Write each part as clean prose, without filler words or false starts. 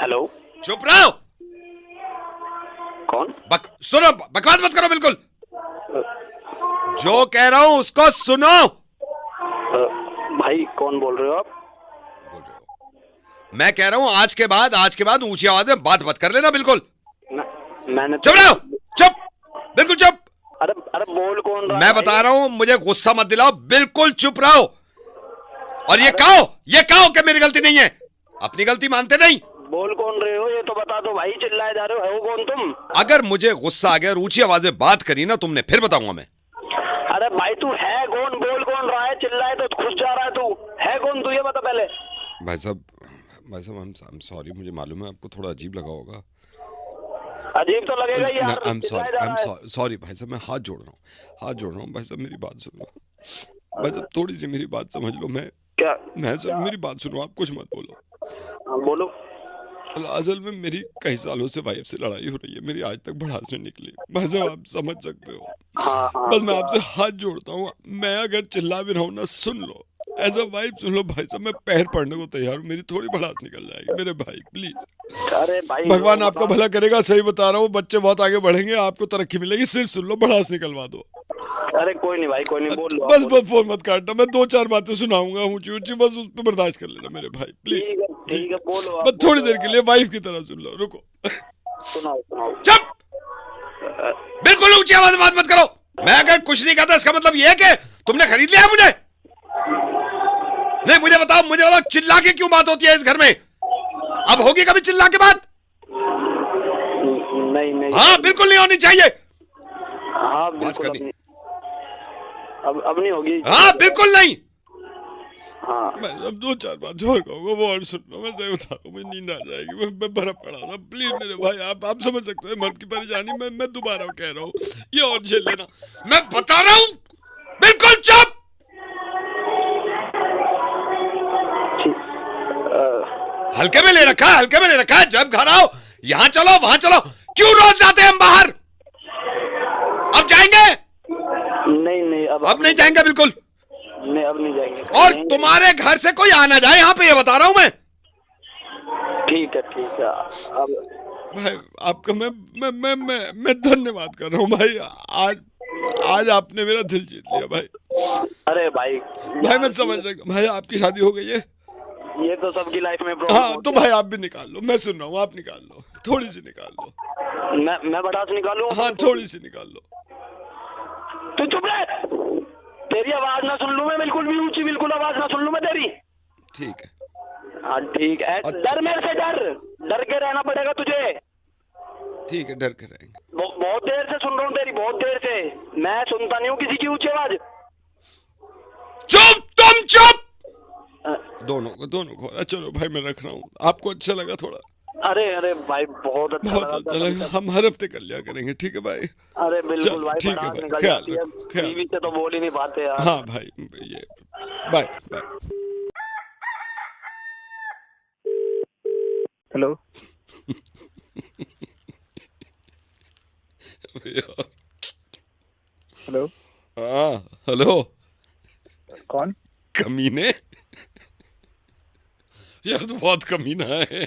Hello. चुप रहो। कौन? सुनो, बकवास मत करो बिल्कुल। जो कह रहा हूं उसको सुनो। भाई कौन बोल रहे हो आप? मैं कह रहा हूं आज के बाद ऊंची आवाज में बात मत कर लेना बिल्कुल। मैंने चुप रहो, चुप, बिल्कुल चुप। अरे अरे बोल कौन रहा? मैं बता रहा हूं, मुझे गुस्सा मत दिलाओ, बिल्कुल चुप रहो। और ये कहो कि मेरी गलती नहीं है, अपनी गलती मानते नहीं। बोल कौन रहे हो ये तो बता दो भाई, चिल्लाए जा रहे हो कौन तुम? अगर मुझे गुस्सा आ गया और ऊंची आवाज में बात करी ना तुमने, फिर बताऊंगा मैं। अरे भाई तू है कौन? बोल कौन रहा है? चिल्लाए तो खुश जा रहा है तू। है कौन तू ये बता पहले। भाई साहब I'm sorry, मुझे मालूम है आपको थोड़ा अजीब लगा होगा। अजीब तो लगेगा ही यार। I'm sorry भाई साहब, मैं हाथ जोड़ रहा हूँ भाई साहब, मेरी बात सुनो भाई साहब, थोड़ी सी मेरी बात समझ लो। मेरी बात सुनो, आप कुछ मत बोलो। बोलो। असल में मेरी कई सालों से वाइफ से लड़ाई हो रही है, मेरी आज तक भड़ास नहीं निकली भाई साहब, आप समझ सकते हो। बस मैं आपसे हाथ जोड़ता हूँ, मैं अगर चिल्ला भी रहा हूँ ना, सुन लो, एज अ वाइफ सुन लो भाई साहब, मैं पैर पड़ने को तैयार हूँ, मेरी थोड़ी भड़ास निकल जाएगी मेरे भाई, प्लीज। अरे भाई भगवान आपका भला करेगा, सही बता रहा हूँ, बच्चे बहुत आगे बढ़ेंगे, आपको तरक्की मिलेगी, सिर्फ सुन लो, भड़ास निकलवा दो। अरे कोई नहीं भाई, कोई नहीं, बोल लो। बस फोन मत काटना, मैं 2-4 बातें सुनाऊंगा ऊंची ऊंची, बस उस पर बर्दाश्त कर लेना मेरे भाई, प्लीज। ठीक है बोलो। बस थोड़ी देर के लिए वाइफ की तरह सुन लो, रुको। सुनाओ। चुप, बिल्कुल ऊंची आवाज में बात मत करो। मैं अगर कुछ नहीं कहता इसका मतलब ये है कि तुमने खरीद लिया मुझे। नहीं, मुझे बताओ चिल्ला के क्यों बात होती है इस घर में? अब होगी कभी चिल्ला के बात? नहीं। हाँ बिल्कुल नहीं होनी चाहिए। हाँ बात करनी अब नहीं होगी। हाँ बिल्कुल नहीं। हाँ मैं अब 2-4 बात और कहूँगा, वो और सुन लो, मैं सही बता रहा हूँ, मुझे नींद आ जाएगी, मैं बर्फ पड़ा था, प्लीज मेरे भाई, आप समझ सकते हो मन की परेशानी। मैं दोबारा कह रहा हूँ, ये और झेल लेना, मैं बता रहा हूँ, बिल्कुल चुप। हल्के में ले रखा है, जब घर आओ यहाँ चलो वहां चलो, क्यों रोज जाते हैं हम बाहर? अब जाएंगे? नहीं अब नहीं जाएंगे बिल्कुल नहीं, अब नहीं जाएंगे। और तुम्हारे घर से कोई आना जाए यहाँ पे, ये बता रहा हूँ मैं। ठीक है अब भाई आपका मैं धन्यवाद कर रहा हूँ भाई, आज आपने मेरा दिल जीत लिया भाई। अरे भाई मैं समझ सकता, भाई आपकी शादी हो गई है? ये तो सबकी लाइफ में हाँ तो भाई आप भी निकाल लो, मैं सुन रहा हूँ, आप निकाल लो, थोड़ी सी निकाल लो। मैं भड़ास निकालूं? हाँ थोड़ी सी निकाल लो। तू चुप रह, तेरी आवाज ना सुन लूं मैं, बिल्कुल भी ऊंची बिल्कुल आवाज ना सुन लूं मैं तेरी। ठीक है। हाँ ठीक है। डर मेरे से, डर के रहना पड़ेगा तुझे। ठीक है, डर के रहेंगे। बहुत देर से सुन रहा हूँ तेरी, बहुत देर से। मैं सुनता नहीं हूँ किसी की ऊंची आवाज। चुप, तुम चुप। दोनों को चलो भाई, मैं रख रहा हूँ, आपको अच्छा लगा थोड़ा? अरे भाई बहुत अच्छा लगा। हम हर हफ्ते कर लिया करेंगे, ठीक है भाई? अरे बिल्कुल भाई, ठीक है भाई, ख्याल रखो। बीवी से तो बोल ही नहीं पाते यार। हाँ भाई, ये बाय। हेलो। हेलो। हाँ हेलो। कौन? कमीने यार, तो बहुत कमीना है,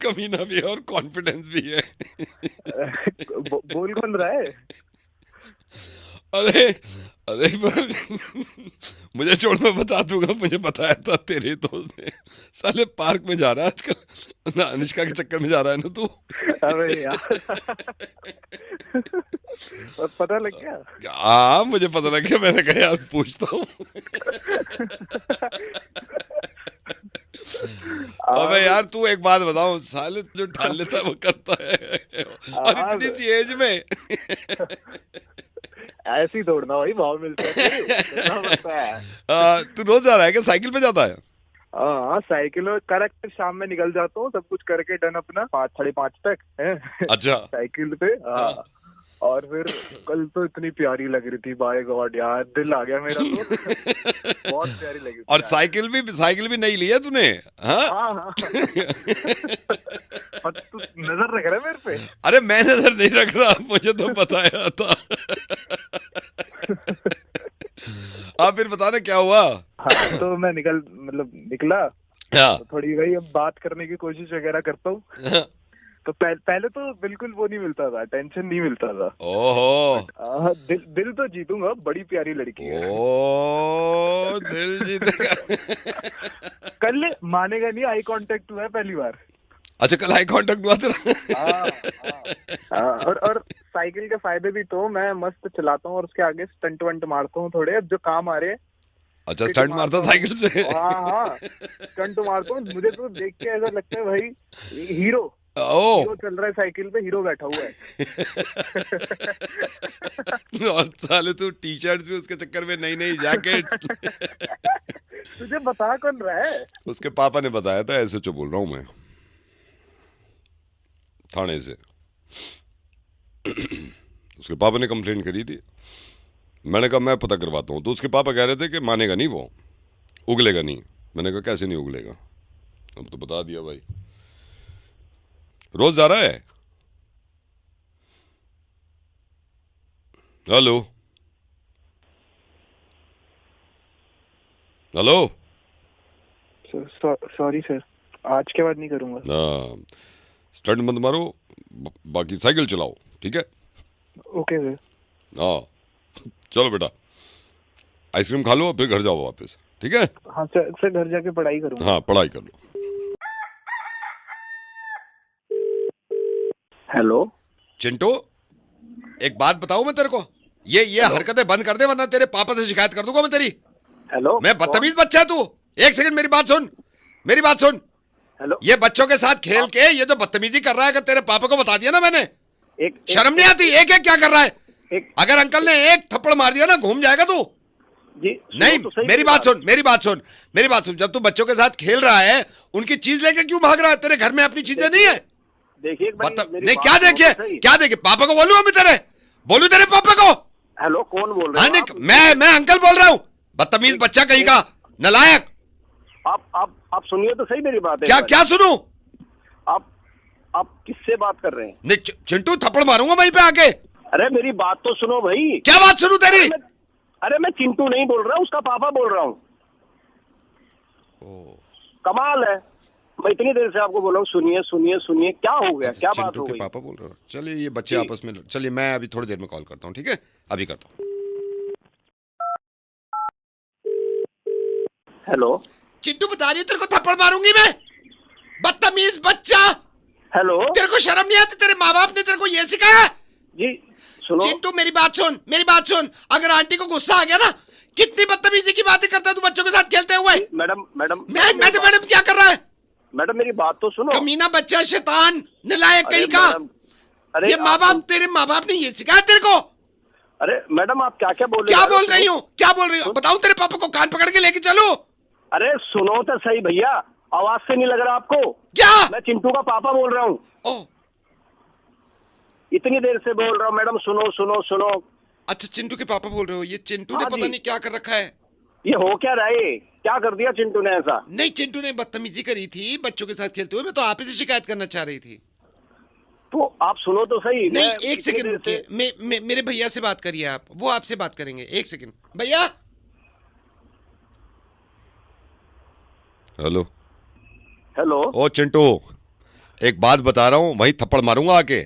कमीना भी है और कॉन्फिडेंस भी है। बोल कौन रहा है? अरे मुझे छोड़, मैं बता दूंगा, मुझे बताया था तेरे दोस्त ने, साले पार्क में जा रहा है आजकल ना, अनुष्का के चक्कर में जा रहा है ना तू। अरे यार पता लग गया? हाँ मुझे पता लग गया, मैंने कहा यार पूछता हूँ। अबे यार तू एक बात बताओ, साले जो ठान लेता है वो करता है, और इतनी सी एज में। ऐसे ही दौड़ना भाई, भाव मिलता है। तू रोज जा रहा है क्या? साइकिल पे जाता है? हाँ साइकिल में करेक्ट, शाम में निकल जाता हूँ सब कुछ करके डन अपना 5-5:30 तक है। अच्छा। साइकिल पे। हाँ। और फिर कल तो इतनी प्यारी लग रही थी, बाय गॉड यार, दिल आ गया मेरा तो। बहुत प्यारी लगी थी। और साइकिल भी नहीं लिया तूने? हाँ। तू नजर रख रहा है मेरे पे? अरे मैं नजर नहीं रख रहा, मुझे तो बताया था। आप फिर बताना क्या हुआ? हाँ, तो मैं निकला हाँ। तो थोड़ी भाई अब बात करने की कोशिश वगैरह करता हूँ। तो पहले तो बिल्कुल वो नहीं मिलता था, टेंशन नहीं मिलता था। ओहो। दिल तो जीतूंगा, बड़ी प्यारी लड़की है। ओ दिल जीतेगा। कल मानेगा नहीं, आई कांटेक्ट हुआ है पहली बार। अच्छा, कल आई कांटेक्ट हुआ तेरा? और साइकिल के फायदे भी तो मैं मस्त चलाता हूँ और उसके आगे स्टंट वंट मारता हूँ थोड़े, अब जो काम आ रहे हैं। अच्छा, स्टंट मारता साइकिल से? हाँ, स्टंट मारता हूँ। मुझे तो देख के ऐसा लगता है भाई हीरो ओ चल रहा है साइकिल पे, हीरो बैठा हुआ है। और साले तू टी शर्ट्स भी उसके चक्कर में, नई नई जैकेट्स। तुझे बता कौन रहा है? उसके पापा ने बताया था, ऐसे चो बोल रहा हूँ मैं, थाने से। उसके पापा ने कंप्लेन करी थी। मैंने कहा मैं पता करवाता हूँ। तो उसके पापा कह रहे थे कि मानेगा नहीं, वो उगलेगा नहीं। मैंने कहा कैसे नहीं उगलेगा? अब तो बता दिया भाई। रोज जा रहा है? Hello hello. सॉरी सर, आज के बाद नहीं करूंगा। स्टंट मत मारो, बाकी साइकिल चलाओ, ठीक है? Okay sir. हाँ चलो बेटा, आइसक्रीम खा लो फिर घर जाओ वापस, ठीक है? हाँ सर घर जाके पढ़ाई करूंगा। हाँ पढ़ाई कर लो। हेलो चिंटू, एक बात बताऊं मैं तेरे को, ये हरकतें बंद कर दे वरना तेरे पापा से शिकायत कर दूंगा मैं तेरी। हेलो, मैं बदतमीज बच्चा है तू। एक सेकंड मेरी बात सुन, मेरी बात सुन। हेलो, ये बच्चों के साथ खेल के ये जो बदतमीजी कर रहा है, अगर तेरे पापा को बता दिया ना मैंने, शर्म नहीं आती? एक क्या कर रहा है? अगर अंकल ने एक थप्पड़ मार दिया ना, घूम जाएगा तू जी। नहीं, मेरी बात सुन, मेरी बात सुन, मेरी बात सुन। जब तू बच्चों के साथ खेल रहा है, उनकी चीज लेके क्यों भाग रहा है? तेरे घर में अपनी चीजें नहीं है? देखिए नहीं, क्या देखिए, क्या देखिए? पापा को बोलूं अभी बोलूं तेरे पापा को? हेलो, कौन बोल रहे हैं? मैं अंकल बोल रहा हूँ। बदतमीज बच्चा कहीं का, नलायक। आप सुनिए तो सही मेरी बात है। क्या सुनूं? आप किससे बात कर रहे हैं? नहीं चिंटू, थप्पड़ मारूंगा वहीं पे आके। अरे मेरी बात तो सुनो भाई। क्या बात सुनूं तेरी? अरे मैं चिंटू नहीं बोल रहा हूँ, उसका पापा बोल रहा हूँ। कमाल है, मैं इतनी देर से आपको बोल रहा हूँ सुनिए सुनिए सुनिए। क्या हो गया? क्या बात हो गई? पापा बोल रहा हूँ। चलिए ये बच्चे आपस में, चलिए मैं अभी थोड़ी देर में कॉल करता हूँ, ठीक है? अभी करता हूँ। हेलो चिंटू, बता रही है तेरे को थप्पड़ मारूंगी मैं, बदतमीज बच्चा। हेलो, तेरे को शर्म नहीं आती? तेरे माँ बाप ने तेरे को ये सिखाया? जी सुनो। चिंटू मेरी बात सुन, मेरी बात सुन। अगर आंटी को गुस्सा आ गया ना, कितनी बदतमीजी की बातें करता है तू बच्चों के साथ खेलते हुए। मैडम क्या कर रहा है? मैडम मेरी बात तो सुनो। कमीना बच्चा, शैतान, नलायक कहीं का। अरे ये माँ बाप, तेरे माँ बाप ने ये सिखाया तेरे को? अरे मैडम आप क्या बोल रहे हो? क्या बोल रही हूँ? बताऊं तेरे पापा को कान पकड़ के लेके चलो? अरे सुनो तो सही भैया, आवाज से नहीं लग रहा आपको? क्या? मैं चिंटू का पापा बोल रहा हूँ। इतनी देर से बोल रहा हूँ मैडम, सुनो सुनो सुनो। अच्छा, चिंटू के पापा बोल रहे हो? ये चिंटू ने पता नहीं क्या कर रखा है। ये हो क्या रहा है? क्या कर दिया चिंटू ने ऐसा? नहीं, चिंटू ने बदतमीजी करी थी बच्चों के साथ खेलते हुए। मैं तो आप ही से शिकायत करना चाह रही थी। तो आप सुनो तो सही। नहीं, एक सेकंड रुकिए। मेरे भैया से बात करिए आप, वो आपसे बात करेंगे। एक सेकंड भैया। Hello hello. ओ चिंटू, एक बात बता रहा हूँ, वही थप्पड़ मारूंगा आके।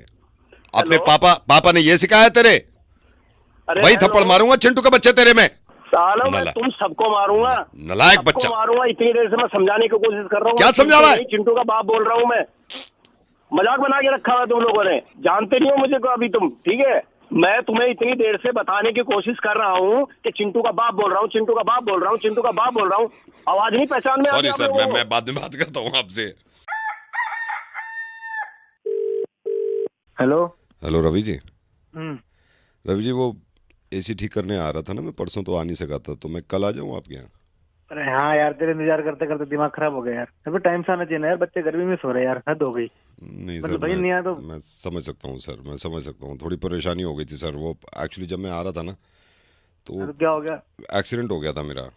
अपने पापा ने ये सिखाया तेरे? वही थप्पड़ मारूंगा चिंटू का बच्चे तेरे में। सालों मैं तुम सबको मारूंगा, नलायक बच्चा मारूंगा। इतनी देर से मैं समझाने की कोशिश कर रहा हूँ। क्या समझा रहा है? चिंटू का बाप बोल रहा हूँ मैं। मजाक बना के रखा हुआ तुम लोगों ने, जानते नहीं हो मुझे को अभी तुम, ठीक है? मैं तुम्हें इतनी देर से बताने की कोशिश कर रहा हूँ कि चिंटू का बाप बोल रहा हूँ, चिंटू का बाप बोल रहा हूँ, चिंटू का बाप बोल रहा हूँ। आवाज नहीं पहचान में? सॉरी सर, मैं बाद में बात करता हूँ आपसे। हेलो रवि जी। रवि जी, वो एसी ठीक करने आ रहा था ना मैं, परसों तो आ नहीं सका था, तो मैं कल आ जाऊँ आपके यहाँ? अरे हाँ यार, तेरे इंतजार करते करते दिमाग खराब हो गया यार। अभी टाइम से आना चाहिए ना यार, बच्चे गर्मी में सो रहे हैं यार, हद हो गई। नहीं सर, भाई नहीं आया तो मैं समझ सकता हूँ सर, मैं समझ सकता हूँ। थोड़ी परेशानी हो गई थी सर। वो एक्चुअली जब मैं आ रहा था ना, तो क्या हो गया? एक्सीडेंट हो गया था मेरा।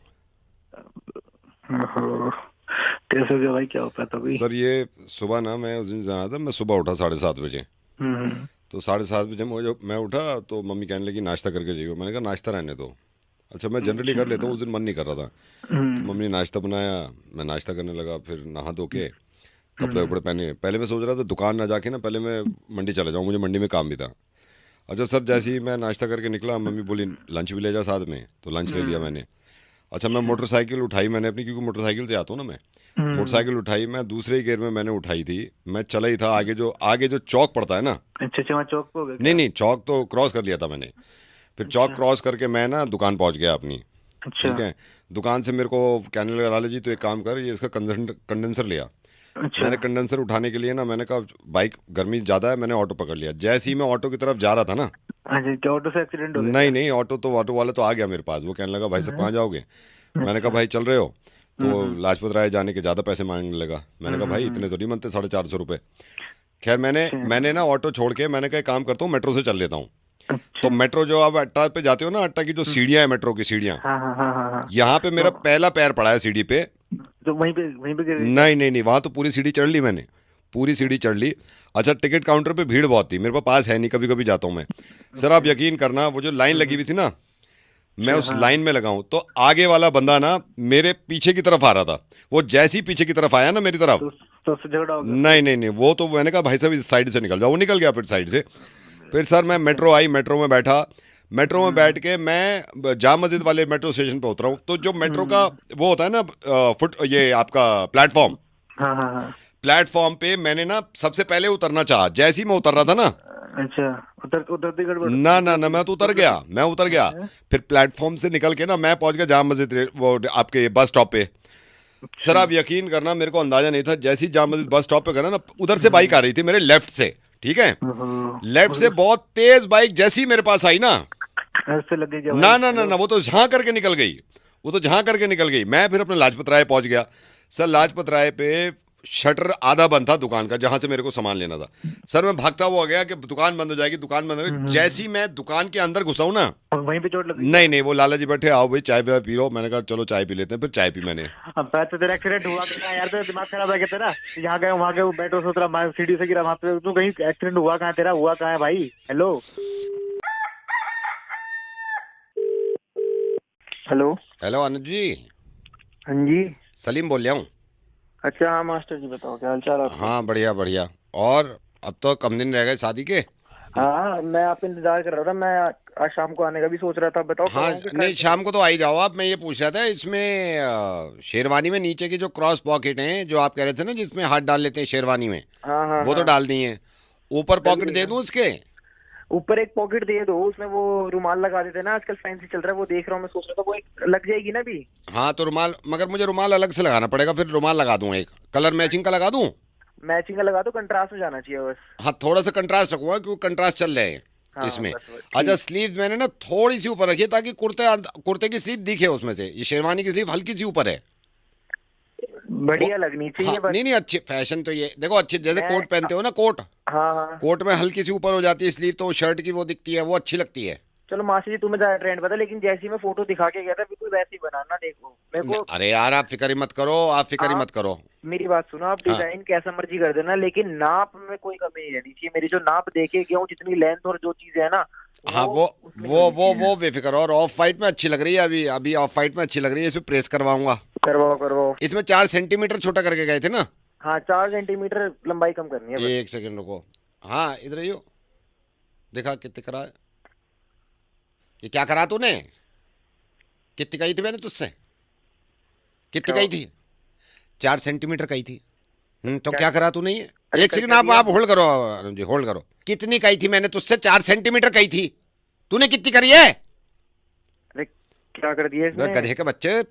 कैसे हो गया भाई? क्या हो पाया था सर? ये सुबह ना, मैं उस दिन जाना था, मैं सुबह उठा 7:30 बजे। तो 7:30 बजे मैं उठा तो मम्मी कहने लगी नाश्ता करके जाइए। मैंने कहा नाश्ता रहने दो, अच्छा मैं जनरली कर लेता हूँ, उस दिन मन नहीं कर रहा था तो मम्मी ने नाश्ता बनाया, मैं नाश्ता करने लगा, फिर नहा धो के कपड़े वपड़े पहने। पहले मैं सोच रहा था दुकान ना जाके ना पहले मैं मंडी चला जाऊँ, मुझे मंडी में काम भी था। अच्छा सर जैसे ही मैं नाश्ता करके निकला मम्मी बोली लंच भी ले जा साथ में, तो लंच ले लिया मैंने। अच्छा मैं मोटरसाइकिल उठाई मैंने अपनी, क्योंकि मोटरसाइकिल से आता हूँ ना मैं, मोटरसाइकिल उठाई मैं, दूसरे ही गियर में मैंने उठाई थी, मैं चला ही था। आगे जो चौक पड़ता है ना, अच्छा वहाँ चौक पे हो गया? नहीं चौक तो क्रॉस कर लिया था मैंने। फिर चौक क्रॉस करके मैं ना दुकान पहुंच गया अपनी। ठीक है, दुकान से मेरे को कहने लगा लाला जी तो एक काम कर, ये इसका कंडेंसर लिया। मैंने कंडेंसर उठाने के लिए ना मैंने कहा बाइक गर्मी ज़्यादा है, मैंने ऑटो पकड़ लिया। जैसे ही मैं ऑटो की तरफ जा रहा था ना, ऑटो से एक्सीडेंट हो गया? नहीं ऑटो वाला तो आ गया मेरे पास, वो कहने लगा भाई साहब कहाँ जाओगे। मैंने कहा भाई चल रहे हो, तो लाजपत राय जाने के ज़्यादा पैसे मांगने लगा। मैंने कहा भाई इतने तो नहीं बनते, 450 रुपये। खैर मैंने ना ऑटो छोड़ के मैंने कहा काम करता हूँ मेट्रो से चल लेता हूँ। तो मेट्रो जो आप अट्टा पे जाते हो ना, अट्टा की जो सीढ़ियाँ है मेट्रो की सीढ़ियाँ, यहाँ पे मेरा पहला पैर पड़ा है सीढ़ी पे। तो वहीं पे नहीं वहाँ तो पूरी सीढ़ी चढ़ ली मैंने, पूरी सीढ़ी चढ़ ली। अच्छा टिकट काउंटर पे भीड़ बहुत थी, मेरे पास है नहीं, कभी कभी जाता हूँ मैं। सर आप यकीन करना वो जो लाइन लगी हुई थी ना, मैं उस लाइन में लगा हूँ, तो आगे वाला बंदा ना मेरे पीछे की तरफ आ रहा था। वो जैसे ही पीछे की तरफ आया ना मेरी तरफ, तो झगड़ा हो गया? नहीं वो तो मैंने कहा भाई साहब इस साइड से निकल जाओ, वो निकल गया फिर साइड से। फिर सर मैं मेट्रो आई, मेट्रो में बैठा, मेट्रो में बैठ के मैं जाम मस्जिद वाले मेट्रो स्टेशन पे उतरा हूँ। तो जो मेट्रो का वो होता है ना ये आपका प्लेटफॉर्म, प्लेटफॉर्म पे मैंने ना सबसे पहले उतरना चाहा। जैसे ही मैं उतर रहा था ना, अच्छा उतरते गड़बड़? ना मैं तो उतर गया। फिर प्लेटफॉर्म से निकल के ना मैं पहुंच गया जाम मस्जिद, वो आपके बस स्टॉप पे। सर आप यकीन करना मेरे को अंदाजा नहीं था, जैसे ही जाम मस्जिद बस स्टॉप पे गया ना, उधर से बाइक आ रही थी मेरे लेफ्ट से। ठीक है, लेफ्ट से बहुत तेज बाइक जैसी मेरे पास आई ना, ऐसे लग गई? ना वो तो झां करके निकल गई। मैं फिर अपने लाजपत राय पहुंच गया। सर लाजपत राय पे शटर आधा बंद था दुकान का, जहां से मेरे को सामान लेना था। सर मैं भागता हुआ गया कि दुकान बंद हो जाएगी। जैसी मैं दुकान के अंदर घुसा हूं ना, वहीं पे चोट लग गई? नहीं वो लाला जी बैठे, आओ भाई चाय पी लो। मैंने कहा चलो चाय पी लेते हैं। फिर चाय पी मैंने। अब तो तेरा एक्सीडेंट हुआ यार, तो दिमाग खराब है तेरा। यहाँ गए वहाँ गए, मेट्रो से उतरा, सीढ़ी से गिरा, वहाँ पे तू कहीं एक्सीडेंट हुआ कहाँ तेरा? हुआ कहाँ है भाई? हेलो अनुज जी। हाँ जी सलीम बोल रहा हूँ। अच्छा हाँ मास्टर जी, बताओ क्या हाल चाल? हाँ बढ़िया। और अब तो कम दिन रह गए शादी के। हाँ मैं आपका इंतजार कर रहा था, मैं आज शाम को आने का भी सोच रहा था। बताओ। हाँ नहीं शाम को तो आ ही जाओ आप। मैं ये पूछ रहा था इसमें शेरवानी में नीचे की जो क्रॉस पॉकेट है, जो आप कह रहे थे ना जिसमें हाथ डाल लेते हैं शेरवानी में, वो तो डाल दी है। ऊपर पॉकेट दे दूं उसके? ऊपर एक पॉकेट दे दो, उसमें वो रुमाल लगा देते ना, आजकल फैंसी चल रहा है वो, देख रहा हूँ मैं। सोच रहा था वो एक लग जाएगी ना भी। हाँ तो रुमाल, मगर मुझे रुमाल अलग से लगाना पड़ेगा। फिर रुमाल लगा दूं, एक कलर मैचिंग का लगा दूं? मैचिंग का लगा दो, कंट्रास्ट में जाना चाहिए बस। हाँ थोड़ा सा कंट्रास्ट रखूंगा क्योंकि कंट्रास्ट चल रहे हैं इसमें। अच्छा स्लीव मैंने ना थोड़ी सी ऊपर रखी है ताकि कुर्ते की स्लीव दिखे उसमें से। ये शेरवानी की स्लीव हल्की सी ऊपर है, बढ़िया लगनी चाहिए। हाँ, नहीं अच्छे फैशन तो ये देखो, अच्छे जैसे कोट पहनते हो ना, कोट, कोट में हल्की सी ऊपर हो जाती है स्लीव, तो शर्ट की वो दिखती है, वो अच्छी लगती है। चलो मासी जी तुम्हें ज्यादा ट्रेंड पता, लेकिन जैसी मैं फोटो दिखा के गया था बिल्कुल वैसी बनाना। देखो मेरे को, अरे यार आप फिक्र मत करो, मेरी बात सुनो। आप डिजाइन कैसा मर्जी कर देना, लेकिन नाप में कोई कमी नहीं रहनी चाहिए। मेरी जो नाप देखे गया हूँ, जितनी लेंथ और जो चीज है ना, हाँ वो बेफिक्र। और ऑफ वाइट में अच्छी लग रही है, अभी ऑफ वाइट में अच्छी लग रही है। इसमें प्रेस करवाऊंगा। करवाओ। इसमें 4 सेंटीमीटर छोटा करके गए थे ना? हाँ 4 सेंटीमीटर लंबाई कम करनी है। एक सेकंड रुको, हाँ इधर ही हो, देखा कितने करा है? ये क्या करा तूने? कितनी कही थी मैंने तुझसे? कितनी कही थी? 4 सेंटीमीटर कही थी। तो क्या करा तूने? ये एक सेकंड आप होल्ड करो अरुण जी, होल्ड करो। कितनी कही थी मैंने तुझसे? 4 सेंटीमीटर कही थी। तूने कितनी करी है? अरे क्या कर दिया इसमें? गधे के बच्चे,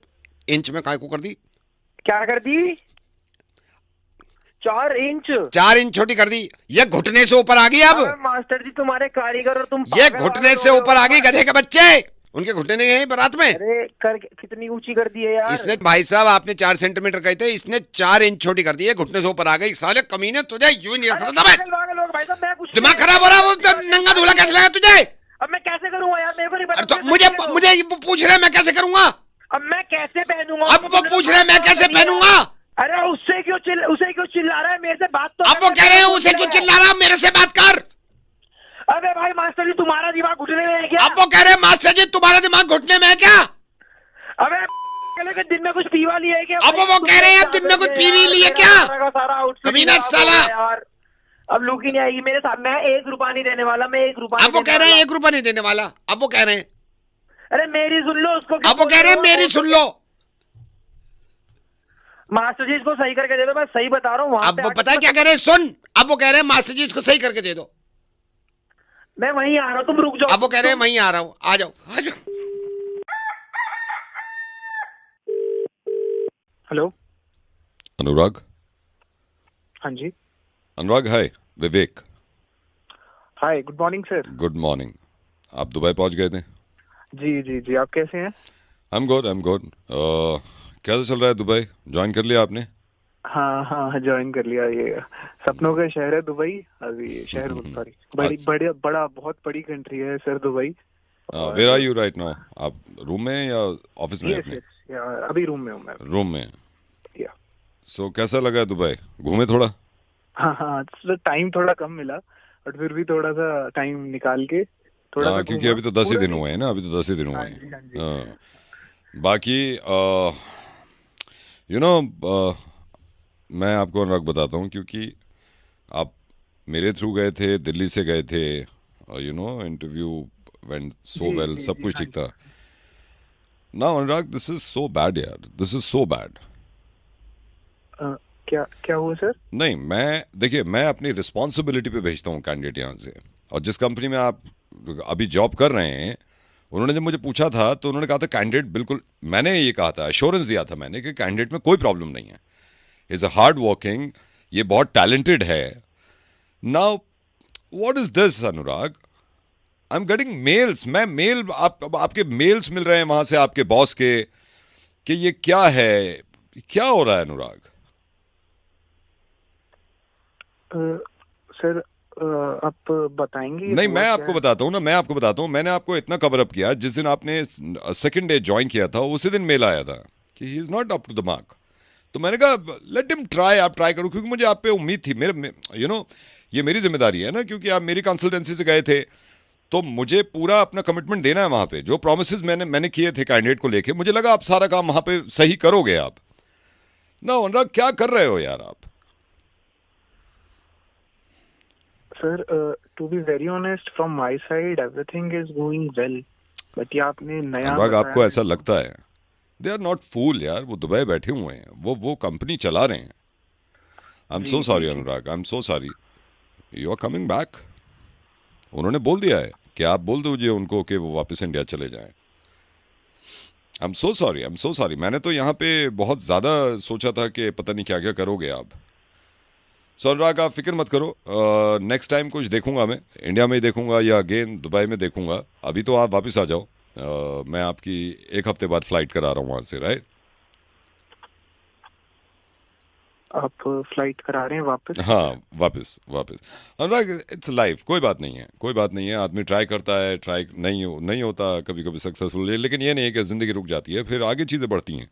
इंच में काय को कर दी? क्या कर दी? 4 इंच छोटी कर दी। ये घुटने से ऊपर आ गई। अब मास्टर जी तुम्हारे कारीगर, और तुम ये घुटने से ऊपर आ गई गधे के बच्चे। उनके घुटने नहीं है बारात में। अरे कितनी ऊंची कर दी है यार इसने। भाई साहब आपने 4 सेंटीमीटर कहे थे, इसने 4 इंच छोटी कर दी है, घुटने से ऊपर आ गई। साले कमीने, तुझे यूं नहीं रखता था मैं। दिमाग खराब हो रहा है, नंगा धूला कैसे लगा तुझे? अब मैं कैसे करूंगा यार, मेरे को नहीं पता। तो मुझे पूछ रहे मैं कैसे करूंगा? अब मैं कैसे पहनूंगा? अब वो पूछ रहे मैं कैसे पहनूंगा? अरे उसे क्यों चिल्ला रहा है? मेरे से बात तो। अब वो कह रहे हैं उसे क्यों चिल्ला रहा है? मेरे से बात कर। अबे भाई मास्टर जी तुम्हारा दिमाग घुटने में है क्या? अब वो कह रहे हैं मास्टर जी तुम्हारा दिमाग घुटने में है क्या? अबे दिन में कुछ पीवा लिया है क्या? अब वो कह रहे हैं अब दिन में कुछ पी भी लिया क्या? कमीना साला। यार अब लुक ही नहीं आएगी मेरे साथ, मैं 1 रुपया नहीं देने वाला, मैं 1 रुपया। अब वो कह रहे हैं 1 रुपया नहीं देने वाला, अब वो कह रहे हैं। अरे मेरी सुन लो उसको। अब वो कह रहे हैं मेरी सुन लो। मास्टर जी इसको सही करके दे दो, मैं सही बता रहा हूँ। अब वो पता है क्या कह रहे हैं, सुन, अब वो कह रहे हैं मास्टर जी इसको सही करके दे दो। मैं वहीं आ रहा हूँ, तुम रुक जाओ। अब वो कह रहे हैं वहीं आ रहा हूँ, आ जाओ आ जाओ। हेलो अनुराग। हाँ जी Anurag, hi, Vivek. Hi, good morning sir. Good morning. आप दुबई पहुंच गए थे? जी जी जी, आप कैसे हैं? I am good, I am good. कैसा चल रहा है दुबई? ज्वाइन कर लिया आपने? हाँ हाँ, ज्वाइन कर लिया। ये सपनों का शहर है दुबई। अभी शहर सॉरी, बड़ा बहुत बड़ी कंट्री है sir Dubai. Where are you right now? आप रूम में या ऑफिस में? अपने अभी रूम में हूँ मैं। रूम में। सो कैसा लगा दुबई? घूमे थोड़ा? हाँ हाँ, टाइम थोड़ा कम मिला बट फिर भी थोड़ा सा टाइम निकाल के थोड़ा सा, क्योंकि अभी तो 10 ही दिन हुए हैं ना, अभी तो 10 ही दिन हुए हैं। बाकी यू नो मैं आपको अनुराग बताता हूँ, क्योंकि आप मेरे थ्रू गए थे, दिल्ली से गए थे, you know interview went so well, सब कुछ ठीक था। Now Anurag, this is so bad यार, दिस इज सो बैड। क्या क्या हुआ सर? नहीं, देखिए मैं अपनी रिस्पॉन्सिबिलिटी पे भेजता हूँ कैंडिडेट यहाँ से, और जिस कंपनी में आप अभी जॉब कर रहे हैं, उन्होंने जब मुझे पूछा था तो उन्होंने कहा था कैंडिडेट बिल्कुल, मैंने ये कहा था, एश्योरेंस दिया था मैंने कि कैंडिडेट में कोई प्रॉब्लम नहीं है, इज अ हार्ड वर्किंग, ये बहुत टैलेंटेड है। Now what is this Anurag? I am getting mails, मैं मेल आपके मेल्स मिल रहे हैं वहां से आपके बॉस के, कि ये क्या है, क्या हो रहा है अनुराग? सर आप बताएंगे? नहीं, मैं आपको बताता हूँ ना, मैं आपको बताता हूँ। मैंने आपको इतना कवर अप किया, जिस दिन आपने सेकंड डे ज्वाइन किया था उसी दिन मेल आया था कि he is not up to the mark. तो मैंने कहा लेट हिम ट्राई, आप ट्राई करो, क्योंकि मुझे आप पे उम्मीद थी। मेरे यू नो ये मेरी जिम्मेदारी है ना, क्योंकि आप मेरी कंसल्टेंसी से गए थे, तो मुझे पूरा अपना कमिटमेंट देना है वहां पे। जो प्रोमिसेस मैंने किए थे कैंडिडेट को लेके, मुझे लगा आप सारा काम वहां पे सही करोगे आप ना। अनुराग क्या कर रहे हो यार आप? Sir to be very honest from my side everything is going well, but ये आपने नया अनुराग, आपको ऐसा लगता है? दे आर नॉट फूल यार, वो दुबई बैठे हुए हैं, वो कंपनी चला रहे हैं। I am so sorry Anurag, I am so sorry. You are coming back. उन्होंने बोल दिया है कि आप बोल दीजिए उनको कि वो वापस इंडिया चले जाएं। आई am so sorry, I am so sorry. मैंने तो यहाँ पे बहुत ज़्यादा सोचा था कि पता नहीं क्या क्या करोगे आप। सो अनुराग, आप फिक्र मत करो, नेक्स्ट टाइम कुछ देखूंगा, मैं इंडिया में ही देखूंगा या अगेन दुबई में देखूंगा। अभी तो आप वापस आ जाओ, मैं आपकी 1 हफ्ते बाद फ्लाइट करा रहा हूँ वहाँ से, राइट? आप फ्लाइट करा रहे हैं वापस? हाँ, वापस अनुराग, इट्स लाइफ, कोई बात नहीं है, कोई बात नहीं है। आदमी ट्राई करता है, ट्राई नहीं होता कभी कभी सक्सेसफुल, लेकिन ये नहीं है कि ज़िंदगी रुक जाती है, फिर आगे चीज़ें बढ़ती हैं।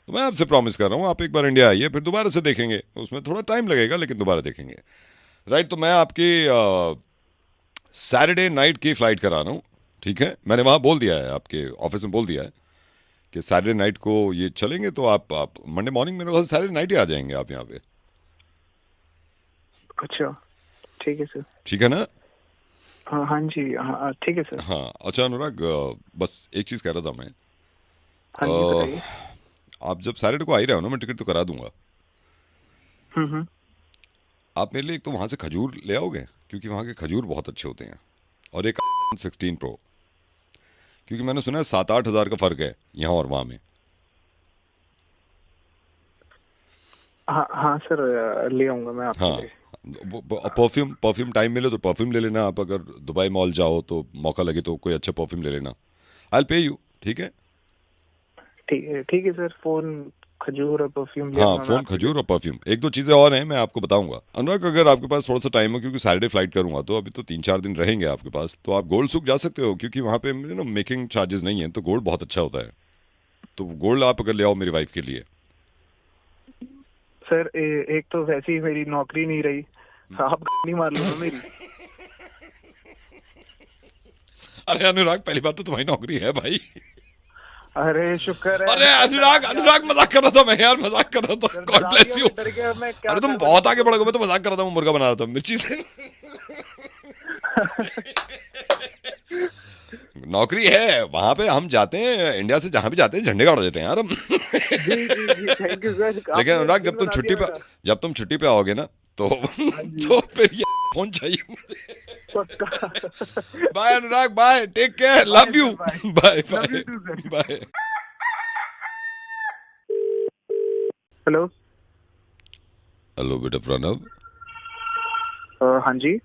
तो मैं आपसे प्रॉमिस कर रहा हूँ, आप एक बार इंडिया आइए, फिर दोबारा से देखेंगे। उसमें थोड़ा टाइम लगेगा, लेकिन दोबारा देखेंगे, राइट? तो मैं आपकी सैटरडे नाइट की फ़्लाइट करा रहा हूँ, ठीक है? मैंने वहाँ बोल दिया है, आपके ऑफिस में बोल दिया है कि सैटरडे नाइट को ये चलेंगे, तो आप मंडे मॉर्निंग मेरे ख्याल सैटरडे नाइट ही आ जाएंगे आप यहाँ पे। अच्छा, ठीक है सर। ठीक है ना? हाँ जी, हाँ ठीक है सर। हाँ, अच्छा अनुराग, बस एक चीज़ कह रहा था मैं। हाँ जी, बताइए। आप जब सैटरडे को आ ही रहे हो ना, मैं टिकट तो करा दूंगा। आप मेरे लिए एक तो वहाँ से खजूर ले आओगे, क्योंकि वहाँ के खजूर बहुत अच्छे होते हैं, और एक 16 प्रो, क्योंकि मैंने सुना है 7-8 हज़ार का फ़र्क है यहाँ और वहाँ में। हाँ सर, ले आऊँगा मैं आपके लिए। परफ्यूम टाइम मिले तो परफ्यूम ले लेना। आप अगर दुबई मॉल जाओ तो मौका लगे तो कोई अच्छा परफ्यूम ले लेना। आई विल पे यू, ठीक है? ठीक है सर। फोन, खजूर और परफ्यूम। हाँ, फोन, खजूर और परफ्यूम, 1-2 चीज़ें और हैं, मैं आपको बताऊंगा। अनुराग, अगर आपके पास थोड़ा सा टाइम हो, क्योंकि सैटरडे फ्लाइट करूंगा, तो अभी तो 3-4 दिन रहेंगे आपके पास, तो आप गोल्ड सुक जा सकते हो, क्योंकि वहाँ पे मेकिंग चार्जेस नहीं है, तो गोल्ड बहुत अच्छा होता है। तो गोल्ड आप अगर ले आओ मेरी वाइफ के लिए। सर एक तो वैसे ही मेरी नौकरी नहीं रही, आप नहीं मार लो मेरी। अरे अनुराग, पहली बात तो तुम्हारी नौकरी है भाई। अरे शुक्र है। अरे अनुराग मजाक कर रहा था मैं यार, मजाक कर रहा था। God bless you. अरे तुम बहुत आगे बढ़ गए, मैं तो मजाक कर रहा था, मुर्गा बना रहा था मिर्ची से। नौकरी है वहां पे, हम जाते हैं इंडिया से जहां भी जाते हैं झंडे गाड़ देते हैं यार हम। जी थैंक यू सर। लेकिन अनुराग, जब तुम छुट्टी पे आओगे ना तो फिर ये फोन चाहिए मुझे। Bye Anurag, bye, take care, love you, bye bye bye. Hello hello बेटा प्रणव। हाँ जी।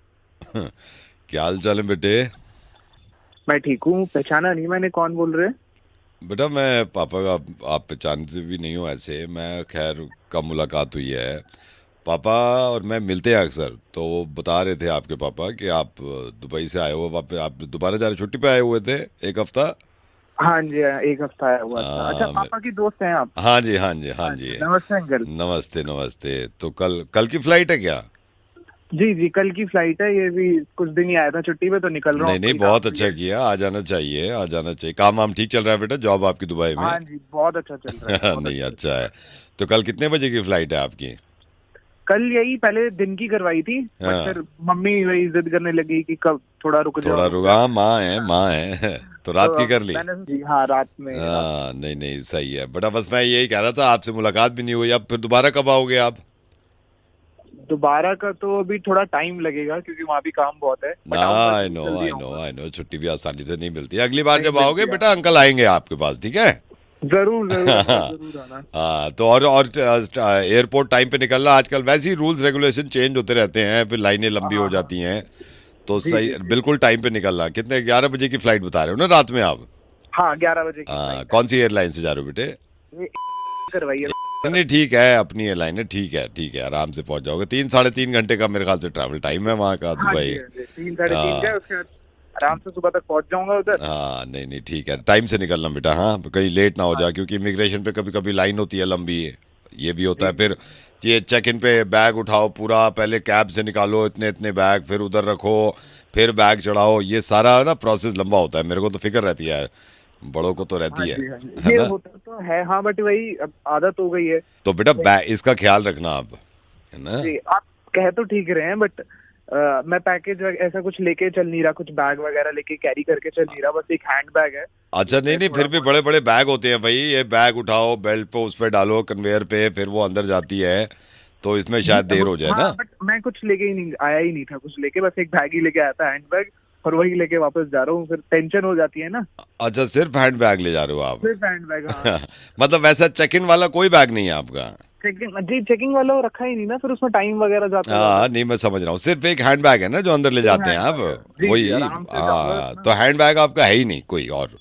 क्या हाल चाल है बेटे? मैं ठीक हूँ, पहचाना नहीं मैंने, कौन बोल रहे हैं? बेटा मैं पापा का, आप पहचानते भी नहीं हो ऐसे, मैं खैर कब मुलाकात हुई है। पापा और मैं मिलते हैं अक्सर, तो वो बता रहे थे आपके पापा कि आप दुबई से आए हो, वापस आप दोबारा जा रहे, छुट्टी पे आए हुए थे एक हफ्ता। हाँ जी, एक हफ्ता आया हुआ था। अच्छा, पापा की दोस्त हैं आप? हाँ जी हाँ जी हाँ जी। नमस्ते अंकल। नमस्ते नमस्ते। तो कल की फ्लाइट है क्या? जी कल की फ्लाइट है। ये भी कुछ दिन ही आया था छुट्टी पे, तो निकल रहा हूँ। नहीं बहुत अच्छा किया, आ जाना चाहिए, आ जाना चाहिए। काम वाम ठीक चल रहा है बेटा? जॉब आपकी दुबई में? हाँ जी बहुत अच्छा चल रहा है। नहीं अच्छा है। तो कल कितने बजे की फ्लाइट है आपकी? कल यही पहले दिन की करवाई थी, हाँ। फिर मम्मी वही जिद करने लगी कि कब थोड़ा रुक जाओ। थोड़ा रुका, माँ है तो रात की कर ली। जी हाँ, रात में। हाँ नहीं सही है बेटा। बस मैं यही कह रहा था, आपसे मुलाकात भी नहीं हुई, अब फिर दोबारा कब आओगे आप? दोबारा का तो अभी थोड़ा टाइम लगेगा, क्योंकि वहाँ भी काम बहुत है। आई नो, छुट्टी भी आसानी से नहीं मिलती। अगली बार जब आओगे बेटा, अंकल आएंगे आपके पास, ठीक है? जरूर आना। हाँ तो और एयरपोर्ट टाइम पे निकलना। आजकल वैसे ही रूल्स रेगुलेशन चेंज होते रहते हैं, फिर लाइनें लंबी हो जाती हैं, तो सही बिल्कुल टाइम पे निकलना। कितने, 11 बजे की फ्लाइट बता रहे हो ना रात में आप? हाँ 11 बजे की। हाँ, कौन सी एयरलाइन से जा रहे हो बेटे? करवाइए। नहीं ठीक है, अपनी एयरलाइन है, ठीक है, आराम से पहुंच जाओगे। 3-3.5 घंटे का मेरे ख्याल से ट्रैवल टाइम है वहाँ का, दुबई। 3-3.5 का, उसके बाद आराम से सुबह तक पहुंच जाऊंगा उधर। हाँ नहीं ठीक है, टाइम से निकलना बेटा, हाँ कहीं लेट ना हो जाए, क्योंकि इमिग्रेशन पे कभी कभी लाइन होती है लंबी, ये भी होता है। फिर ये चेक इन पे बैग उठाओ पूरा, पहले कैब से निकालो इतने इतने बैग, फिर उधर रखो, फिर बैग चढ़ाओ, ये सारा ना प्रोसेस लंबा होता है। मेरे को तो फिक्र रहती है यार, बड़ों को तो रहती है ये ना? होता तो है हाँ, बट वही अब आदत हो गई है। तो बेटा इसका ख्याल रखना आप, है ना? जी आप कह तो ठीक रहे हैं, बट मैं पैकेज ऐसा कुछ लेके चल नहीं रहा, कुछ बैग वगैरह लेके कैरी करके चल नहीं रहा, बस एक हैंड बैग है। अच्छा नहीं फिर भी बड़े बड़े बैग होते हैं भाई, ये बैग उठाओ, बेल्ट पे उस पे डालो, कन्वेयर पे, फिर वो अंदर जाती है, तो इसमें शायद देर हो जाए ना। बट मैं कुछ लेके ही नहीं आया, ही नहीं था कुछ लेके, बस एक बैग ही लेके आया था, हैंड बैग, और वही लेके वापस जा रहा हूँ। फिर टेंशन हो जाती है ना। अच्छा सिर्फ हैंड बैग ले जा रहे हो आप? सिर्फ हैंड बैग, हाँ। मतलब वैसा चेक इन वाला कोई बैग नहीं है आपका? चेकिंग वाला वो रखा ही नहीं ना, फिर उसमें टाइम वगैरह जाता है। हाँ नहीं मैं समझ रहा हूँ, सिर्फ एक हैंड बैग है ना जो अंदर ले जाते हैं आप, वही। हाँ तो हैंड बैग आपका है ही नहीं कोई और?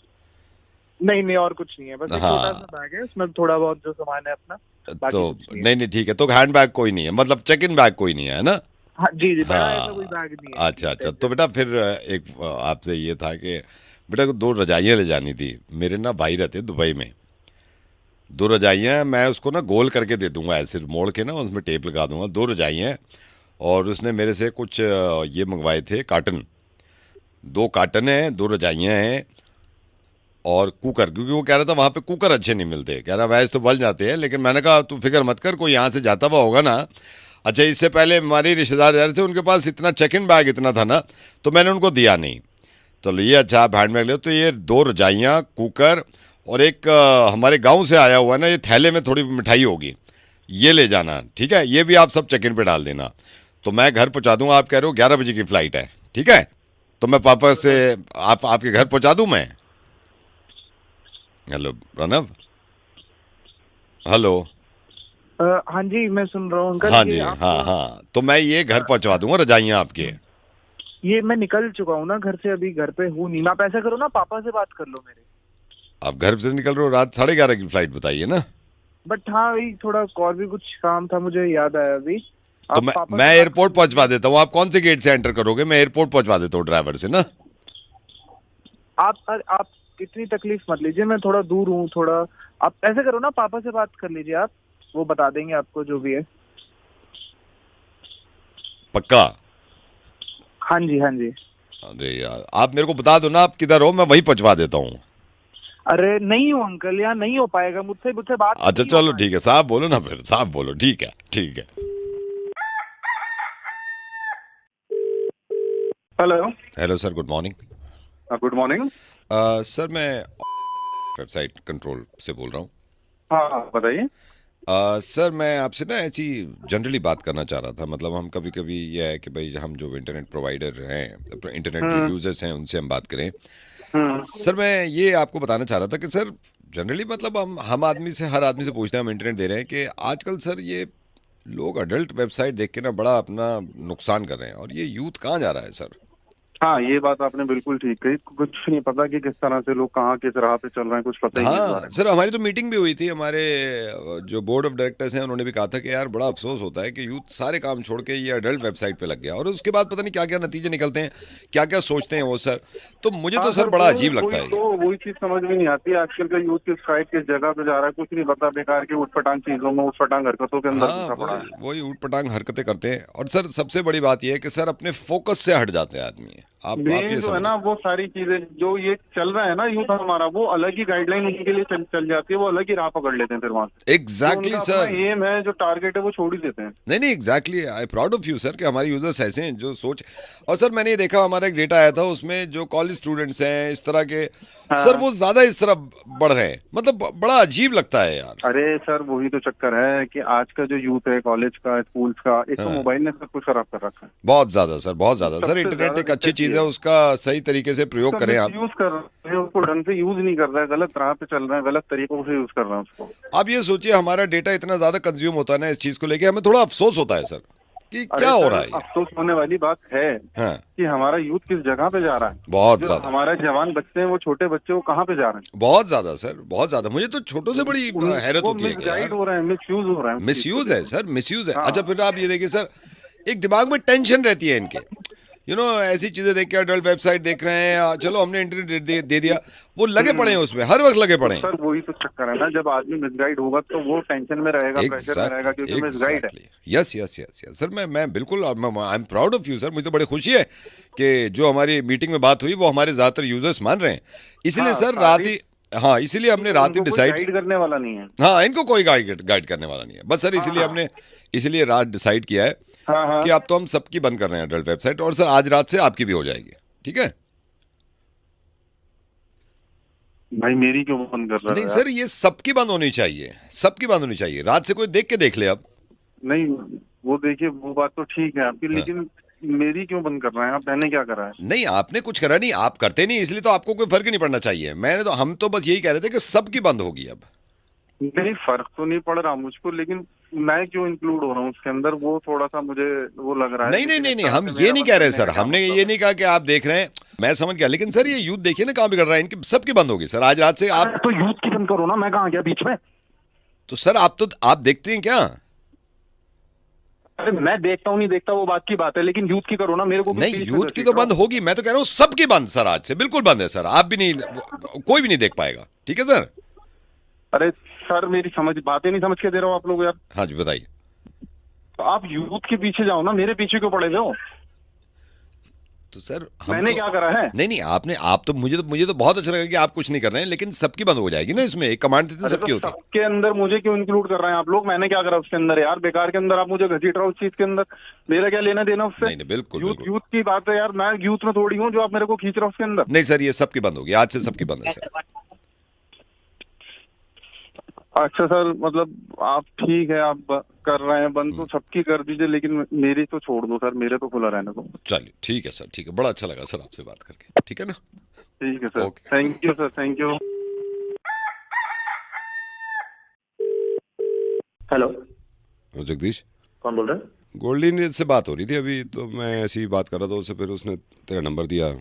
नहीं और कुछ नहीं है, बस एक छोटा सा बैग है, उसमें थोड़ा बहुत जो सामान है अपना। तो नहीं ठीक है, तो हैंड बैग कोई नहीं है, मतलब चेक इन बैग कोई नहीं है ना? हाँ जी बड़ा ऐसा कोई बैग नहीं है। अच्छा तो बेटा फिर एक आपसे ये था कि बेटा को 2 रजाइयाँ ले जानी थी। मेरे ना भाई रहते दुबई में, 2 रजाइयाँ, मैं उसको ना गोल करके दे दूंगा, ऐसे मोड़ के ना उसमें टेप लगा दूंगा, 2 रजाइयाँ। और उसने मेरे से कुछ ये मंगवाए थे काटन, 2 काटन है, 2 रजाइयाँ हैं, और कुकर, क्योंकि वो कह रहा था वहाँ पे कुकर अच्छे नहीं मिलते, कह रहा वैसे तो बल जाते हैं, लेकिन मैंने कहा तू फिक्र मत कर, कोई यहाँ से जाता हुआ होगा ना। अच्छा इससे पहले हमारे रिश्तेदार जा रहे थे, उनके पास इतना चेक इन बैग इतना था ना, तो मैंने उनको दिया नहीं। तो ये अच्छा आप हैंड बैग ले, तो ये 2 रजाइयाँ, कुकर, और एक हमारे गांव से आया हुआ है ना, ये थैले में थोड़ी मिठाई होगी, ये ले जाना, ठीक है? ये भी आप सब चेक इन पे डाल देना, तो मैं घर पहुंचा दूंगा। आप कह रहे हो 11 बजे की फ्लाइट है, ठीक है? तो मैं पापा से आपके घर पहुंचा दूं मैं? Hello Pranav, hello. हाँ जी मैं सुन रहा हूँ अंकल। हाँ जी हाँ, तो मैं ये घर पहुंचवा दूंगा रजाइयाँ आपके। ये मैं निकल चुका हूँ ना घर से, अभी घर पे हूँ नहीं। आप ऐसा करो ना, पापा से बात कर लो मेरे। आप घर से निकल रहे हो, रात 11:30 की फ्लाइट बताइए ना? बट हाँ वही थोड़ा और भी कुछ काम था, मुझे याद आया अभी। तो मैं एयरपोर्ट पहुंचवा देता हूँ। आप कौन से गेट से एंटर करोगे? मैं एयरपोर्ट पहुंचवा देता हूँ ड्राइवर से ना। आप इतनी तकलीफ मत लीजिए, मैं थोड़ा दूर हूँ थोड़ा। आप ऐसे करो ना, पापा से बात कर लीजिए आप, वो बता देंगे आपको जो भी है। पक्का? हाँ जी अरे यार आप मेरे को बता दो ना आप किधर हो, मैं वहीं पहुंचवा देता हूँ। अरे नहीं हो अंकल, यहाँ नहीं हो पाएगा, मुझसे मुझसे बात अच्छा नहीं हो चलो ठीक है, साहब बोलो ना, फिर साहब बोलो, ठीक है ठीक है। Hello. Hello sir, good morning. Good morning. Sir मैं वेबसाइट कंट्रोल से बोल रहा हूँ। हाँ बताइए। सर मैं आपसे ना ऐसी जनरली बात करना चाह रहा था, मतलब हम कभी कभी ये है कि भाई हम जो इंटरनेट प्रोवाइडर हैं, इंटरनेट जो यूजर्स हैं, उनसे हम बात करें। सर मैं ये आपको बताना चाह रहा था कि सर जनरली मतलब हम आदमी से, हर आदमी से पूछते हैं, हम इंटरनेट दे रहे हैं कि आजकल सर ये लोग अडल्ट वेबसाइट देख के ना बड़ा अपना नुकसान कर रहे हैं, और ये यूथ कहाँ जा रहा है सर? हाँ, ये बात आपने बिल्कुल ठीक कही। कुछ नहीं पता कि किस तरह से लोग कहाँ किस राह पे चल रहे हैं, कुछ पता ही नहीं इस बारे हाँ में। सर, हमारी तो मीटिंग भी हुई थी, हमारे जो बोर्ड ऑफ डायरेक्टर्स हैं उन्होंने भी कहा था कि यार बड़ा अफसोस होता है कि यूथ सारे काम छोड़ के ये अडल्ट वेबसाइट पे लग गया, और उसके बाद पता नहीं क्या क्या नतीजे निकलते हैं, क्या क्या सोचते हैं वो सर। तो मुझे तो हाँ सर बड़ा अजीब लगता वही है। तो वही चीज समझ में नहीं आती आजकल का यूथ किस साइड किस जगह पे जा रहा है, कुछ नहीं पता। बेकार के उठपटांग चीजों में, उठपटांग हरकतों के अंदर हाँ घुसा पड़ा है। वही ऊटपटांग हरकतें करते हैं, और सर सबसे बड़ी बात यह है कि सर अपने फोकस से हट जाते हैं आदमी। आप मेन ये जो है समझ, ना, वो सारी चीजें जो ये चल रहा है ना यूथ हमारा, वो अलग ही गाइडलाइन उनके लिए चल जाती है, वो अलग ही राह पकड़ लेते हैं फिर वहां से। जो एग्जैक्टली उनका सर। अपना एम है, जो टारगेट है, वो छोड़ ही देते हैं। नहीं नहीं exactly, I proud of you sir कि हमारे यूजर्स ऐसे हैं जो सोच। और सर मैंने ये देखा, हमारा एक डेटा आया था, उसमें जो कॉलेज स्टूडेंट्स हैं इस तरह के, हाँ। सर वो ज्यादा इस तरह बढ़ रहे हैं, मतलब बड़ा अजीब लगता है यार। अरे सर वही तो चक्कर है कि आज का जो यूथ है, कॉलेज का, स्कूल्स का, एक तो हाँ। मोबाइल ने सब कुछ खराब कर रखा है। बहुत ज्यादा सर, बहुत ज्यादा सर। सबसे इंटरनेट ज्यादा एक अच्छी दिक्कत चीज ये है, है। उसका सही तरीके से प्रयोग उसका करें आप। मिसयूज कर रहे हैं, उसको ढंग से यूज नहीं कर रहा है, गलत राह पे चल रहे हैं, गलत तरीकों से यूज कर रहे हैं उसको। आप ये सोचिए, हमारा डेटा इतना ज्यादा कंज्यूम होता है ना इस चीज को लेके, हमें थोड़ा अफसोस होता है सर कि क्या अरे हो सर, रहा है ये। अफसोस होने वाली बात है हाँ कि हमारा यूथ किस जगह पे जा रहा है। बहुत जो ज्यादा, हमारे जवान बच्चे हैं, वो छोटे बच्चे, वो कहाँ पे जा रहे हैं। बहुत ज्यादा सर, बहुत ज्यादा। मुझे तो छोटों से बड़ी हैरत वो होती है कि मिसगाइड यार हो रहे हैं, मिसयूज हो रहे हैं उस चीज को मिसयूज है लेकर। सर, मिसयूज है। हाँ। अच्छा फिर आप ये देखिए सर, एक दिमाग में टेंशन रहती है इनके, ऐसी चीजें देख के, अडल्ट वेबसाइट देख रहे हैं, चलो हमने इंटरनेट दे दिया, वो लगे पड़े हैं उसमें, हर वक्त लगे पड़े हैं। सर वही तो चक्कर है ना, जब आदमी मिसगाइड होगा तो वो टेंशन में रहेगा, प्रेशर में रहेगा, क्योंकि मिसगाइड है। Yes yes yes yes sir, मैं बिल्कुल, I am proud of you sir. मुझे तो बड़ी खुशी है कि जो हमारी मीटिंग में बात हुई वो हमारे ज्यादातर यूजर्स मान रहे हैं, इसलिए हाँ, सर रात ही, हाँ इसीलिए हमने रात ही उनको कोई डिसाइड, गाइड करने वाला नहीं है। हाँ इनको कोई गाइड करने वाला नहीं है बस सर, इसीलिए हमने इसीलिए रात डिसाइड किया है हाँ हाँ। कि अब तो हम सबकी बंद कर रहे हैं अडल्ट वेबसाइट, और सर आज रात से आपकी भी हो जाएगी, ठीक है? भाई मेरी क्यों बंद कर रहा है नहीं यार? सर, ये सबकी बंद होनी चाहिए, सबकी बंद होनी चाहिए। रात से कोई देख के देख ले अब। नहीं, वो देखिए, वो बात तो ठीक है आपकी, हाँ। लेकिन मेरी क्यों बंद कर रहे हैं आप? मैंने क्या करा है? नहीं आपने कुछ करा नहीं, आप करते नहीं, इसलिए तो आपको कोई फर्क ही नहीं पड़ना चाहिए। हम तो बस यही कह रहे थे कि सबकी बंद होगी अब। नहीं, फर्क तो नहीं पड़ रहा मुझको, लेकिन मैं क्यों इंक्लूड हो रहा हूँ उसके अंदर, वो थोड़ा सा मुझे वो लग रहा है। नहीं नहीं नहीं नहीं, हम ये नहीं कह रहे सर, हमने ये नहीं कहा कि आप देख रहे हैं, मैं समझ गया, लेकिन सर ये यूथ देखिए ना कहाँ भी कर रहा है, इनकी सबकी बंद होगी सर आज रात से। आप तो यूथ की बंद करो ना, मैं कहाँ गया बीच में? तो सर आप देखते हैं क्या? अरे मैं देखता हूँ नहीं देखता वो बात की बात है, लेकिन यूथ की करो ना, मेरे को भी नहीं प्लीज यूथ की तो बंद होगी, मैं तो कह रहा हूँ सबकी बंद सर, आज से बिल्कुल बंद है सर। आप भी नहीं, कोई भी नहीं देख पाएगा, ठीक है सर? अरे सर, मेरी बातें नहीं समझ के दे रहा हूँ आप लोग यार। हाँ जी बताइए। तो आप यूथ के पीछे जाओ ना, मेरे पीछे क्यों पड़े हुए हो? तो सर मैंने क्या करा है? नहीं नहीं, आप तो मुझे तो बहुत अच्छा लगा कि आप कुछ नहीं कर रहे हैं, लेकिन सबकी बंद हो जाएगी ना, इसमें एक कमांड देते सबकी होती है। सबके अंदर मुझे क्यों इंक्लूड कर रहे हैं आप लोग? मैंने क्या करा उसके अंदर यार? बेकार के अंदर आप मुझे घसीट रहे हो उस चीज के अंदर, मेरा क्या लेना देना उससे? नहीं नहीं बिल्कुल बिल्कुल। यूथ की बात है यार, मैं यूथ में थोड़ी हूँ जो आप मेरे को खींच रहे हो उसके अंदर। नहीं सर, ये सबकी बंद होगी, आज से सबकी बंद है सर। अच्छा सर, मतलब आप ठीक है, आप कर रहे हैं बंद, तो सबकी कर दीजिए, लेकिन मेरी तो छोड़ दो सर, मेरे तो खुला रहने दो। चलिए ठीक है सर, ठीक है, बड़ा अच्छा लगा सर आपसे बात करके, ठीक है ना? ठीक है sir, okay. Thank you sir, thank you. Hello, Jagdish, कौन बोल रहे हैं? गोल्डी से बात हो रही थी अभी, तो मैं ऐसी ही बात कर रहा था उससे, फिर उसने तेरा नंबर दिया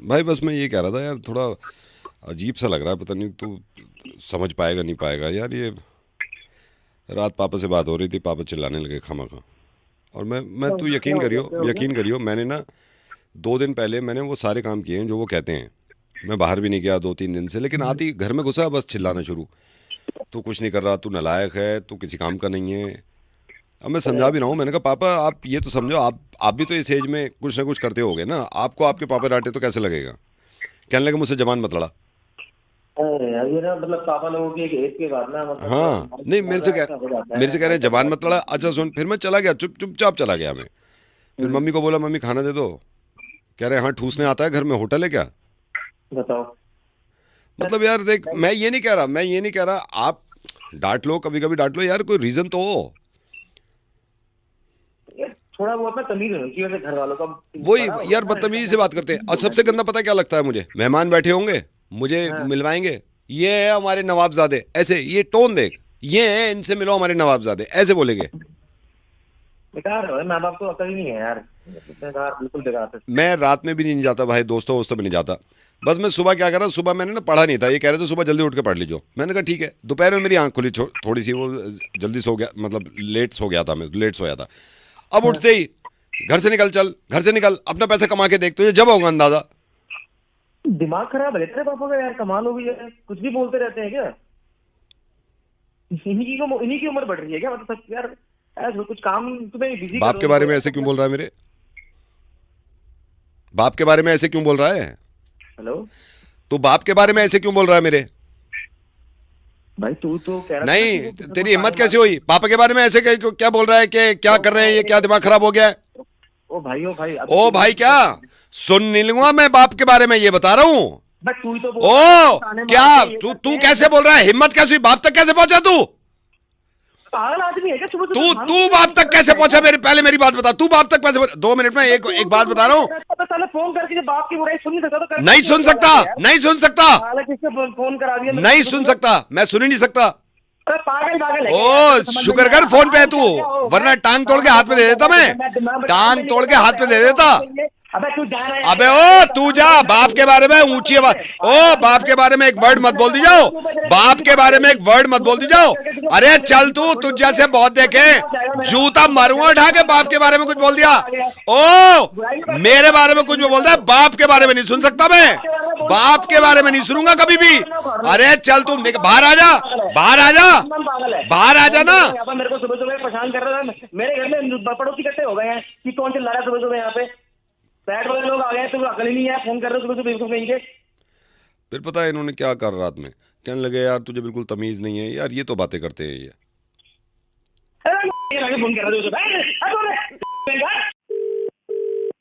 भाई। बस मैं ये कह रहा था यार, थोड़ा अजीब सा लग रहा है, पता नहीं तू समझ पाएगा नहीं पाएगा यार। ये रात पापा से बात हो रही थी, पापा चिल्लाने लगे खामखा, और मैं तू यकीन करियो, मैंने ना 2 दिन पहले मैंने वो सारे काम किए हैं जो वो कहते हैं। मैं बाहर भी नहीं गया 2-3 दिन से, लेकिन आती घर में घुसा बस चिल्लाना शुरू, तू कुछ नहीं कर रहा, तू नालायक है, तू किसी काम का नहीं है। अब मैं समझा भी रहा हूँ, मैंने कहा पापा आप ये तो समझो, आप भी तो इस एज में कुछ ना कुछ करते होगे ना, आपको आपके पापा डांटे तो कैसे लगेगा। कहने लगे मुझसे जबान मत लड़ा। अरे यार ये ना मतलब पापा लोगों की एक एज के बाद ना मतलब हाँ नहीं, मेरे से कह रहे हैं जबान मत लड़ा। अच्छा सुन, फिर मैं चला गया, चुपचाप चला गया मैं। फिर मम्मी को बोला मम्मी खाना दे दो। कह रहे हाँ ठूसने आता है घर में, होटल है क्या। बताओ। मतलब यार देख, मैं ये नहीं कह रहा आप डांट लो, कभी कभी डांट लो यार, कोई रीजन तो हो। थोड़ा बहुत ना तमीज होनी चाहिए घर वालों का। वही यार बदतमीजी से बात करते हैं। और सबसे गंदा पता है क्या लगता है मुझे, मेहमान बैठे होंगे मुझे मिलवाएंगे, ये है हमारे नवाबजादे, ऐसे ये टोन देख, ये है इनसे मिलो हमारे नवाबजादे, ऐसे बोलेंगे। बेकार है, माँ बाप को अकल ही नहीं है यार, बेकार, बिल्कुल बेकार है। मैं रात में भी नहीं जाता भाई, दोस्तों में नहीं जाता। बस मैं सुबह क्या कर रहा, सुबह मैंने ना पढ़ा नहीं था, ये कह रहे थे सुबह जल्दी उठ के पढ़ लीजिए। मैंने कहा ठीक है। दोपहर में मेरी आंख खुली थोड़ी सी, वो जल्दी सो गया, मतलब लेट सो गया था मैं, लेट सोया था। अब उठते ही घर से निकल, चल घर से निकल, अपना पैसा कमा के देख, तुझे जब होगा अंदाजा। दिमाग खराब है तेरे पापा का यार, कमाल हो गई है, कुछ भी बोलते रहते हैं क्या। इन्हीं की उम्र बढ़ रही है क्या, मतलब यार ऐसा कुछ काम तुम्हें बिजी। बाप के बारे में ऐसे क्यों बोल रहा है, मेरे बाप के बारे में ऐसे क्यों बोल रहा है। हेलो, तू बाप के बारे में ऐसे क्यों बोल रहा है मेरे। भाई तू तो कह रहा नहीं, तेरी हिम्मत कैसे हुई पापा के बारे में ऐसे क्या बोल रहा है कि क्या कर रहे हैं ये, क्या दिमाग खराब हो गया है। ओ भाई क्या सुन नहीं लूंगा मैं बाप के बारे में, ये बता रहा हूँ। ओ क्या तू कैसे बोल रहा है, हिम्मत कैसे हुई, बाप तक कैसे पहुंचा तू। पागल आदमी है क्या, सुबह तू बाप तक कैसे पहुंचा, पहले मेरी बात बता, तू बाप तक कैसे पहुंचा। 2 मिनट में एक बात बता रहा हूँ। फोन करके बाप की बुराई सुन नहीं सकता तो नहीं सुन सकता, फोन करा दिया, नहीं सुन सकता, मैं सुन ही नहीं सकता। पागल है। ओ शुक्र कर फोन पे है तू, वरना टांग तोड़ के हाथ में दे देता, मैं टांग तोड़ के हाथ में दे देता। अबे ओ तू जा, बाप के बारे में ऊंची आवाज, ओ बाप के बारे में एक वर्ड मत बोल दी जाओ, बाप के बारे में एक वर्ड मत बोल दी जाओ। अरे चल तू, तुझ जैसे बहुत देखे, जूता मारूंगा उठा के, बाप के बारे में कुछ बोल दिया। ओ मेरे बारे में कुछ भी बोल रहा है, बाप के बारे में नहीं सुन सकता मैं, बाप के बारे में नहीं सुनूंगा कभी भी। अरे चल तू बाहर आ जा, बाहर आ जा, बाहर आ जा ना। मेरे को सुबह सुबह परेशान कर रहा था, मेरे घर में पड़ोसी इकट्ठे हो गए हैं कि कौन चिल्ला रहा है सुबह सुबह, यहाँ पे बैठ वाले लोग आ गए, तो अकल ही नहीं है, फोन कर रहे हो सुबह सुबह बिल्कुल नहीं के। फिर पता है इन्होंने क्या कर रात में, कहने लगे यार तुझे बिल्कुल तमीज नहीं है यार, ये तो बातें करते हैं ये। फोन कर रहे हो।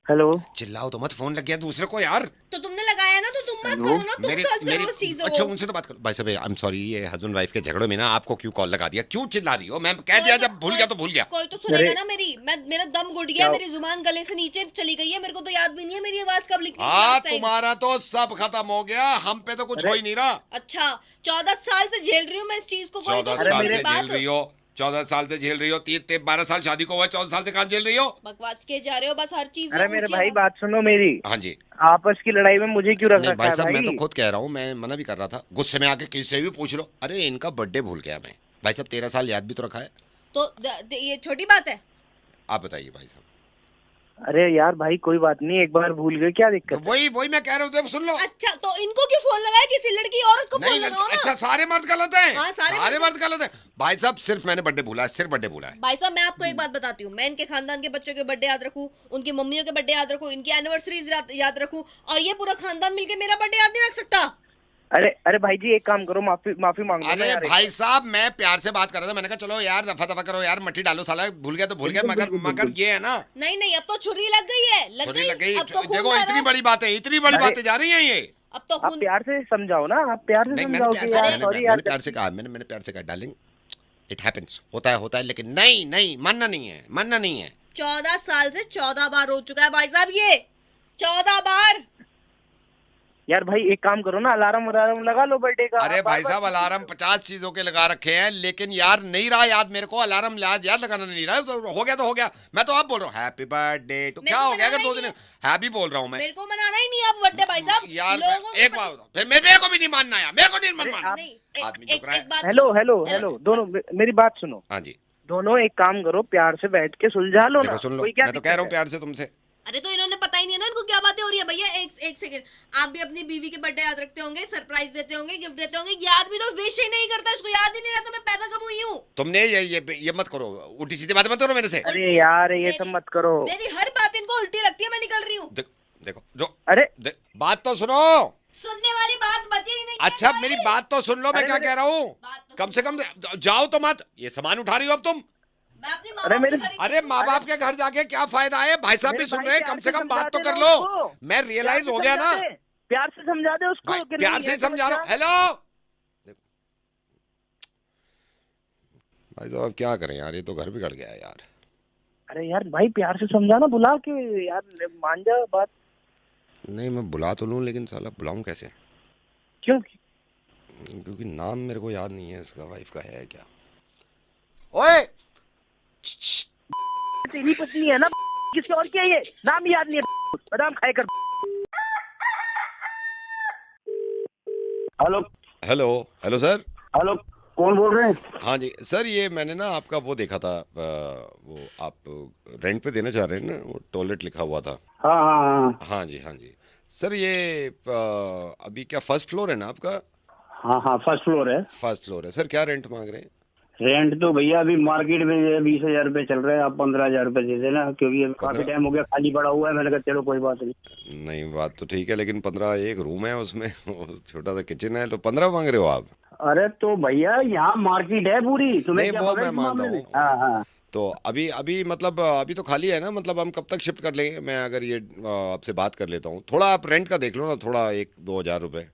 हेलो, चिल्लाओ तो मत, फोन लग गया दूसरे को यार। तो तुमने लगाया ना, तो तुम मत करो ना, तुम सॉल्व करो उस चीज़ को। अच्छा उनसे तो बात करो। भाई साहब आई एम सॉरी, ये हस्बैंड वाइफ के झगड़े में ना आपको क्यों कॉल लगा दिया, क्यों चिल्ला रही हो। मैं कह दिया जब भूल गया तो भूल गया। कोई तो सुनेगा ना मेरी, मेरा दम घुट गया, मेरी जुबान गले से नीचे चली गई है, मेरे को तो याद भी नहीं है मेरी आवाज कब लिखी। हाँ तुम्हारा तो सब खत्म हो गया, हम पे तो कुछ हो ही नहीं रहा। अच्छा 14 साल से झेल रही हूँ मैं इस चीज को। 14 साल से झेल रही हो, 14 साल से झेल रही हो, 12 साल शादी को हुआ, 14 साल से कहाँ झेल रही हो। बकवास के जा रहे हो बस हर चीज। अरे मेरे भाई बात सुनो मेरी। हाँ जी। आपस की लड़ाई में मुझे क्यों रखा है भाई साहब, मैं तो खुद कह रहा हूँ, मैं मना भी कर रहा था, गुस्से में आके किसी से भी पूछ लो। अरे इनका बर्थडे भूल गया मैं। भाई साहब 13 साल याद भी तो रखा है, तो ये छोटी बात है। आप बताइए भाई साहब। अरे यार भाई कोई बात नहीं, एक बार भूल गए, क्या दिक्कत है? वही मैं कह रहा हूँ, सुन लो। अच्छा तो इनको क्यों फोन लगाया, किसी लड़की औरत को फोन लगाओ ना। अच्छा सारे मर्द गलत हैं। हाँ, सारे मर्द गलत हैं। भाई साहब सिर्फ मैंने बर्थडे भूला है, सिर्फ बर्थडे भूला है। भाई साहब मैं आपको एक बात बताती हूँ, मैं इनके खानदान के बच्चों के बर्थडे याद रखूँ, उनकी मम्मियों के बर्थडे याद रखूँ, इनकी एनिवर्सरीज याद रखूँ, और ये पूरा खानदान मिलकर मेरा बर्थडे याद नहीं रख सकता। अरे भाई जी एक काम करो, माफी मांग लो। अरे भाई साहब मैं प्यार से बात कर रहा था, मैंने कहा चलो यार रफा दफा करो यार, मट्टी डालो, साला भूल गया तो भूल गया, मगर ये है ना। नहीं अब तो छुरी लग गई है, छुरी लग गई। देखो इतनी बड़ी बात है, इतनी बड़ी बातें जा रही है ये। अब तो आप प्यार से समझाओ ना, आप प्यार से समझाओ कि यार सॉरी यार। प्यार से कहा मैंने प्यार से कहा डार्लिंग, इट हैपेंस, होता है, लेकिन नहीं मानना नहीं है। 14 साल से 14 बार हो चुका है भाई साहब, ये 14 बार। यार भाई एक काम करो ना, अलार्म लगा लो बर्थडे का। अरे भाई साहब अलार्म 50 चीजों के लगा रखे हैं, लेकिन यार नहीं रहा याद मेरे को, अलार्म याद लगाना नहीं रहा, तो हो गया तो हो गया। मैं तो अब बोल रहा हूँ हैप्पी बर्थडे, तो क्या हो गया अगर 2 दिन हैप्पी बोल रहा हूँ मैं। मेरे को मनाना ही नहीं अब बर्थडे भाई साहब यार। एक बात फिर मेरे को भी नहीं मानना यार, मेरे को नहीं मानना। आदमी चुप रहा है। हेलो दोनों मेरी बात सुनो। हाँ जी। दोनों एक काम करो, प्यार से बैठ के सुलझा लो ना। सुन लो, मैं तो कह रहा हूँ प्यार से तुमसे। अरे तो इन्होंने पता ही नहीं है ना इनको क्या बातें हो रही है। भैया एक सेकंड, आप भी अपनी बीवी के बर्थडे याद रखते होंगे, सरप्राइज देते होंगे, गिफ्ट देते होंगे, याद भी तो विश ही नहीं करता, उसको याद ही नहीं रहता मैं पैदा कब हुई हूँ। तुमने ये मत करो, उल्टी सीधी बात मत करो मेरे से। अरे यार ये सब मत करो। मेरी हर बात इनको उल्टी लगती है, मैं निकल रही हूँ। देखो जो अरे बात तो सुनो, सुनने वाली बात बची ही नहीं। अच्छा मेरी बात तो सुन लो, मैं क्या कह रहा हूँ। कम से कम जाओ तो मत, ये सामान उठा रही हो अब तुम। अरे माँ बाप के घर जाके क्या फायदा है, भाई साहब भी सुन रहे हैं, कम से कम बात तो कर लो। मैं रियलाइज हो गया ना, प्यार से समझा दे उसको। प्यार से समझा रहा हूँ। हेलो भाई साहब क्या करें यार, ये तो घर बिगड़ गया है यार। अरे यार भाई प्यार से समझाना, बुला के यार मान जा बात। नहीं मैं बुला तो लूं, लेकिन साला बुलाऊं कैसे? क्यों? क्योंकि नाम मेरे को याद नहीं है इसका, वाइफ का है क्या? ओए तेरी पत्नी है ना, किसी और की है ये, नाम याद नहीं है, बादाम खाए कर। Hello hello hello sir. Hello, कौन बोल रहे हैं? हाँ जी सर, ये मैंने ना आपका वो देखा था, वो आप रेंट पे देना चाह रहे हैं ना, वो टॉयलेट लिखा हुआ था। हाँ हाँ हाँ हाँ जी सर, ये अभी क्या फर्स्ट फ्लोर है ना आपका? हाँ हाँ फर्स्ट फ्लोर है। फर्स्ट फ्लोर है सर, क्या रेंट मांग रहे हैं? रेंट तो भैया अभी मार्केट में 20,000 रुपए चल रहे हैं, आप 15,000 रुपए दे देना, क्योंकि अभी काफी टाइम हो गया खाली पड़ा हुआ है। मैंने कहा चलो कोई बात नहीं। नहीं बात तो ठीक है, लेकिन 15 एक रूम है उसमें, छोटा सा किचन है, तो 15 मांग रहे हो आप? अरे तो भैया यहाँ मार्केट है पूरी, तुम्हें नहीं वो मैं मान रहा हूँ। हाँ हाँ तो अभी मतलब अभी तो खाली है ना, मतलब हम कब तक शिफ्ट कर लेंगे? मैं अगर ये आपसे बात कर लेता हूँ, थोड़ा आप रेंट का देख लो ना, थोड़ा 1-2 हज़ार रुपए।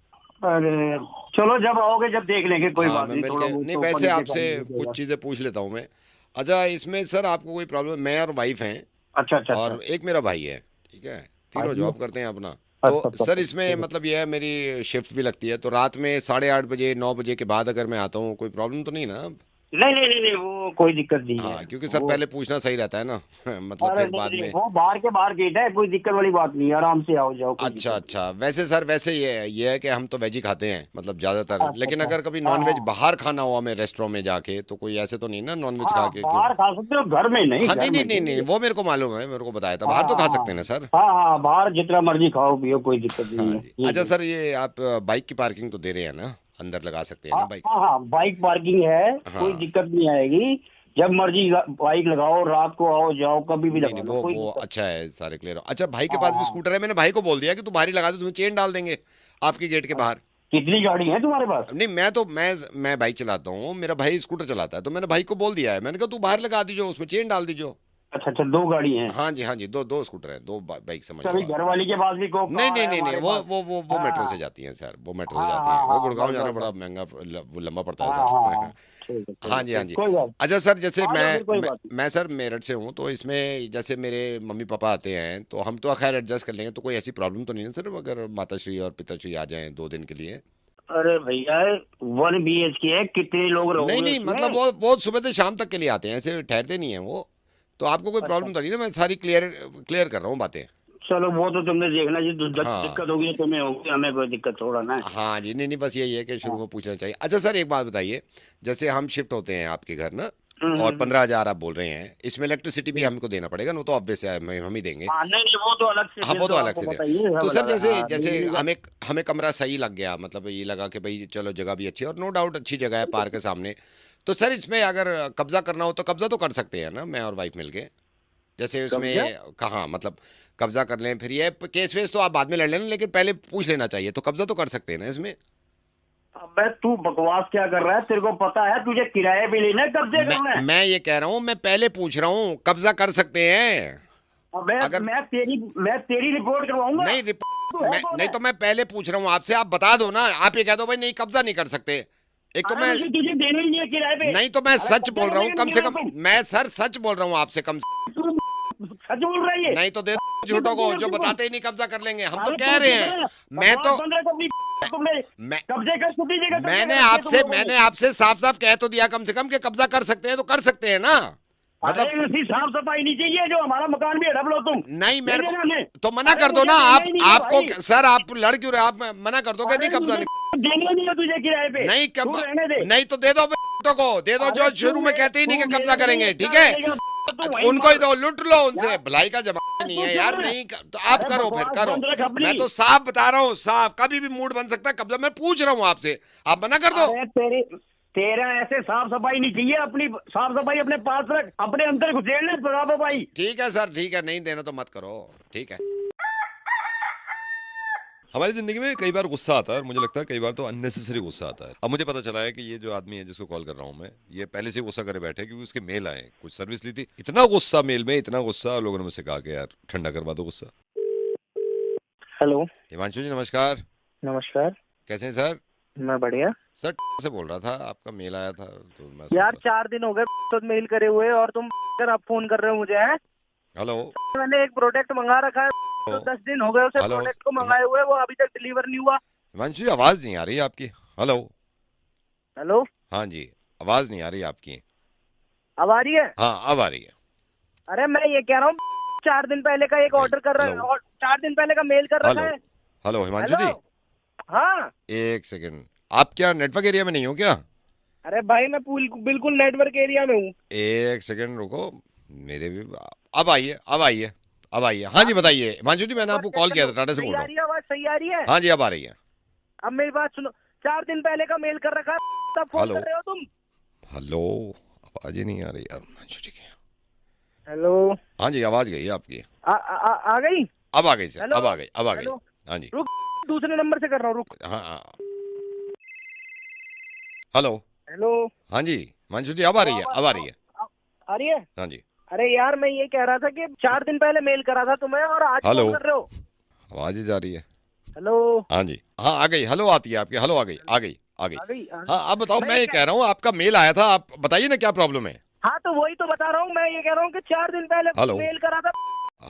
अरे चलो जब आओगे जब देख लेंगे, कोई हाँ, बात मैं नहीं। थोड़ा नहीं तो वैसे ऊपर आपसे नीचे कर लीजिएगा। कुछ चीजें पूछ लेता हूँ मैं। अच्छा इसमें सर आपको कोई प्रॉब्लम? मैं और वाइफ हैं, अच्छा अच्छा और एक मेरा भाई है, ठीक है, तीनों अच्छा। जॉब करते हैं अपना। अच्छा, तो अच्छा, सर इसमें मतलब ये है, मेरी शिफ्ट भी लगती है, तो रात में 8:30 बजे 9 बजे के बाद अगर मैं आता हूँ, कोई प्रॉब्लम तो नहीं ना? नहीं वो कोई दिक्कत नहीं है। हाँ क्योंकि सर पहले पूछना सही रहता है ना मतलब अरे फिर बाद में। वो बाहर के बाहर गेट है, कोई दिक्कत वाली बात नहीं है, आराम से आओ जाओ। अच्छा वैसे सर वैसे ये है कि हम तो वेज ही खाते हैं मतलब ज्यादातर, अच्छा, लेकिन अच्छा। अगर कभी नॉनवेज बाहर खाना हुआ हमें रेस्टोरेंट में जाके, तो कोई ऐसे तो नहीं ना नॉनवेज खा के? बाहर खा सकते हो, घर में नहीं। हाँ घर में नहीं वो मेरे को मालूम है, मेरे को बताया था, बाहर तो खा सकते हैं ना सर? हाँ बाहर जितना मर्जी खाओ पियो, कोई दिक्कत नहीं है। अच्छा सर, ये आप बाइक की पार्किंग तो दे रहे हैं ना, अंदर लगा सकते हैं ना बाइक? हाँ बाइक पार्किंग है, कोई दिक्कत नहीं आएगी, जब मर्जी बाइक लगाओ, रात को आओ जाओ, कभी भी नहीं वो अच्छा है, सारे क्लियर हो। अच्छा भाई के पास भी स्कूटर है, मैंने भाई को बोल दिया कि तू बाहर ही लगा दो, तुम्हें चेन डाल देंगे आपकी गेट के बाहर। कितनी गाड़ी है तुम्हारे पास? नहीं मैं बाइक चलाता हूँ, मेरा भाई स्कूटर चलाता है, तो मैंने भाई को बोल दिया है, मैंने कहा तू बाहर लगा दीजिए, उसमें चेन डाल दीजिए। अच्छा 2 गाड़ी हैं? हाँ जी दो स्कूटर है, 2 बाइक समझ। घर वाली के पास भी को? नहीं वो मेट्रो से जाती है सर, वो मेट्रो से जाती है, वो गुड़गांव जाना बड़ा महंगा लंबा पड़ता है सर। हाँ जी अच्छा सर, जैसे मैं सर मेरठ से हूँ, तो इसमें जैसे मेरे मम्मी पापा आते हैं, तो हम तो खैर एडजस्ट कर लेंगे, तो कोई ऐसी प्रॉब्लम तो नहीं है सर अगर माताश्री और पिताश्री आ जाएं 2 दिन के लिए? अरे भैया 1 BHK है, कितने लोग रहोगे? नहीं मतलब वो सुबह से शाम तक के लिए आते हैं, ऐसे ठहरते नहीं है वो, तो आपको कोई प्रॉब्लम तो नहीं ना? मैं सारी क्लियर कर रहा हूँ बातें। चलो वो तो तुमने देखना जी, दिक्कत होगी तुम्हें होगी, हमें कोई दिक्कत थोड़ा ना। हाँ जी नहीं बस यही है कि शुरू में पूछना चाहिए। अच्छा सर एक बात बताइए, जैसे हम शिफ्ट होते हैं आपके घर ना, और 15,000 आप बोल रहे हैं, इसमें इलेक्ट्रिसिटी भी हमको देना पड़ेगा ना? तो ऑब्वियस है हम ही देंगे। नहीं वो तो अलग से। हाँ वो तो अलग से दें। तो सर जैसे हमें कमरा सही लग गया, मतलब ये लगा कि भाई चलो जगह भी अच्छी है, और नो डाउट अच्छी जगह है पार्क के सामने, तो सर इसमें अगर कब्जा करना हो तो कब्जा तो कर सकते हैं ना, मैं और वाइफ मिलके? जैसे उसमें कहाँ मतलब कब्जा कर लें, फिर ये केस वेस तो आप बाद में लड़ लेना, लेकिन पहले पूछ लेना चाहिए, तो कब्जा तो कर सकते हैं ना इसमें? अबे तू बकवास क्या कर रहा है? तेरे को पता है तुझे किराए पे लेना है, कब्जे करना है? मैं ये कह रहा हूँ, मैं पहले पूछ रहा हूँ, कब्जा कर सकते हैं? अगर मैं तेरी रिपोर्ट करवाऊंगा? नहीं तो मैं पहले पूछ रहा हूँ आपसे, आप बता दो ना, आप ये कह दो भाई नहीं कब्जा नहीं कर सकते। एक तो मैं तुझे देना ही नहीं है किराए पे। नहीं तो मैं सच बोल रहा हूँ, कम से कम मैं सर सच बोल रहा हूँ आपसे, कम सच बोल रही है? नहीं तो दे झूठों को, जो बताते ही नहीं कब्जा कर लेंगे, हम तो कह रहे हैं। मैं तो मैंने आपसे साफ साफ कह तो दिया कम से कम कि कब्जा कर सकते हैं, तो कर सकते हैं ना? मतलब साफ सफाई नहीं चाहिए, जो हमारा मकान भी हड़प लो तुम। नहीं मेरे को तो मना कर दो ना आपको सर, आप लड़ क्यों रहे? आप मना कर दो कि नहीं कब्जा देंगे नहीं है तुझे किराए पे? नहीं नहीं तो दे दो को, दे दो, जो शुरू में कहते ही नहीं कि कब्जा करेंगे, ठीक है? उनको ही दो, लूट लो उनसे, भलाई का जमाना नहीं है यार। नहीं तो आप करो, फिर करो। मैं तो साफ बता रहा हूँ, साफ, कभी भी मूड बन सकता है कब्जा। मैं पूछ रहा हूँ आपसे, आप मना कर दो। तेरा ऐसे साफ सफाई नहीं चाहिए, अपनी साफ सफाई अपने पास रख, अपने अंदर घुसेड़ ले साफ सफाई। ठीक है सर, ठीक है, नहीं देना तो मत करो, ठीक है। हमारी जिंदगी में कई बार गुस्सा आता है और मुझे लगता है कई बार तो अननेसेसरी गुस्सा आता है। अब मुझे पता चला है कि ये जो आदमी है जिसको कॉल कर रहा हूँ मैं, ये पहले से गुस्सा करे बैठे क्योंकि उसके मेल आए, कुछ सर्विस ली थी। इतना गुस्सा मेल में, इतना गुस्सा, लोगों ने मुझसे कहा कि यार ठंडा करवा दो गुस्सा। हेलो हिमांशु जी नमस्कार। नमस्कार, कैसे हैं सर? मैं बढ़िया सर से बोल रहा था, आपका मेल आया था तो मैं यार। 4 दिन हो गए तो मेल करे हुए और तुम अब फोन कर रहे हो मुझे, हैं? हेलो, मैंने एक प्रोडक्ट मंगा रखा है तो 10 दिन हो गए उसे प्रोडक्ट को मंगाए हुए, वो अभी तक डिलीवर नहीं हुआ। हिमांशु जी आवाज नहीं आ रही आपकी। हेलो हेलो, हाँ जी, आवाज नहीं आ रही आपकी। अब आ रही है? हाँ अब आ रही है। अरे मैं ये कह रहा हूँ 4 दिन पहले का एक ऑर्डर कर रहा है और 4 दिन पहले का मेल कर रखा है। हेलो हिमांशु जी, हाँ एक सेकंड, आप क्या नेटवर्क एरिया में नहीं हो क्या? अरे भाई मैं बिल्कुल नेटवर्क एरिया में हूँ। एक सेकंड रुको, मेरे भी अब आइए, अब आइए, अब आइए। हाँ जी बताइए हिमांशु जी, मैंने आपको कॉल किया था, टाटा से बोल रहा हूँ। आवाज सही आ रही है? हाँ जी अब आ रही है। अब मेरी बात सुनो, 4 दिन पहले का मेल कर रखा है, तब फोन कर रहे हो तुम? हेलो, आवाज ही नहीं आ रही यार हिमांशु जी की। हेलो, हाँ जी आवाज गई आपकी। आ गई? अब आ गई सर, अब आ गई, अब आ गई। हाँ जी, रुक, दूसरे नंबर से कर रहा हूँ, रुक। हाँ हेलो हेलो, हाँ जी हिमांशु जी अब आ रही है, अब आ रही है, आ रही है? हाँ जी। अरे यार मैं ये कह रहा था कि 4 दिन पहले मेल करा था तुम्हें और आज फोन कर रहे हो। आवाज ही जा रही है। हेलो, हाँ जी, हाँ आ गई, हेलो आती है आपकी, हेलो आ गई, आ गई, आ गई। आ गई। हाँ अब बताओ, मैं ये कह रहा हूँ आपका मेल आया था, आप बताइए ना क्या प्रॉब्लम है। हाँ तो वही तो बता रहा हूँ, मैं ये कह रहा हूँ कि 4 दिन पहले मेल करा था।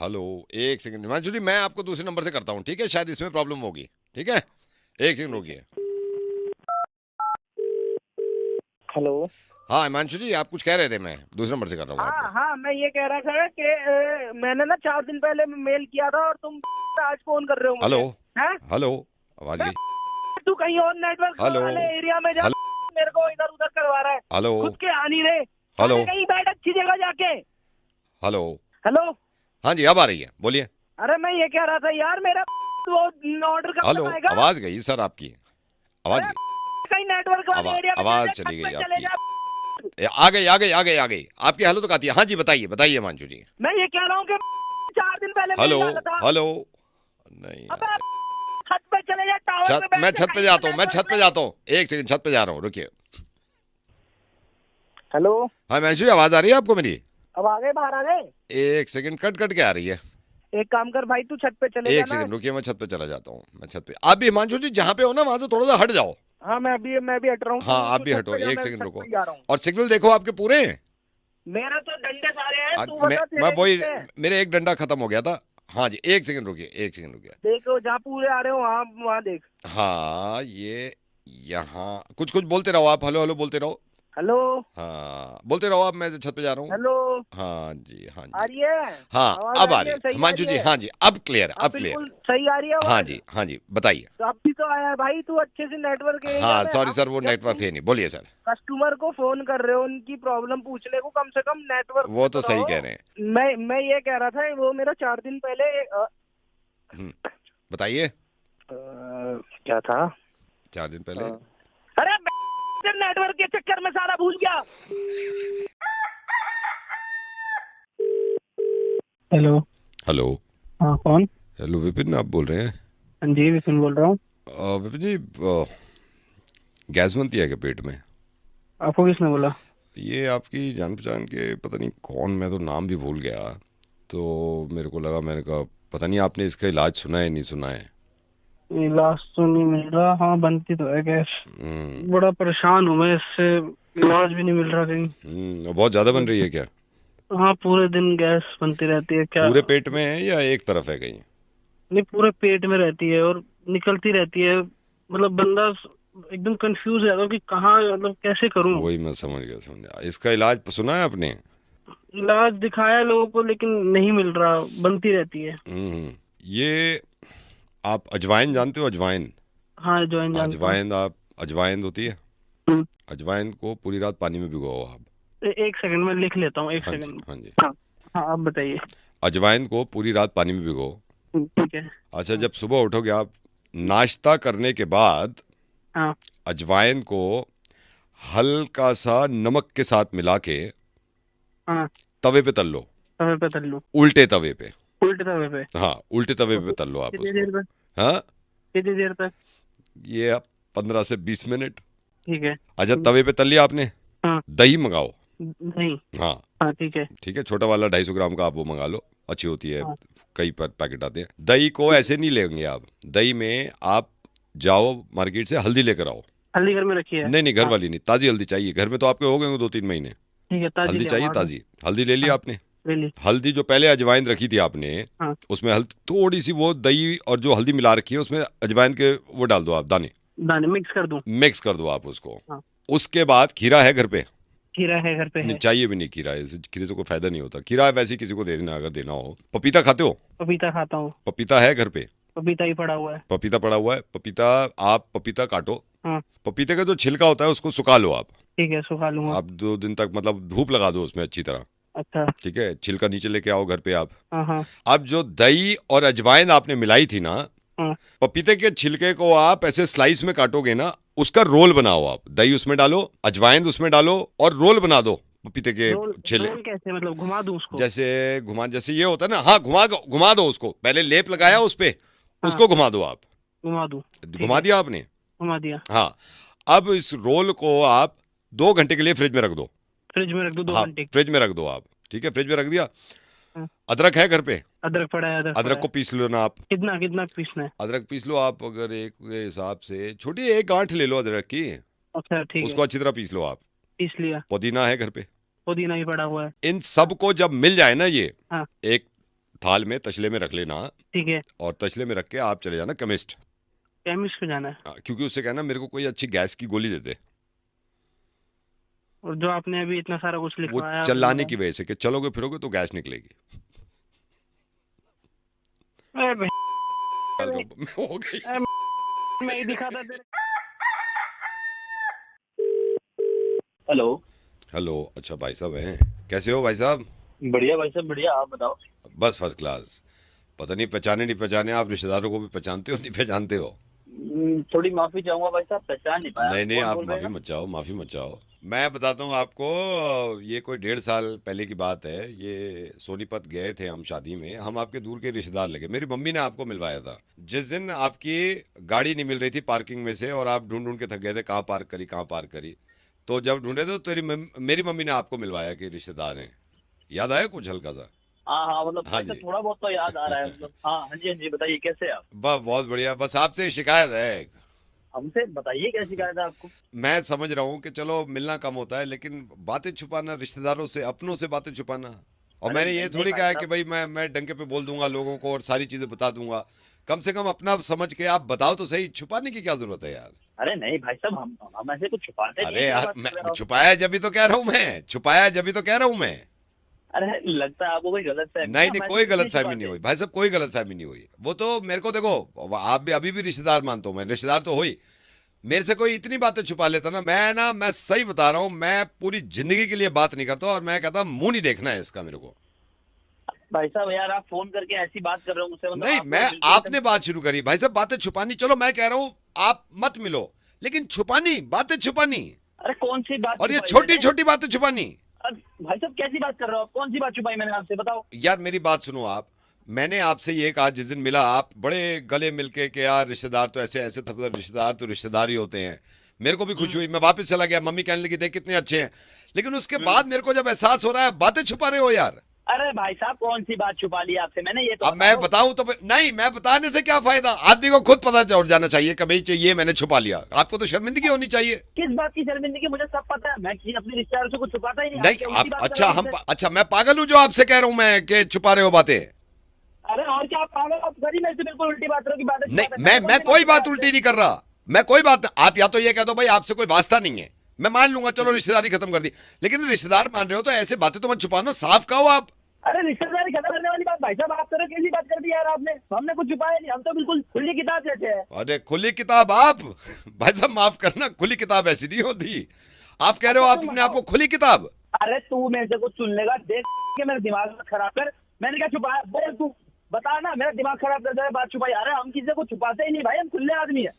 हेलो एक सेकंड हिमांशु जी, मैं आपको दूसरे नंबर से करता हूँ, ठीक है? शायद इसमें प्रॉब्लम होगी, ठीक है? एक सेकंड रुकिए। हेलो, हाँ हिमांशु जी, आप कुछ कह रहे थे, मैं दूसरे नंबर से कर रहा हूँ। हाँ मैं ये कह रहा था कि मैंने ना 4 दिन पहले मेल किया था और तुम आज फोन कर रहे हो मुझे। हेलो हेलो, आवाज गई। तू कहीं और नेटवर्क वाले एरिया में जा, मेरे को इधर उधर करवा रहा है। हेलो, खुद के आ नहीं रहे। हेलो, कहीं बैठ अच्छी जगह जाके। हेलो हेलो, हाँ जी अब आ रही है, बोलिए। अरे मैं ये कह रहा था यार, मेरा ऑर्डर कब हेलो, आएगा? आवाज गई सर आपकी, आवाज गई, कहीं नेटवर्क वाले एरिया में आवाज चली गई आपकी। आ गई आ गई आ गई आ गई आपकी। हेलो तो आती है। हाँ जी बताइए बताइए हिमांशु जी। मैं ये कह रहा हूँ कि 4 दिन पहले हेलो हेलो, नहीं छत पे चले जा, टावर पे। मैं छत पे जाता हूँ, मैं छत पे जाता हूँ, एक सेकंड, छत पे जा रहा हूँ, रुकिए। हेलो, हाँ हिमांशु जी आवाज आ रही है आपको मेरी? अब आ गए, बाहर आ गए। एक सेकंड, कट कट के आ रही है। एक काम कर भाई, तू छत पे चले जा। एक सेकंड रुकिए, मैं छत पे चला जाता हूँ, मैं छत पे। आप भी हिमांशु जी जहाँ पे हो ना वहां से थोड़ा सा हट जाओ। हाँ मैं भी हट रहा हूँ। हाँ आप भी हटो, एक सेकंड रुको। और सिग्नल देखो आपके पूरे हैं। मेरे तो डंडे सारे हैं। मैं वही, मेरे एक डंडा खत्म हो गया था। हाँ जी एक सेकंड रुकिए, एक सेकंड रुकिए। देखो जहाँ पूरे आ रहे हो वहाँ देख। हाँ ये यहाँ कुछ कुछ बोलते रहो आप, हेलो हेलो बोलते रहो। हेलो, हाँ बोलते रहो आप, मैं छत पे जा रहा हूँ। हेलो, हाँ जी, हाँ जी आ रही है? हाँ अब आ रही है हिमांशु जी। हाँ जी अब क्लियर, अब क्लियर, सही आ रही है। हाँ जी, हाँ जी बताइए। तो अब भी तो आया है भाई, तू अच्छे से नेटवर्क। हाँ सॉरी सर, वो नेटवर्क थे नहीं, बोलिए सर। कस्टमर को फोन कर रहे हो, उनकी प्रॉब्लम पूछने को, कम से कम नेटवर्क। वो तो सही कह रहे हैं। मैं ये कह रहा था, वो मेरा 4 दिन पहले बताइए क्या था? 4 दिन पहले? अरे नेटवर्क के चक्कर में सारा भूल गया। हेलो हेलो, हाँ कौन? हेलो विपिन आप बोल रहे हैं? हाँ जी विपिन बोल रहा हूँ। विपिन जी गैस बनती है क्या पेट में? आपको किसने बोला? ये आपकी जान पहचान के पता नहीं कौन, मैं तो नाम भी भूल गया, तो मेरे को लगा, मैंने कहा पता नहीं आपने इसका इलाज सुना है नहीं सुना है। इलाज तो नहीं मिल रहा। हाँ बनती तो है गैस, बड़ा परेशान हूँ मैं इससे, इलाज भी नहीं मिल रहा कहीं। बहुत ज्यादा बन रही है क्या? हाँ पूरे दिन गैस बनती रहती है। क्या पूरे पेट में है या एक तरफ है कहीं? नहीं पूरे पेट में रहती है और निकलती रहती है। मतलब बंदा एकदम कंफ्यूज है कि कहाँ, मतलब कैसे करूँ। वही मैं समझ गया। इसका इलाज सुना है आपने? इलाज दिखाया लोगों को लेकिन नहीं मिल रहा, बनती रहती है। ये आप अजवाइन जानते हो? अजवाइन? हाँ अजवाइन जानता हूं। अजवाइन, आप अजवाइन होती है, अजवाइन को पूरी रात पानी में भिगोओ आप। एक सेकंड में लिख लेता हूँ, एक हाँ जी, सेकंड। हाँ जी। हाँ आप बताइए। अजवाइन को पूरी रात पानी में भिगो। ठीक है। अच्छा, जब सुबह उठोगे आप, नाश्ता करने के बाद हाँ अजवाइन को हल्का सा नमक के साथ मिला के हाँ तवे पे तल लो, तवे पे तल लूं, उल्टे तवे पे। उल्टे तवे पे? हाँ, उल्टे तवे पे तल लो आप कितनी देर उसको। तक? हाँ, कितनी देर तक? ये आप 15 से 20 मिनट। ठीक है। अच्छा, तवे पे तल लिया आपने, हाँ। दही मंगाओ। नहीं। हाँ हाँ ठीक है। ठीक है, छोटा वाला 250 ग्राम का आप वो मंगा लो, अच्छी होती है। हाँ। कई पैकेट आते हैं। दही को ऐसे नहीं लेंगे आप, दही में आप जाओ मार्केट से हल्दी लेकर आओ। हल्दी घर में रखी है? नहीं नहीं, घर हाँ। वाली नहीं, ताजी हल्दी चाहिए। घर में तो आपके हो गए 2-3 महीने। ठीक है, ताजी हल्दी ले चाहिए, आओ। ताजी हल्दी ले ली हाँ। आपने। ले ली। हल्दी जो पहले अजवाइन रखी थी आपने, हाँ। उसमें थोड़ी सी वो दही और जो हल्दी मिला रखी है उसमें अजवाइन के वो डाल दो आप, दाने मिक्स कर दूं? मिक्स कर दो आप उसको। हाँ। उसके बाद खीरा है घर पे? खीरा है घर पे? नहीं है। चाहिए भी नहीं खीरा, खीरे से कोई फायदा नहीं होता। खीरा वैसे किसी को दे देना अगर देना हो। पपीता खाते हो? पपीता खाता हूँ। पपीता है घर पे? पपीता ही पड़ा हुआ है। पपीता पड़ा हुआ है। पपीता आप पपीता काटो। हाँ। पपीते का जो छिलका होता है उसको सुखा लो आप। ठीक है, सुखा लूंगा। आप 2 दिन तक मतलब धूप लगा दो उसमें अच्छी तरह। अच्छा। ठीक है, छिलका नीचे लेके आओ घर पे आप। हाँ हाँ। अब जो दही और अजवाइन आपने मिलाई थी ना, हाँ। पपीते के छिलके को आप ऐसे स्लाइस में काटोगे ना, उसका रोल बनाओ आप। दही उसमें डालो, अजवाइन उसमें डालो और रोल बना दो पपीते के छिलके। रोल कैसे, मतलब घुमा दूं उसको? जैसे जैसे ये होता है ना। हाँ, घुमा दो उसको। पहले लेप लगाया उस पे, उसको घुमा दो आप। घुमा दूं? घुमा दिया आपने? घुमा दिया। हाँ। अब इस रोल को आप 2 घंटे के लिए फ्रिज में रख दो। फ्रिज में रख दो 2 हाँ, घंटे? फ्रिज में रख दो आप। ठीक है, फ्रिज में रख दिया। हाँ। अदरक है घर पे? अदरक पड़ा है। अदरक को पीस लो ना आप। कितना कितना पीसना है? अदरक पीस लो आप, अगर एक के हिसाब से छोटी एक गांठ ले लो अदरक की। अच्छा ठीक है। उसको अच्छी तरह पीस लो आप। पीस लिया। पुदीना है घर पे? पुदीना ही पड़ा हुआ है। इन सब को जब मिल जाए ना ये, हाँ। एक थाल में तसले में रख लेना। ठीक है। और तसले में रख के आप चले जाना केमिस्ट। केमिस्ट को जाना है? क्योंकि उससे कहना मेरे को कोई अच्छी गैस की गोली दे दे। और जो आपने अभी इतना सारा कुछ वो लिखवाया, चिल्लाने की वजह से कि चलोगे फिरोगे तो गैस निकलेगी। अरे भाई, हो गई। मैं ही दिखाता तेरे। हेलो। हेलो। अच्छा भाई साहब हैं, कैसे हो भाई साहब? बढ़िया भाई साहब, बढ़िया। आप बताओ। बस फर्स्ट क्लास। पता नहीं पहचाने नहीं पहचाने, आप रिश्तेदारों को भी पहचानते हो नहीं पहचानते हो? थोड़ी माफी चाहूंगा भाई साहब, पहचान नहीं पाया। नहीं नहीं, कौन आप बोल रहे माफी हैं? मत चाहो, माफी मत चाहो। मैं बताता हूँ आपको, ये कोई 1.5 साल पहले की बात है। ये सोनीपत गए थे हम शादी में, हम आपके दूर के रिश्तेदार लगे। मेरी मम्मी ने आपको मिलवाया था। जिस दिन आपकी गाड़ी नहीं मिल रही थी पार्किंग में से और आप ढूंढ ढूंढ के थक गए थे, कहाँ पार्क करी कहाँ पार्क करी, तो जब ढूंढे थे तो मेरी मम्मी ने आपको मिलवाया कि रिश्तेदार हैं। याद आया कुछ हल्का सा? हाँ हाँ, मतलब हाँ ऐसा जी। थोड़ा बहुत तो याद आ रहा है। मतलब हाँ जी, हाँ जी, बताइए कैसे आप? बहुत बढ़िया। बस आपसे शिकायत है। हमसे बताइए क्या शिकायत है आपको? मैं समझ रहा हूँ कि चलो मिलना कम होता है, लेकिन बातें छुपाना, रिश्तेदारों से अपनों से बातें छुपाना। और अरे मैंने ये नहीं, थोड़ी भाई कहा है साहब। कि भाई मैं डंके पे बोल दूंगा लोगों को और सारी चीजें बता दूंगा। कम से कम अपना समझ के आप बताओ तो सही। छुपाने की क्या जरूरत है यार? अरे नहीं भाई साहब, हम ऐसे कुछ छुपाते नहीं अरे हैं। यार, क्या बात कर रहे हो मैं आप? छुपाया जब भी तो कह रहा हूँ, मैं छुपाया जब भी तो कह रहा हूँ मैं। अरे लगता है आपको कोई गलत फहमी। नहीं नहीं, कोई गलत फहमी नहीं हुई भाई साहब, कोई गलत फहमी नहीं हुई। वो तो मेरे को देखो, आप भी अभी भी रिश्तेदार मानता हूँ मैं, रिश्तेदार तो हुई। मेरे से कोई इतनी बातें छुपा लेता ना, मैं सही बता रहा हूँ, मैं पूरी जिंदगी के लिए बात नहीं करता और मैं कहता मुंह नहीं देखना है इसका मेरे को। भाई साहब यार, आप फोन करके ऐसी बात कर रहे हो मुझसे, मतलब नहीं, आपको मैं बिल्कुल आपने बात शुरू करी भाई साहब, बातें छुपानी। चलो मैं कह रहा हूँ आप मत मिलो, लेकिन छुपानी, बातें छुपानी। अरे कौन सी बात और ये छुपाई छोटी मैंने? छोटी बातें छुपानी। अरे भाई साहब कैसी बात कर रहे हो आप? कौन सी बात छुपाई मैंने आपसे, बताओ। यार मेरी बात सुनो आप। मैंने आपसे ये कहा जिस दिन मिला, आप बड़े गले मिलके के यार रिश्तेदार तो ऐसे ऐसे, रिश्तेदार तो रिश्तेदार ही होते हैं। मेरे को भी खुशी हुई, मैं वापस चला गया। मम्मी कहने लगी देख कितने अच्छे हैं। लेकिन उसके बाद मेरे को जब एहसास हो रहा है बातें छुपा रहे हो यार। अरे भाई साहब कौन सी बात छुपा ली आपसे मैंने, ये तो अब मैं बताऊं तो नहीं, मैं बताने से क्या फायदा? आदमी को खुद पता चल जाना चाहिए कि भाई ये मैंने छुपा लिया। आपको तो शर्मिंदगी होनी चाहिए। किस बात की शर्मिंदगी? मुझे सब पता है, मैं अपने रिश्तेदारों से कुछ छुपाता ही नहीं। नहीं आप आप, क्या उल्टी बात अच्छा कर रहे हो हम, मुझसे? अच्छा मैं पागल हूं जो आपसे कह रहा हूं मैं कि छुपा रहे हो बातें? अरे और क्या, आप पागल? आप करी मेरे से बिल्कुल उल्टी बात करो की बात है। नहीं, मैं कोई बात उल्टी नहीं कर रहा, मैं कोई बात। आप या तो ये कह दो भाई आपसे कोई वास्ता नहीं है, मैं मान लूंगा, चलो रिश्तेदारी खत्म कर दी। लेकिन रिश्तेदार मान रहे हो तो ऐसे बातें तो मत छुपाना, साफ कहो आप। अरे रिश्तेदारी खत्म करने वाली बात भाई साहब आप करो, कैसी बात कर दी यार आपने? हमने कुछ छुपाया नहीं, हम तो बिल्कुल खुली किताब जैसे है। अरे खुली किताब आप? भाई साहब माफ करना, खुली किताब ऐसी नहीं होती। आप कह रहे हो आप अपने आप को खुली किताब? अरे तू मेरे से कुछ सुन लेगा, देख के मेरा दिमाग खराब कर। मैंने क्या छुपाया, बोल तू बता ना, मेरा दिमाग खराब कर दे, बात छुपाई। अरे हम किसी को छुपाते ही नहीं भाई, हम खुले आदमी है।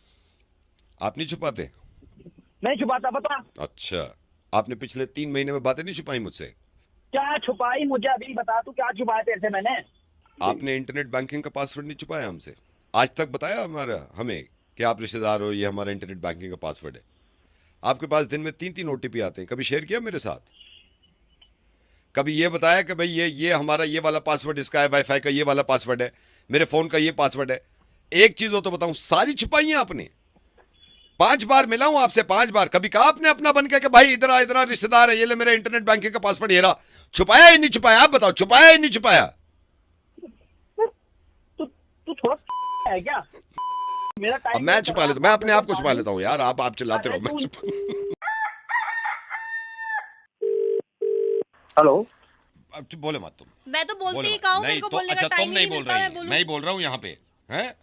आप नहीं छुपाते? नहीं छुपाता, बता। अच्छा, आपने पिछले 3 महीने में बातें नहीं छुपाई मुझसे? क्या छुपाई मुझे अभी बता, तू क्या छुपाया तेरे से मैंने? आपने इंटरनेट बैंकिंग का पासवर्ड नहीं छुपाया हमसे? आज तक बताया हमें कि आप रिश्तेदार हो, ये हमारा इंटरनेट बैंकिंग का पासवर्ड है। आपके पास दिन में 3-3 OTP आते हैं, कभी शेयर किया मेरे साथ? कभी ये बताया कि भाई ये हमारा ये वाला पासवर्ड इसका है, वाईफाई का ये वाला पासवर्ड है, मेरे फोन का ये पासवर्ड है? एक चीज हो तो बताऊं, सारी छुपाई है आपने। 5 बार मिला हूं आपसे, 5 बार। कभी कहा आपने अपना बन के कि भाई इधर आ रिश्तेदार है, ये ले मेरा इंटरनेट बैंकिंग का पासवर्ड, ये रहा? छुपाया ही नहीं छुपाया? आप बताओ, छुपाया ही नहीं छुपाया? तू थोड़ा है क्या? मेरा टाइम मैं छुपा लेता, मैं अपने आप को छुपा लेता हूँ यार। आप चिल्लाते रहो, मैं हेलो, अब बोले मत तुम। मैं तो बोलती ही कहूँ, मेरे को बोलने का अच्छा टाइम तुम नहीं नहीं बोल मिलता, मैं रही, बोलूं। मैं ही बोल रहा हूँ यहाँ पे, हैं?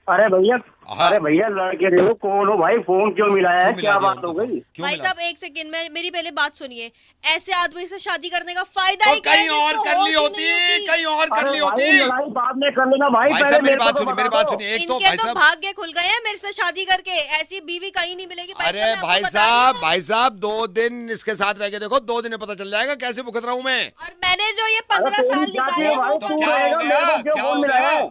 अरे भैया, हाँ। अरे भैया लड़के देखो कौन हो भाई, फोन क्यों मिलाया है, क्यों मिला क्या दिया बात हो उनको? गई? क्यों भाई मिला? साहब एक सेकंड में मेरी पहले बात सुनिए। ऐसे आदमी से शादी करने का फायदा तो ही क्या है, कहीं और जिसको कर ली होश होती, नहीं होती। कहीं और कर ली अरे भाई, होती। लड़ाई बाद में कर लेना भाई, भाई पहले साहब मेरी मेरे बात को सुनिए, तो मेरी बता बात दो। सुनिए। एक तो इनके भाई तो साहब, भाग्य खुल गए हैं मेरे से शादी करके, ऐसी बीवी कहीं नहीं मिलेगी। भाई अरे साहब, मैं भाई आपको बता रही हूँ। भाई साहब 2 दिन इसके साथ रह के देखो, 2 दिन में पता चल जाएगा कैसे भुगत रहा हूँ मैं। और मैंने जो ये अरे 15 साल तेरी क्या निकाले चीज़ है वो भाई, तो तू क्या हो रहेगा, गया? मेरे को क्यों क्या फोन हो मिलाया गया? है?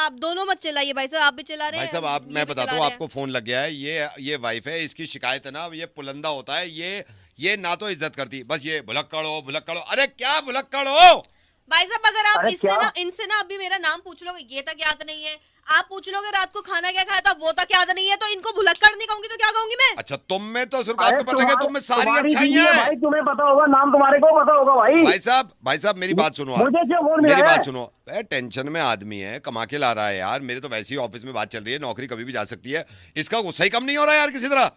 आप दोनों मत चिल्लाइए भाई साहब, आप भी चिल्ला रहे भाई हैं। साहब आप, ये मैं भी बताता चिल्ला हूँ रहे आपको, फोन लग गया है। ये वाइफ है, इसकी शिकायत है ना, ये पुलंदा होता है, ये ना तो इज्जत करती, बस ये भुलक्कड़ हो। अरे क्या भुलक्कड़ हो? हैं। भाई साहब अगर आप अरे क्या? इनसे ना अभी मेरा नाम पूछ लोगे, ये तक याद नहीं है। आप पूछ लोगे रात को खाना क्या खाया था, वो तक याद नहीं है, तो इनको भुलक्कड़ नहीं कहूंगी तो क्या कहूंगी मैं? अच्छा, तुम में तो शुरुआत में पता लगे, तुम में सारी तुम्हारी अच्छाइयां बीवी है हैं। भाई, तुम्हें पता होगा, नाम तुम्हारे को पता होगा भाई। भाई साहब मेरी बात सुनो आप। मुझे क्यों फोन मेरी मिलाया बात है? सुनो, टेंशन में आदमी है, कमा के ला रहा है यार। मेरे तो वैसे ही ऑफिस में बात चल रही है, नौकरी कभी भी जा सकती है। इसका गुस्सा ही कम नहीं हो रहा है यार किसी तरह।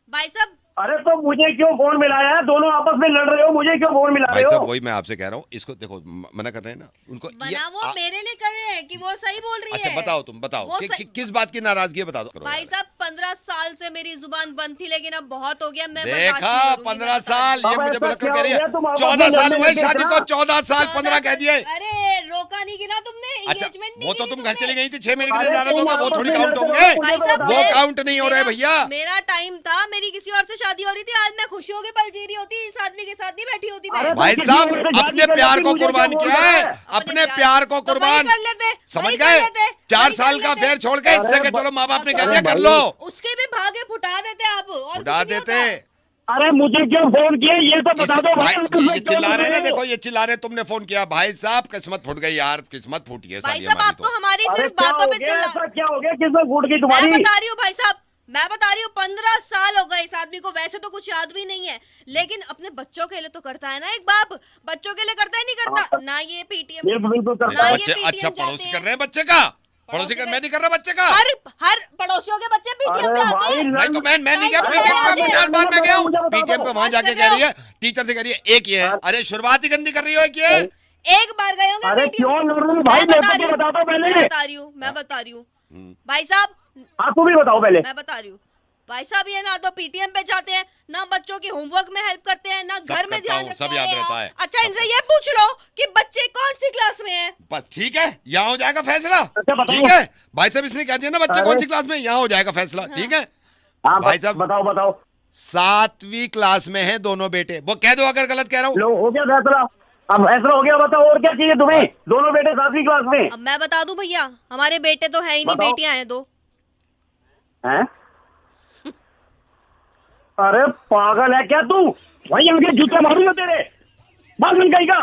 भाई साहब अरे तो मुझे क्यों फोन मिलाया है? दोनों आपस में लड़ रहे हो, मुझे क्यों फोन मिला भाई रहे साहब हो? वही मैं आपसे कह रहा हूँ, इसको देखो मना कर रहे हैं ना उनको। बना वो मेरे लिए कर रहे हैं कि वो सही बोल रही अच्छा है? बताओ, तुम बताओ वो किस बात की नाराजगी है, बता दो। भाई साहब 15 साल से मेरी जुबान बंद थी, लेकिन अब बहुत हो गया। मैं देखा, 15 साल ये अब मुझे ऐसा भुलक्कड़ क्या कह रही हो है। गया? तुम आपस 14 में साल लड़ने हुए लगे शादी को, इतना? 14 साल 15 कह दिए। अरे रोका नहीं गिना तुमने, अच्छा एंगेजमेंट वो तो तुम घर चली गई थी 6 महीने के अरे लिए नाराज तुम होगा, वो आपस थोड़ी में काउंट लड़ते होंगे। रहो, भाई साहब वो काउंट नहीं हो रहा है भैया। मेरा टाइम था, मेरी किसी और से शादी हो रही थी, आज मैं खुशी होकर पल जी रही होती, इस आदमी के साथ नहीं बैठी होती मैं। अरे भाई तुम साहब किसी और से अपने शादी प्यार कर को लेती, कुर्बान मुझे किया क्यों है, बोल रहा है? अपने प्यार को तो कुर्बान, वही कर लेते, समझ वही गए? कर लेते, 4 वही साल कर का लेते। फेर छोड़ के इससे के चलो माँ बाप ने कह दिया कर लो, उसके भी भागे फुटा देते आप, और उड़ा कुछ नहीं देते। होता। अरे मुझे क्यों फोन किया, ये तो बता दो भाई। ये चिल्ला रहे हैं ना, देखो ये चिल्ला रहे हैं, तुमने फोन किया। भाई साहब किस्मत फूट गई यार, किस्मत फूटी है भाई साली साहब हमारी आप तो तो। हमारी अरे सिर्फ क्या बातों हो पे गया? चिल्ला। ऐसा क्या हो गया? किसमें फूट गई मैं तुम्हारी? बता रही हूँ भाई साहब, मैं बता रही हूँ 15 साल हो गए इस आदमी को, वैसे तो कुछ याद भी नहीं है, लेकिन अपने बच्चों के लिए तो करता है ना एक बाप, बच्चों के लिए करता है नहीं करता ना? ये पीटीएम बिल्कुल करता ना है। ये बच्चे PTM अच्छा जाते पड़ोसी हैं। कर रहे हैं बच्चे का, पड़ोसी कर, मैं नहीं कर रहा बच्चे का। हर पड़ोसियों के बच्चे पीटीएम अरे पे आते भाई हैं। नहीं तो मैं नहीं गया, अरे पीटीएम भाई, पे 50 बार मैं गया हूँ। मुझे बता पीटीएम पे दो। वहां जाके कह रही है, टीचर से कह रही है एक ही है। अरे शुरुआत ही गंदी कर रही हो, एक ही है। एक बार गए होंगे अरे PTM। क्यों लड़ रही हो भाई? मैं मेरे बता को रही हूँ, बता दो पहले। मैं बता रही हूँ भाई साहब, हाँ तुम ही बताओ पहले। मैं बता रही हूँ भाई साहब, ये ना तो पीटीएम पे जाते हैं, ना बच्चों के होमवर्क में हेल्प करते हैं, ना घर में करता ध्यान हूँ, रखते सब हैं। याद रहता है। अच्छा इनसे ये पूछ लो कि बच्चे कौन सी क्लास में हैं? बस ठीक है, यहाँ हो जाएगा फैसला। अच्छा, बताओ। ठीक है भाई साहब, इसने कह दिया ना बच्चे अरे। कौन सी क्लास में, यहाँ हो जाएगा फैसला। ठीक है हाँ भाई साहब, बताओ बताओ। 7वीं क्लास में है दोनों बेटे। वो कह दो अगर गलत कह रहा हूँ। लो हो गया फैसला, अब फैसला हो गया। बताओ और क्या चाहिए तुम्हें? दोनों बेटे 7वीं क्लास में अब मैं बता दूं भैया, हमारे बेटे तो है ही नहीं, बताओ। बेटियां हैं 2। हैं? अरे पागल है क्या तू? वही आगे जूते मारूंगा तेरे, बाल बन गई का।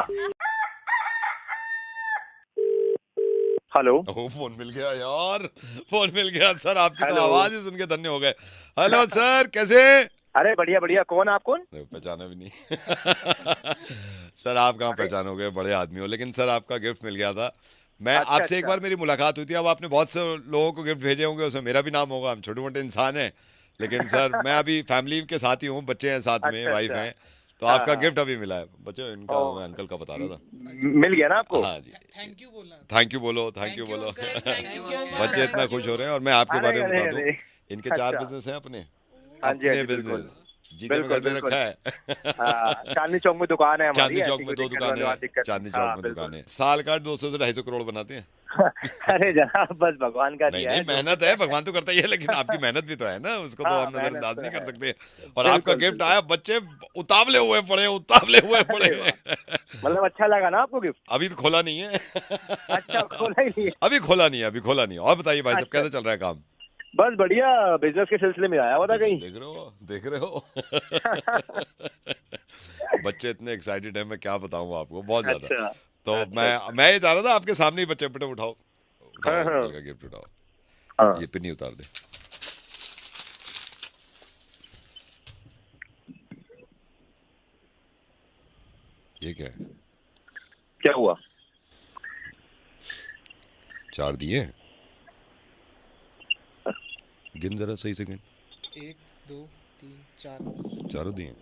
हेलो, फोन मिल गया यार, फोन मिल गया सर। आपकी तो हेलो। आवाज ही सुन के धन्य हो गए। हेलो सर, कैसे? अरे बढ़िया बढ़िया। कौन आप? कौन? पहचाना भी नहीं। सर आप कहाँ पहचानोगे, बड़े आदमी हो। लेकिन सर आपका गिफ्ट मिल गया था। मैं अच्छा, आपसे एक अच्छा। बार मेरी मुलाकात हुई थी। अब आपने बहुत से लोगों को गिफ्ट भेजे होंगे, उसमें मेरा भी नाम होगा, हम छोटे मोटे इंसान हैं। लेकिन सर मैं अभी फैमिली के साथ ही हूँ, बच्चे हैं साथ में, अच्छा, वाइफ अच्छा। हैं। तो आपका गिफ्ट अभी मिला है बच्चों, इनका मैं अंकल का बता रहा था। मिल गया ना आपको? हाँ जी, थैंक यू बोलो, थैंक यू बोलो। बच्चे इतना खुश हो रहे हैं। और मैं आपके अरे, बारे में अरे, बता दूं, अरे। इनके 4 अच्छा। बिजनेस हैं अपने हाँ जी, हाँ जी, बिजनेस। बिल्कुल। जी के घर में रखा है। चांदनी चौक में दुकान है हमारी, चांदनी चौक में 2 दुकानें हैं, चांदनी चौक में दुकान है। साल का 200 से 250 करोड़ बनाते हैं। अरे जनाब बस भगवान का दिया है। मेहनत है, भगवान तो करता ही है, लेकिन आपकी मेहनत भी तो है ना, उसको तो हम नजरअंदाज नहीं कर सकते। और आपका गिफ्ट आया, बच्चे उतावले हुए पड़े। मतलब अच्छा लगा ना आपको गिफ्ट? अभी तो खोला नहीं है। अच्छा, खोला ही नहीं? अभी खोला नहीं है। और बताइए भाई साहब, कैसे चल रहा है काम? बस बढ़िया, बिजनेस के सिलसिले में आया हुआ था कहीं। देख रहे हो बच्चे इतने एक्साइटेड हैं, मैं क्या बताऊं आपको, बहुत ज्यादा। अच्छा, तो मैं ये चाह रहा था आपके सामने ही बच्चे पटे उठाओ, गिफ्ट उठाओ। ये पिन्नी उतार दे। ये क्या है? क्या हुआ? 4 दिए, गिन जरा सही से गिन। 1 2 3 4 चारों दिए।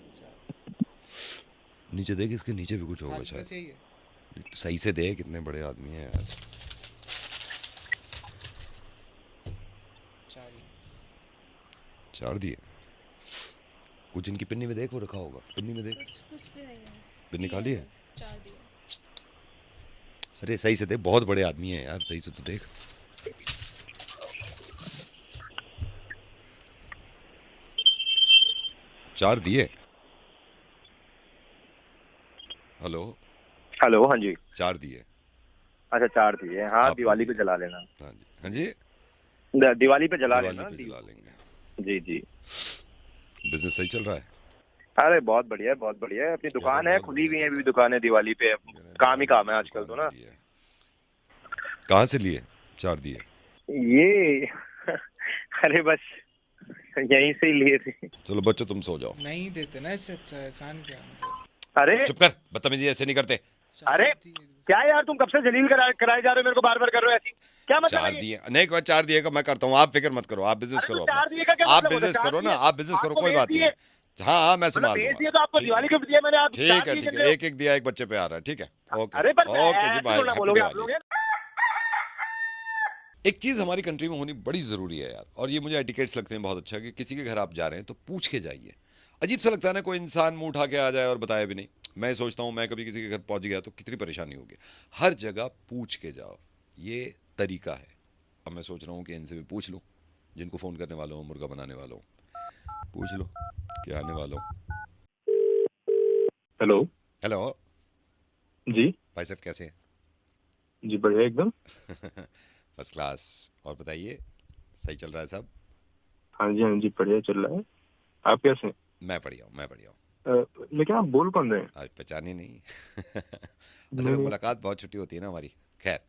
नीचे देख, इसके नीचे भी कुछ होगा शायद। सही से दे, कितने बड़े आदमी हैं यार। 4 दिए। कुछ इनकी पिन्नी में देख, वो रखा होगा पिन्नी में देख। कुछ भी नहीं है। पिन्नी खाली है। 4 दिए। अरे सही से देख, बहुत बड़े आदमी हैं यार, सही से तो देख। चार दिए। हेलो, हाँ जी। 4 दिए। अच्छा, 4 दिए। हाँ, दिवाली पे जला लेना। हाँ जी, दिवाली पे जला लेना। जला लेंगे। जी। बिजनेस सही चल रहा है? अरे बहुत बढ़िया है। अपनी दुकान है, खुली हुई है अभी दुकानें। दिवाली पे काम ही काम है आजकल तो ना। कहाँ से लिए 4 दिए? ये अरे बस यहीं से ही लिए थे। चलो बच्चों, तुम सो जाओ। नहीं देते ना, इससे अच्छा एहसान क्या? अरे चुप कर, बदतमीजी ऐसे नहीं करते। अरे क्या यार, तुम कब से जलील कराए जा रहे हो मेरे को, बार बार कर रहे हो ऐसी, क्या मतलब? 4 दिए नहीं, 4 दिए का मैं करता हूँ, आप फिक्र मत करो, आप बिजनेस करो। आप बिजनेस करो ना, आप बिजनेस करो, कोई बात नहीं। हाँ, मैं संभाल लूंगा। तो आपको दिवाली गिफ्ट दिया मैंने। ठीक है, एक दिया, एक बच्चे पे आ रहा है। ठीक है, ओके जी, बाय। एक चीज हमारी कंट्री में होनी बड़ी जरूरी है यार, और ये मुझे एटिकेट्स लगते हैं बहुत अच्छा, कि किसी के घर आप जा रहे हैं तो पूछ के जाइए। अजीब सा लगता है ना, कोई इंसान मुंह उठा के आ जाए और बताया भी नहीं। मैं सोचता हूँ, मैं कभी किसी के घर पहुंच गया तो कितनी परेशानी होगी। हर जगह पूछ के जाओ, ये तरीका है। अब मैं सोच रहा हूँ कि इनसे भी पूछ लूँ, जिनको फ़ोन करने वालों, मुर्गा बनाने वालों, पूछ लो क्या आने वालों। हेलो जी, भाई साहब कैसे हैं? जी बढ़िया एकदम। First class. और बताइए, सही चल रहा है सब? हाँ जी बढ़िया चल रहा है। आप कैसे हैं? मैं बढ़िया हूँ। लेकिन आप बोल कौन रहे हैं? आज पहचाने नहीं। असल में मुलाकात बहुत छुट्टी होती है ना हमारी। खैर,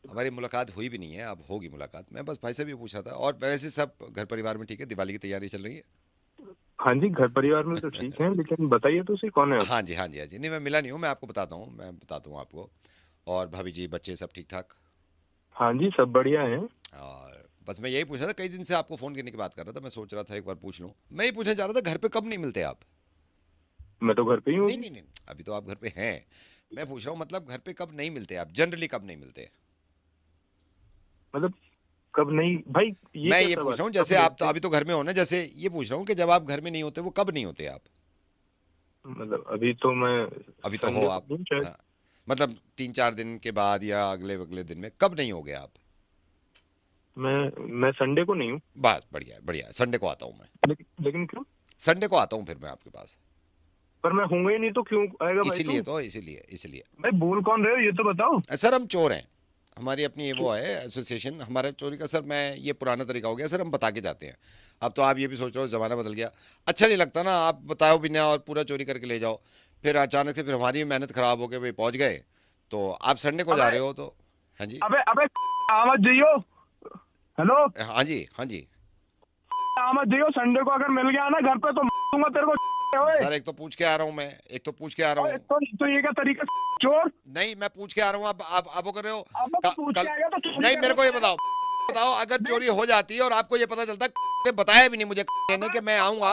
हमारी मुलाकात हुई भी नहीं है, अब होगी मुलाकात। मैं बस भाई से भी पूछा था। और वैसे सब घर परिवार में ठीक है? दिवाली की तैयारी चल रही है? हाँ जी, घर परिवार में तो ठीक है, लेकिन बताइए तो सही कौन है? हाँ जी। नहीं, मैं मिला नहीं हूँ, मैं आपको बताता हूँ, मैं बताता हूँ आपको। और भाभी जी, बच्चे सब ठीक ठाक? हाँ जी, सब बढ़िया है। और बस मैं यही पूछा था, कई दिन से आपको फ़ोन करने की बात कर रहा था। मैं सोच रहा था एक बार पूछ लूँ। मैं ये पूछना चाह रहा था, घर पे कब नहीं मिलते आप? मैं तो घर पे ही हूँ। नहीं, अभी तो आप घर पे हैं। मैं पूछ रहा हूँ, मतलब घर पे कब नहीं मिलते आप? जनरली कब नहीं मिलते? मतलब कब नहीं भाई? मैं ये पूछ रहा हूँ, जैसे आप तो अभी तो घर में हो ना, जैसे ये पूछ रहा हूँ कि जब आप घर में नहीं होते, वो कब नहीं होते आप? मतलब अभी तो हो आप। हाँ, मतलब 3-4 दिन के बाद या अगले दिन में कब नहीं हो गए आप? मैं संडे को नहीं हूँ। बस बढ़िया, संडे को आता हूँ मैं। लेकिन क्यों? संडे को आता हूँ फिर मैं आपके पास। पर मैं होऊंगा ही नहीं तो क्यों आएगा भाई? इसीलिए भाई बोल कौन रहे हो ये तो बताओ। सर हम चोर हैं, हमारी अपनी वो है एसोसिएशन। हमारा चोरी का सर, मैं ये पुराना तरीका हो गया सर, हम बता के जाते हैं। अब तो आप ये भी सोच रहे हो, ज़माना बदल गया। अच्छा नहीं लगता ना, आप बताओ भी ना और पूरा चोरी करके ले जाओ, फिर अचानक से फिर हमारी मेहनत खराब हो गई, भाई पहुंच गए तो आप संडे को जा रहे हो तो। हाँ जी, अबे आवाज दियो। हेलो, हाँ जी आवाज दियो। संडे को अगर मिल गया ना घर पे तो दूंगा तेरे को। सर एक तो पूछ के आ रहा हूँ मैं, तो ये क्या तरीका चोर? नहीं, मैं पूछ के आ रहा हूँ, आप वो कर रहे हो। तो नहीं, मेरे को ये बताओ, अगर चोरी हो जाती है और आपको ये पता चलता, बताया भी नहीं मुझे कि मैं आऊंगा,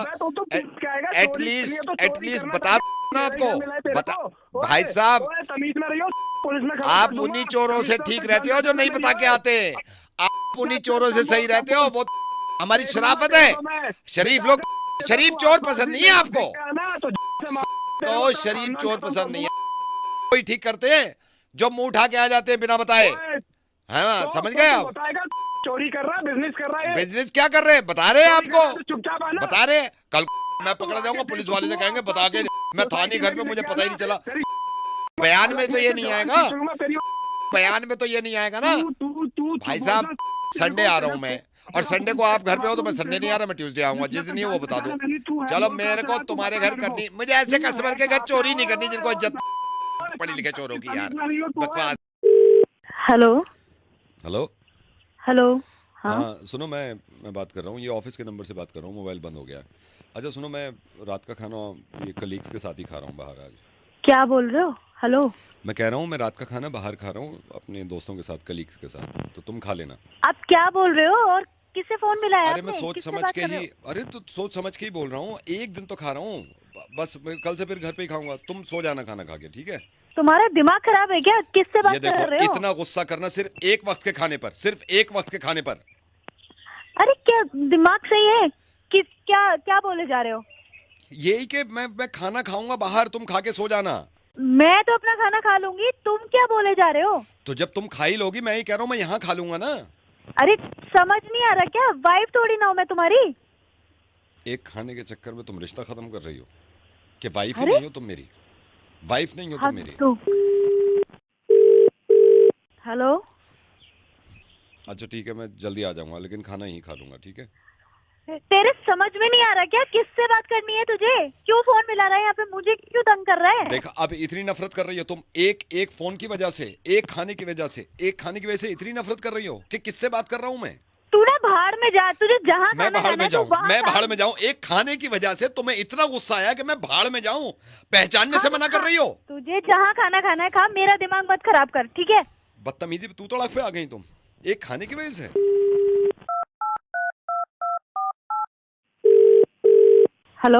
एटलीस्ट बता ना आपको। भाई साहब, आप उन्हीं चोरों से ठीक रहते हो जो नहीं बता के आते। आप उन्हीं चोरों से सही रहते हो, वो हमारी शराफत है। शरीफ लोग शरीफ चोर पसंद नहीं है आपको? ना तो शरीफ चोर पसंद नहीं है, कोई ठीक करते हैं जो मुंह उठा के आ जाते हैं बिना बताए। हाँ, समझ गए आप? चोरी कर रहा है, बिजनेस कर रहा है। बिजनेस क्या कर रहे हैं बता रहे हैं आपको, चुपचाप आना। बता रहे हैं। कल मैं पकड़ा जाऊंगा, पुलिस वाले से कहेंगे बता के मैं था नहीं घर पे, मुझे पता ही नहीं चला। बयान में तो ये नहीं आएगा, बयान में तो ये नहीं आएगा ना भाई साहब। संडे आ रहा हूँ मैं, और संडे को आप घर पे हो तो मैं संडे नहीं आ रहा, मैं ट्यूसडे आऊंगा। जिस दिन ही वो बता दो। चलो मेरे को तुम्हारे घर करनी, मुझे ऐसे कस्टमर के घर चोरी नहीं करनी जिनको इज्जत पढ़ी लिखे चोरों की यार, बकवास। Hello hello hello. हाँ सुनो, मैं बात कर रहा हूँ, ये ऑफिस के नंबर से बात कर रहा हूँ, मोबाइल बंद हो गया। अच्छा सुनो, मैं रात का खाना ये कलीग्स के साथ ही खा रहा हूँ बाहर आज। क्या बोल रहे हो? हेलो, मैं कह रहा हूँ मैं रात का खाना बाहर खा रहा हूँ अपने दोस्तों के साथ, कलीग्स के साथ, तो तुम खा लेना। आप क्या बोल रहे हो और किससे फोन मिलाया? अरे मैं सोच समझ के ही, अरे तो सोच समझ के ही बोल रहा हूँ, एक दिन तो खा रहा हूँ बस, कल से फिर घर पे ही खाऊंगा। तुम सो जाना खाना खा के, ठीक है? तुम्हारा दिमाग खराब है क्या? किससे बात कर रहे हो? इतना गुस्सा करना सिर्फ एक वक्त के खाने पर, सिर्फ एक वक्त के खाने पर। अरे क्या दिमाग सही है? क्या क्या बोले जा रहे हो? यही कि मैं खाना खाऊंगा बाहर, तुम खा के सो जाना। मैं तो अपना खाना खा लूंगी, तुम क्या बोले जा रहे हो? तो जब तुम खा ही लोगी, मैं ही कह रहा हूँ मैं यहाँ खा लूंगा ना। अरे समझ नहीं आ रहा क्या? वाइफ थोड़ी ना हूँ मैं तुम्हारी। एक खाने के चक्कर में तुम रिश्ता खत्म कर रही हो कि वाइफ ही नहीं हो तुम मेरी, वाइफ नहीं हो तुम मेरी। हेलो, अच्छा ठीक है, मैं जल्दी आ जाऊंगा, लेकिन खाना ही खा लूंगा, ठीक है? तेरे समझ में नहीं आ रहा क्या? किससे बात करनी है तुझे? क्यों फोन मिला रहा है यहाँ पे? मुझे क्यों तंग कर रहा है? देखा, अब इतनी नफरत कर रही हो तुम, एक फोन की वजह से, एक खाने की वजह से, एक खाने की वजह से इतनी नफरत कर रही हो कि किससे बात कर रहा हूँ मैं? तू ना भाड़ में जा, तुझे जहाँ मैं भाड़ में जाऊँ, मैं भाड़ में जाऊँ? एक खाने की वजह से तुम्हें इतना गुस्सा आया कि मैं भाड़ में जाऊँ? पहचानने से मना कर रही हो? तुझे जहाँ खाना खाना है खा, मेरा दिमाग मत खराब कर, ठीक है? बदतमीजी तू तड़क पे आ गई तुम, एक खाने की वजह से। हेलो,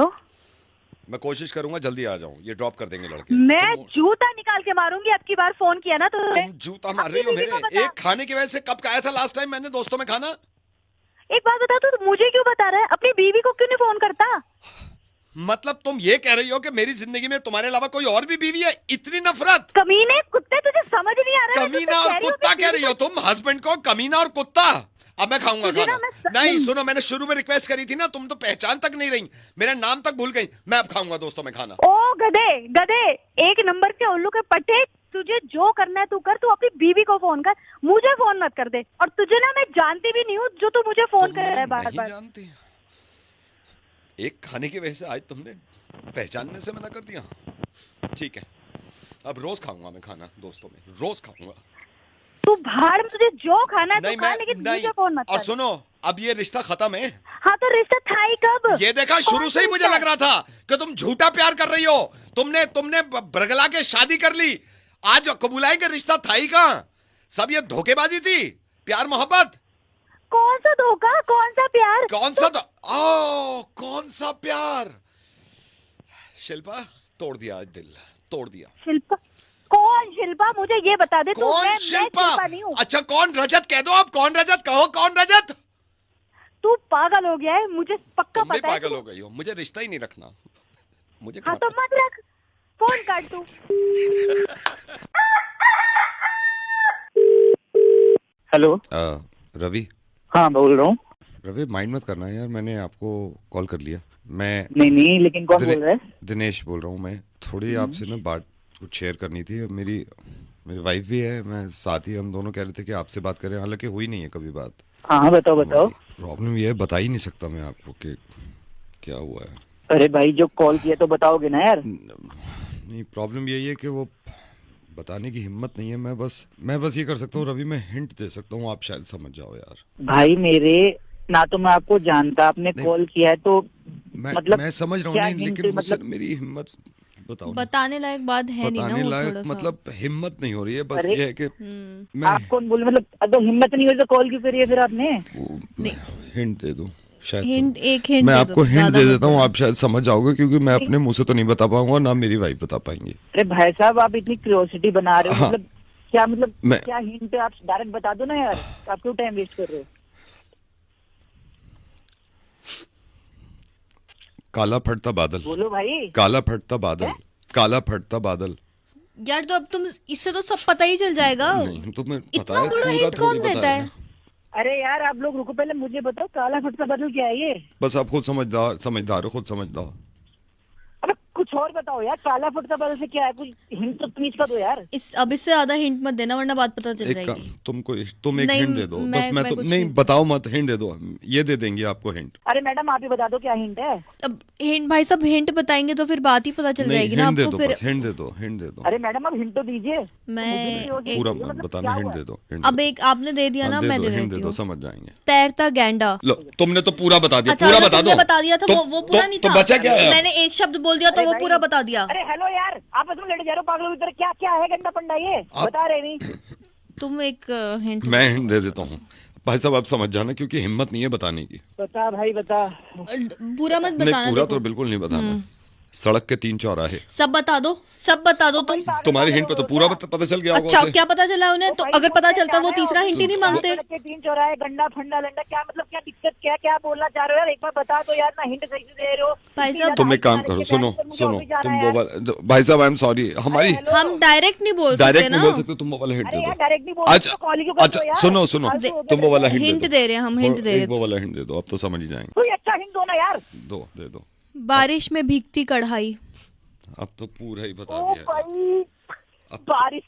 मैं कोशिश करूंगा जल्दी आ जाऊं, ये ड्रॉप कर देंगे लड़के। मैं जूता निकाल के मारूंगी अब की बार फोन किया ना तो। तुम जूता मार रही हो मेरे? एक खाने की वजह से कब खाया था लास्ट टाइम मैंने दोस्तों में खाना? एक बात बता, तू मुझे क्यों बता रहा है? अपनी बीवी को क्यों नहीं फोन करता? मतलब तुम ये कह रही हो कि मेरी जिंदगी में तुम्हारे अलावा कोई और भी बीवी है? इतनी नफरत? कमीने कुत्ते, तुझे समझ नहीं आ रहा है? कमीना और कुत्ता कह रही हो तुम हस्बैंड को? कमीना और कुत्ता? अब मैं खाऊंगा खाना। नहीं सुनो, मैंने शुरू में रिक्वेस्ट करी थी ना, तुम तो पहचान तक नहीं रही, मेरा नाम तक भूल गई। मैं अब खाऊंगा दोस्तों में खाना। ओ गधे गधे, एक नंबर के उल्लू के पट्टे, तुझे जो करना है तू कर, तू अपनी बीवी को फोन कर, मुझे फोन मत कर दे। और तुझे ना मैं जानती भी नहीं हूँ जो तू मुझे फोन कर रहा है बार बार। जानती, एक खाने की वजह से आज तुमने पहचानने से मना कर दिया। ठीक है, अब रोज खाऊंगा मैं खाना दोस्तों में, रोज खाऊंगा। तू भाड़ में, तुझे जो खाना है तो खा, लेकिन मुझे फोन मत कर। और सुनो, अब ये रिश्ता खत्म है। हाँ तो रिश्ता था ही कब? ये देखा, शुरू से ही मुझे लग रहा था कि तुम झूठा प्यार कर रही हो। तुमने बरगला के शादी कर ली, आज कबूलाई का रिश्ता था ही कहाँ? सब ये धोखेबाजी थी, प्यार मोहब्बत। कौन सा धोखा, कौन सा प्यार? कौन सा प्यार? शिल्पा, तोड़ दिया आज दिल, तोड़ दिया। शिल्पा? कौन शिल्पा? मुझे ये बता दे। कौन शिल्पा? अच्छा कौन? रजत कह दो आप, कौन रजत? कहो कौन रजत? तू पागल हो गया है, मुझे पक्का पता है। पागल हो गई हो, मुझे रिश्ता ही नहीं रखना मुझे। हाँ तो मत रख, फोन काट तू। हेलो रवि। हाँ बोल रहा हूँ। रवि माइंड मत करना यार, मैंने आपको कॉल कर लिया। मैं नहीं, लेकिन कौन बोल रहा है? दिनेश बोल रहा हूँ मैं। थोड़ी आपसे ना बात कुछ शेयर करनी थी। मेरी वाइफ भी है, मैं साथ ही, हम दोनों कह रहे थे कि आपसे बात करें, हालांकि हुई नहीं है कभी बात। हाँ बताओ। प्रॉब्लम ये है, बता ही नहीं सकता मैं आपको कि क्या हुआ है। अरे भाई जो कॉल किया तो बताओगे ना यार। नहीं, प्रॉब्लम यही है कि वो बताने की हिम्मत नहीं है। मैं बस ये कर सकता हूँ रवि, मैं हिंट दे सकता हूँ, आप शायद समझ जाओ यार। भाई मेरे ना तो मैं आपको जानता, आपने कॉल किया है तो मतलब मैं समझ रहा हूँ, लेकिन मतलब मेरी हिम्मत बताओ, बताने लायक बात है नहीं ना, बताने लायक मतलब हिम्मत नहीं हो रही है। बस ये है कि मैं, आप कौन बोले, मतलब अगर हिम्मत नहीं हुई तो कॉल क्यों करी है फिर आपने? हिंट दे दूं शायद? एक हिंट मैं आपको हिंट दे देता हूँ, आप शायद समझ जाओगे, क्योंकि मैं अपने मुंह से तो नहीं बता पाऊंगा, ना मेरी वाइफ बता पाएंगी। अरे भाई साहब, आप इतनी क्यूरियोसिटी बना रहे हो, मतलब क्या, मतलब क्या हिंट है? आप डायरेक्ट बता दो ना यार, आप क्यों टाइम वेस्ट कर रहे हो? मैं आपको हिंट दे देता हूँ, आप शायद समझ जाओगे, क्योंकि मैं अपने मुंह से तो नहीं बता पाऊंगा, ना मेरी वाइफ बता पाएंगी। अरे भाई साहब, आप इतनी क्यूरियोसिटी बना रहे हो, मतलब क्या, मतलब क्या हिंट है? आप डायरेक्ट बता दो ना यार, आप क्यों टाइम वेस्ट कर रहे हो? काला फटता बादल, बोलो भाई। काला फटता बादल, काला फटता बादल। यार तो अब तुम इससे तो सब पता ही चल जाएगा। नहीं तुम्हें पता इतना है, बड़ा पूरा हिंट कौन थोड़ी देता पता है? अरे यार आप लोग रुको, पहले मुझे बताओ काला फटता बादल क्या है ये? बस आप खुद समझदार हो, खुद समझदार। अबे कुछ और बताओ यार, काला फटता बादल से क्या है? कुछ हिंट तो प्लीज कर दो यार। अब इससे ज्यादा हिंट मत देना वरना बात पता चल जाएगी। तुम एक हिंट दे दो बस। मैं तो नहीं, बताओ मत, हिंट दे दो, ये दे देंगे आपको हिंट। अरे मैडम आप ही बता दो क्या हिंट है। अब हिंट भाई साहब हिंट बताएंगे तो फिर बात ही पता चल जाएगी ना आपको। फिर हिंट दे दो, हिंट दे दो। अरे मैडम अब हिंट तो दीजिए। मैं पूरा बताना, हिंट दे दो। अब एक आपने दे दिया ना, मैं दे देती हूँ। समझ जाएंगे। तैरता गैंडा। लो तुमने तो पूरा बता दिया। अच्छा, पूरा बता दो। बता दिया था, वो पूरा नहीं था। तो बचा क्या है? मैंने एक शब्द बोल दिया तो वो पूरा बता दिया। अरे हेलो यार, आप इसमें लेट जा रहे हो पागलों की तरह। क्या क्या है गंदा पंडा ये? बता रहे नहीं। तुम एक हिंट। मैं हिंट दे देता हूँ भाई साहब, आप समझ जाना क्योंकि हिम्मत नहीं है बताने की। बता भाई बता। पूरा मत बताना। नहीं पूरा तो बिल्कुल नहीं बताना। सड़क के 3 चौराहे। सब बता दो, सब बता दो तुम। तुम्हारी हिंट पे तो पूरा पता चल गया होगा। अच्छा क्या पता चला उन्हें? तो अगर पता चलता वो तीसरा हिंट ही नहीं मांगते। सड़क के 3 चौराहे, गंडा फंडा लंडा, क्या मतलब? क्या दिक्कत, क्या क्या बोलना चाह रहे हो यार? एक बार बता दो यार, ना हिंट सही से दे रहे हो। भाई साहब तुम एक काम करो, सुनो तुम वो वाला, भाई साहब आई एम सॉरी, हमारी हम डायरेक्ट नहीं बोल सकते ना। डायरेक्ट नहीं बोल सकते, तुम वो वाला हिंट दे दो। डायरेक्ट नहीं बोल सकते। अच्छा सुनो तुम वो वाला हिंट दे रहे हैं, हम हिंट दे रहे हैं। वो वाला हिंट दे दो, अब तो समझ ही जाएंगे। कोई अच्छा हिंट दो ना यार। दे दो। बारिश में भीगती कढ़ाई। अब तो पूरा ही बता दिया। भाई बारिश,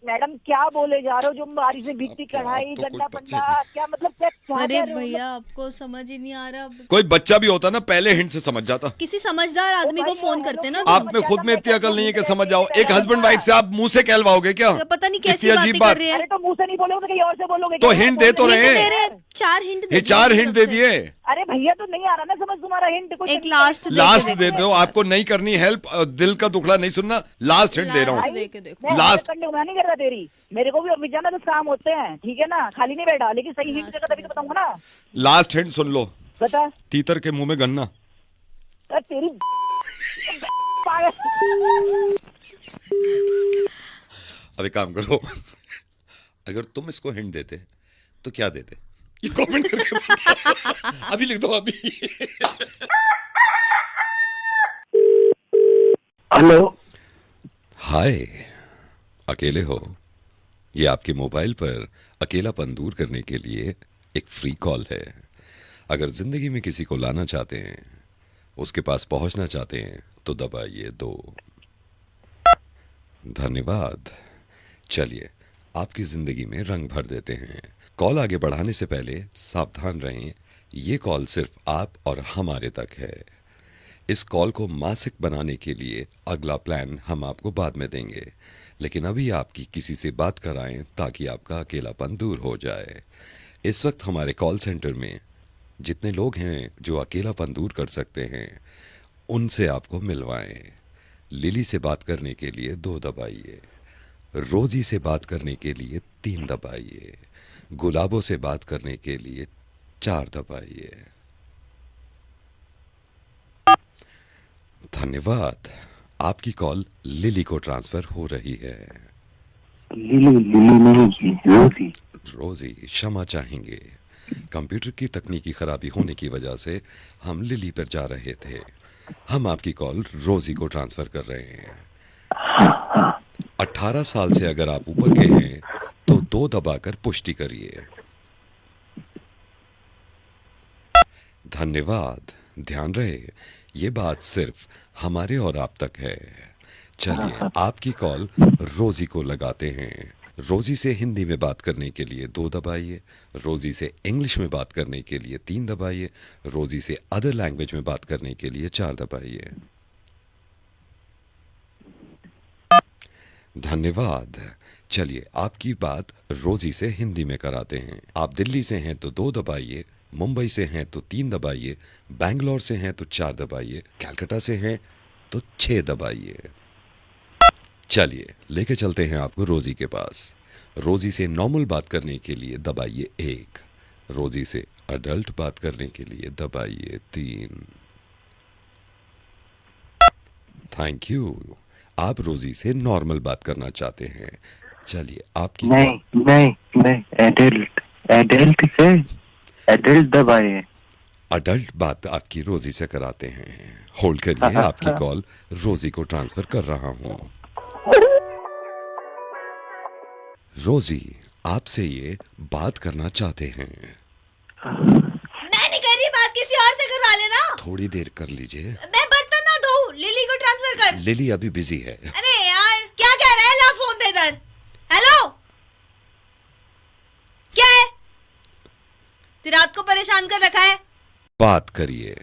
मैडम क्या बोले जा रहे हो? जो बारिश में भीगती कढ़ाई, गंदा पंडा, क्या मतलब? क्या? अरे भैया आपको समझ ही नहीं आ रहा। कोई बच्चा भी होता ना पहले हिंट से समझ जाता। किसी समझदार आदमी को फोन करते ना। आप में खुद में इतनी अकल नहीं है कि समझ जाओ। एक हस्बैंड वाइफ से आप मुंह से कहलवाओगे क्या? पता नहीं कैसी अजीब बात कर रही है। अरे तो मुंह से नहीं बोलोगे तो कहीं और से बोलोगे। तो हिंट दे तो रहे। 4 हिंट दे दिए। अरे भैया तो नहीं आ रहा ना समझ तुम्हारा हिंट। एक लास्ट दे दो। आपको नहीं करनी हेल्प, दिल का दुखड़ा नहीं सुनना। लास्ट हिंट दे रहा हूँ। लास्ट नहीं कर रहा तेरी, मेरे को भी ऑफिस जाना तो काम होते हैं, ठीक है ना? खाली नहीं बैठा, लेकिन सही हिंट देगा तभी तो बताऊंगा ना। लास्ट हिंट सुन लो। बता। तीतर के मुंह में गन्ना। तेरी अब एक काम करो, अगर तुम इसको हिंट देते तो क्या देते? ये कमेंट करके अभी लिख दो अभी। हेलो, हाय, अकेले हो? ये आपके मोबाइल पर अकेलापन दूर करने के लिए एक फ्री कॉल है। अगर जिंदगी में किसी को लाना चाहते हैं, उसके पास पहुंचना चाहते हैं तो दबाइए 2। धन्यवाद। चलिए आपकी जिंदगी में रंग भर देते हैं। कॉल आगे बढ़ाने से पहले सावधान रहें, ये कॉल सिर्फ आप और हमारे तक है। इस कॉल को मासिक बनाने के लिए अगला प्लान हम आपको बाद में देंगे, लेकिन अभी आपकी किसी से बात कराएं ताकि आपका अकेलापन दूर हो जाए। इस वक्त हमारे कॉल सेंटर में जितने लोग हैं जो अकेलापन दूर कर सकते हैं, उनसे आपको मिलवाएं। लिली से बात करने के लिए 2 दबाइए, रोजी से बात करने के लिए 3 दबाइए, गुलाबों से बात करने के लिए 4 दबाइए। धन्यवाद। आपकी कॉल लिली को ट्रांसफर हो रही है। रोजी। रोजी क्षमा चाहेंगे, कंप्यूटर की तकनीकी खराबी होने की वजह से हम लिली पर जा रहे थे। हम आपकी कॉल रोजी को ट्रांसफर कर रहे हैं। 18 साल से अगर आप ऊपर के हैं तो 2 दबाकर पुष्टि करिए। धन्यवाद। ध्यान रहे ये बात सिर्फ हमारे और आप तक है। चलिए आपकी कॉल रोजी को लगाते हैं। रोजी से हिंदी में बात करने के लिए 2 दबाइए, रोजी से इंग्लिश में बात करने के लिए 3 दबाइए, रोजी से अदर लैंग्वेज में बात करने के लिए 4 दबाइए। धन्यवाद। चलिए आपकी बात रोजी से हिंदी में कराते हैं। आप दिल्ली से हैं तो 2 दबाइए, मुंबई से हैं तो 3 दबाइए, बैंगलोर से हैं तो 4 दबाइए, कलकत्ता से हैं तो 6 दबाइए। चलिए लेके चलते हैं आपको रोजी के पास। रोजी से नॉर्मल बात करने के लिए दबाइए 1, रोजी से अडल्ट बात करने के लिए दबाइए 3। Thank you. आप रोजी से नॉर्मल बात करना चाहते हैं। चलिए आपकी नहीं एडल्ट से एडल्ट दबाइए। अडल्ट बात आपकी रोजी से कराते हैं। होल्ड करिए, आपकी कॉल रोजी को ट्रांसफर कर रहा हूँ। रोजी आपसे ये बात करना चाहते हैं। मैं नहीं कर रही बात, किसी और से करवा लेना। थोड़ी देर कर लीजिए। मैं बर्तन ना धोऊं, लिली को ट्रांसफर कर। लिली अभी बिजी है। अरे यार क्या कह रहा है, ला फोन दे इधर। हेलो, क्या है? रात को परेशान कर रखा है। बात करिए।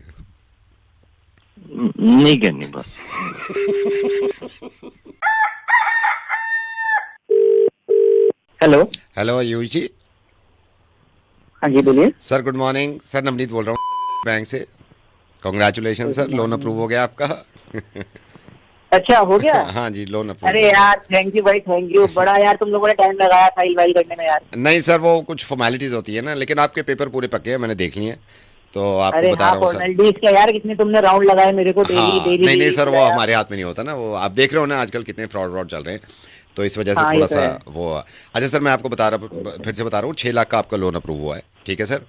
नहीं करनी बात। हेलो हेलो आयुष जी। हाँ जी बोलिए sir, good morning sir, Navneet बोल रहा हूँ बैंक से। कांग्रेचुलेशन सर, लोन अप्रूव हो गया आपका। अच्छा हो गया। हाँ जी, लोन अप्रूव। अरे यार थैंक यू भाई, थैंक यू। बड़ा यार तुम लोगों ने टाइम लगाया फाइल वाइल करने में यार। नहीं सर, वो कुछ फॉर्मेलिटीज होती है ना, लेकिन आपके पेपर पूरे पक्के हैं, मैंने देख लिए हैं, तो आपको बता रहा हूँ सर। क्या यार, कितने तुमने राउंड लगाए मेरे को डेली हाँ, डेली। नहीं सर, वो हमारे हाथ में नहीं होता ना, वो आप देख रहे हो ना आजकल कितने फ्रॉड चल रहे हैं, तो इस वजह से थोड़ा सा वो। अच्छा सर, मैं आपको फिर से बता रहा हूँ, 6 लाख का आपका लोन अप्रूव हुआ है, ठीक है सर।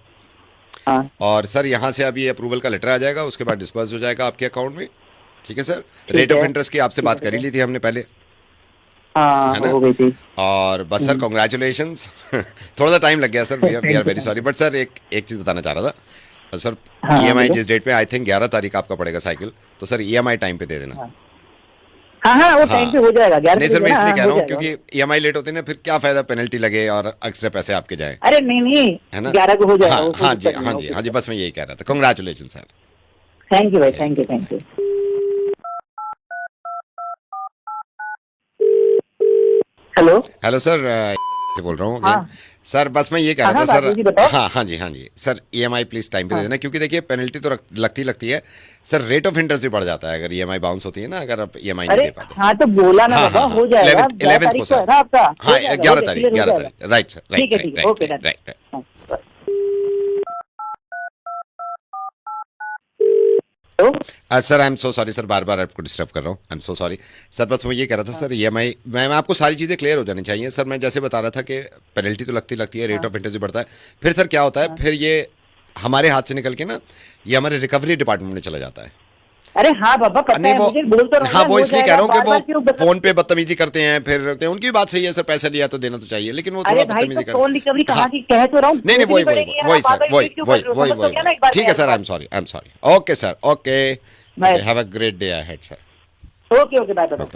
और सर यहाँ से अभी अप्रूवल का लेटर आ जाएगा, उसके बाद डिस्पर्स हो जाएगा आपके अकाउंट में, ठीक है सर। रेट ऑफ इंटरेस्ट की आपसे बात कर ही ली थी हमने पहले, है ना। हो गई थी। और बस सर कॉन्ग्रेचुलेशंस। थोड़ा सा टाइम लग गया sir, we are very sorry, but sir एक चीज़ बताना चाह रहा था सर। EMI जिस डेट पे, आई थिंक 11 तारीख आपका पड़ेगा साइकिल, तो सर EMI टाइम पे दे देना। हाँ वो टाइम पे हो जाएगा। नहीं सर, मैं इसलिए कह रहा हूँ क्योंकि EMI लेट होते हैं ना, फिर क्या फायदा, पेनल्टी लगे और एक्स्ट्रा पैसे आपके जाए। अरे नहीं है ना, 11 को हो जाएगा। हाँ जी, हाँ जी, बस मैं यही कह रहा था। Congratulation sir. थैंक यू भाई, थैंक यू। हेलो सर, से बोल रहा हूँ सर। बस मैं ये कह रहा था सर। हाँ जी सर, EMI प्लीज टाइम पे दे देना, क्योंकि देखिए पेनल्टी तो लगती है सर, रेट ऑफ इंटरेस्ट भी बढ़ जाता है अगर EMI बाउंस होती है ना, अगर आप EMI नहीं दे पाते। हाँ तो बोला ना बाबा, हो जाएगा 11 को सर। हाँ 11 तारीख, right sir, right. Sir I am so sorry sir, बार बार आपको डिस्टर्ब कर रहा हूँ, I am so sorry sir. बस मैं ये कह रहा था सर, EMI मैं आपको सारी चीज़ें क्लियर हो जानी चाहिए सर। मैं जैसे बता रहा था कि पेनल्टी तो लगती है, रेट ऑफ इंटरेस्ट भी बढ़ता है, फिर सर क्या होता है, फिर ये हमारे हाथ से निकल के ना, ये हमारे रिकवरी डिपार्टमेंट में चला जाता है। अरे हाँ बाबा, पता है मुझे, बोल तो रहा हूं। हाँ वो इसलिए कह रहा हूँ कि वो फोन पे बदतमीजी करते हैं, फिर उनकी बात सही है सर, पैसा लिया तो देना तो चाहिए, लेकिन वो थोड़ा बदतमीजी करते हैं। फोन रिकवरी कहाँ की कह तो रहा हूँ। नहीं वही ठीक है sir, I am sorry. Okay sir, okay, have a great day ahead sir. Okay bye bye.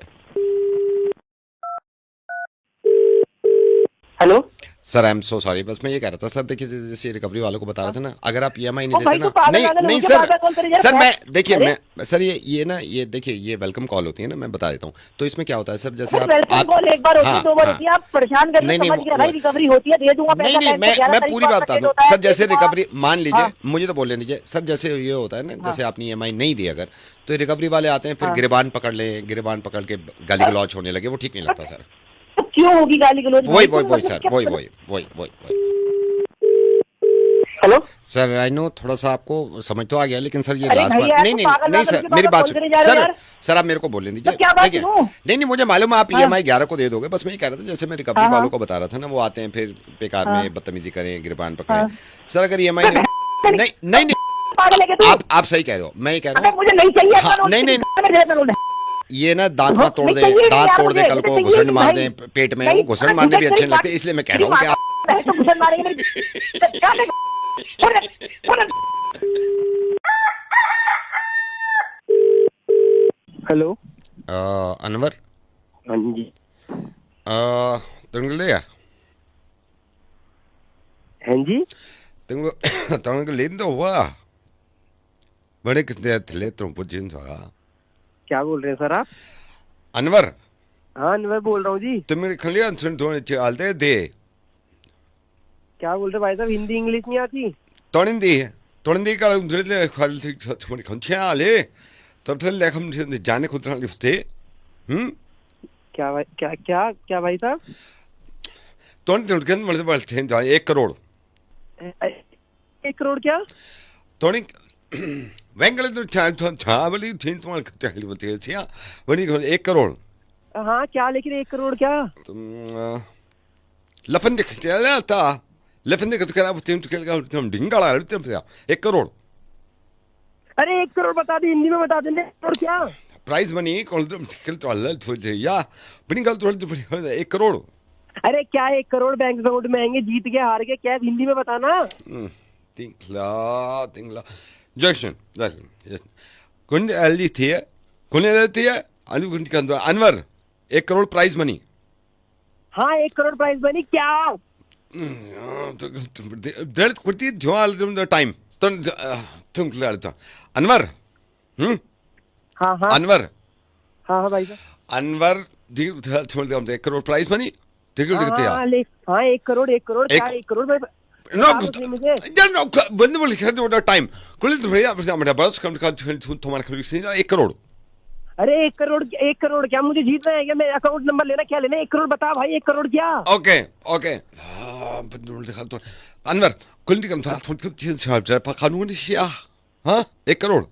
Hello sir, I am so sorry. बस मैं ये कह रहा था सर, देखिए जैसे रिकवरी वालों को बता रहे थे ना, अगर आप EMI नहीं देते ना, नहीं सर मैं देखिए, मैं सर ये ना, ये देखिए ये वेलकम कॉल होती है ना, मैं बता देता हूँ। तो इसमें क्या होता है सर, जैसे आप एक बार होती है, 2 बार होती है, आप परेशान करते हैं, समझ गया भाई, रिकवरी होती है, दे दूंगा पैसा। नहीं मैं पूरी बात बता दूं सर। जैसे रिकवरी, मान लीजिए, मुझे तो बोलने दीजिए सर, जैसे ये होता है ना, जैसे आपने EMI नहीं दी अगर, तो रिकवरी वाले आते हैं, फिर गिरबान पकड़ लें, गिरबान पकड़ के गाली गलौज होने लगे, वो ठीक नहीं लगता सर। क्यों होगी गाली गलौज? वही सर, वही। हेलो सर, आई नो थोड़ा सा आपको समझ तो आ गया, लेकिन सर ये लास्ट बात नहीं सर, मेरी बात सर आप मेरे को बोलने दीजिए। ठीक है, नहीं मुझे मालूम है आप EMI 11 को दे दोगे, बस मैं ये कह रहा था, जैसे मैं रिकवरी वालों को बता रहा था ना, वो आते हैं फिर बेकार में बदतमीजी करें, गिरबान पकड़े। सर अगर EMI नहीं, आप सही कह रहे हो, मैं ये कह रहा हूँ मुझे नहीं चाहिए। नहीं ये ना दांत में तोड़ दे कल को, घुसड़ मार दे पेट में, वो घुसड़ मारने भी अच्छे लगते, इसलिए मैं कह रहा हूँ कि हेलो अनवर। हाँ जी। तुमको लिया? हाँ जी। तुमको लेन तो हुआ बड़े कितने थे तुम पूछिन था। क्या बोल रहे हैं सर आप? अनवर। हाँ अनवर बोल रहा हूँ जी। तुम मेरे खलिया सुन थोड़े चलते दे। क्या बोल रहे भाई साहब, हिंदी इंग्लिश नहीं आती? तोड़ंदी का उधर खाली थी थोड़ी खंचे आले तब तक लेखम जाने खुद लिखते। क्या भाई क्या भाई साहब? तोड़न मतलब बढ़ते हैं 1 करोड़। 1 करोड़ क्या? तोड़ी वेंगल तो छावली थी तुम्हारे खत्ते होती है क्या? वही 1 करोड़। हाँ क्या, लेकिन 1 करोड़ क्या? तुम लफन दिखते था लफन दिखते क्या तुम डिंगा 1 करोड़। अरे 1 करोड़ बता दे, हिंदी में बता दे। करोड़ क्या? प्राइज मनी या 1 करोड़। अरे क्या 1 करोड़ बैंक अकाउंट में आएंगे? जीत के हार के क्या? हिंदी में बताना। Anwar 1 crore prize money. हाँ 1 करोड़ प्राइज मनी क्या? टाइम अनवर। हाँ हाँ अनवर। हाँ भाई साहब। Anwar 1 crore prize money. हाँ 1 करोड़ 1 करोड़ क्या? 1 करोड़ में मुझे टाइम 1 करोड़। अरे 1 करोड़ 1 करोड़ क्या? मुझे जीतना है क्या? मैं अकाउंट नंबर लेना, क्या लेना? 1 करोड़ बता भाई। 1 करोड़ क्या? ओके ओके अनवर हाँ 1 करोड़।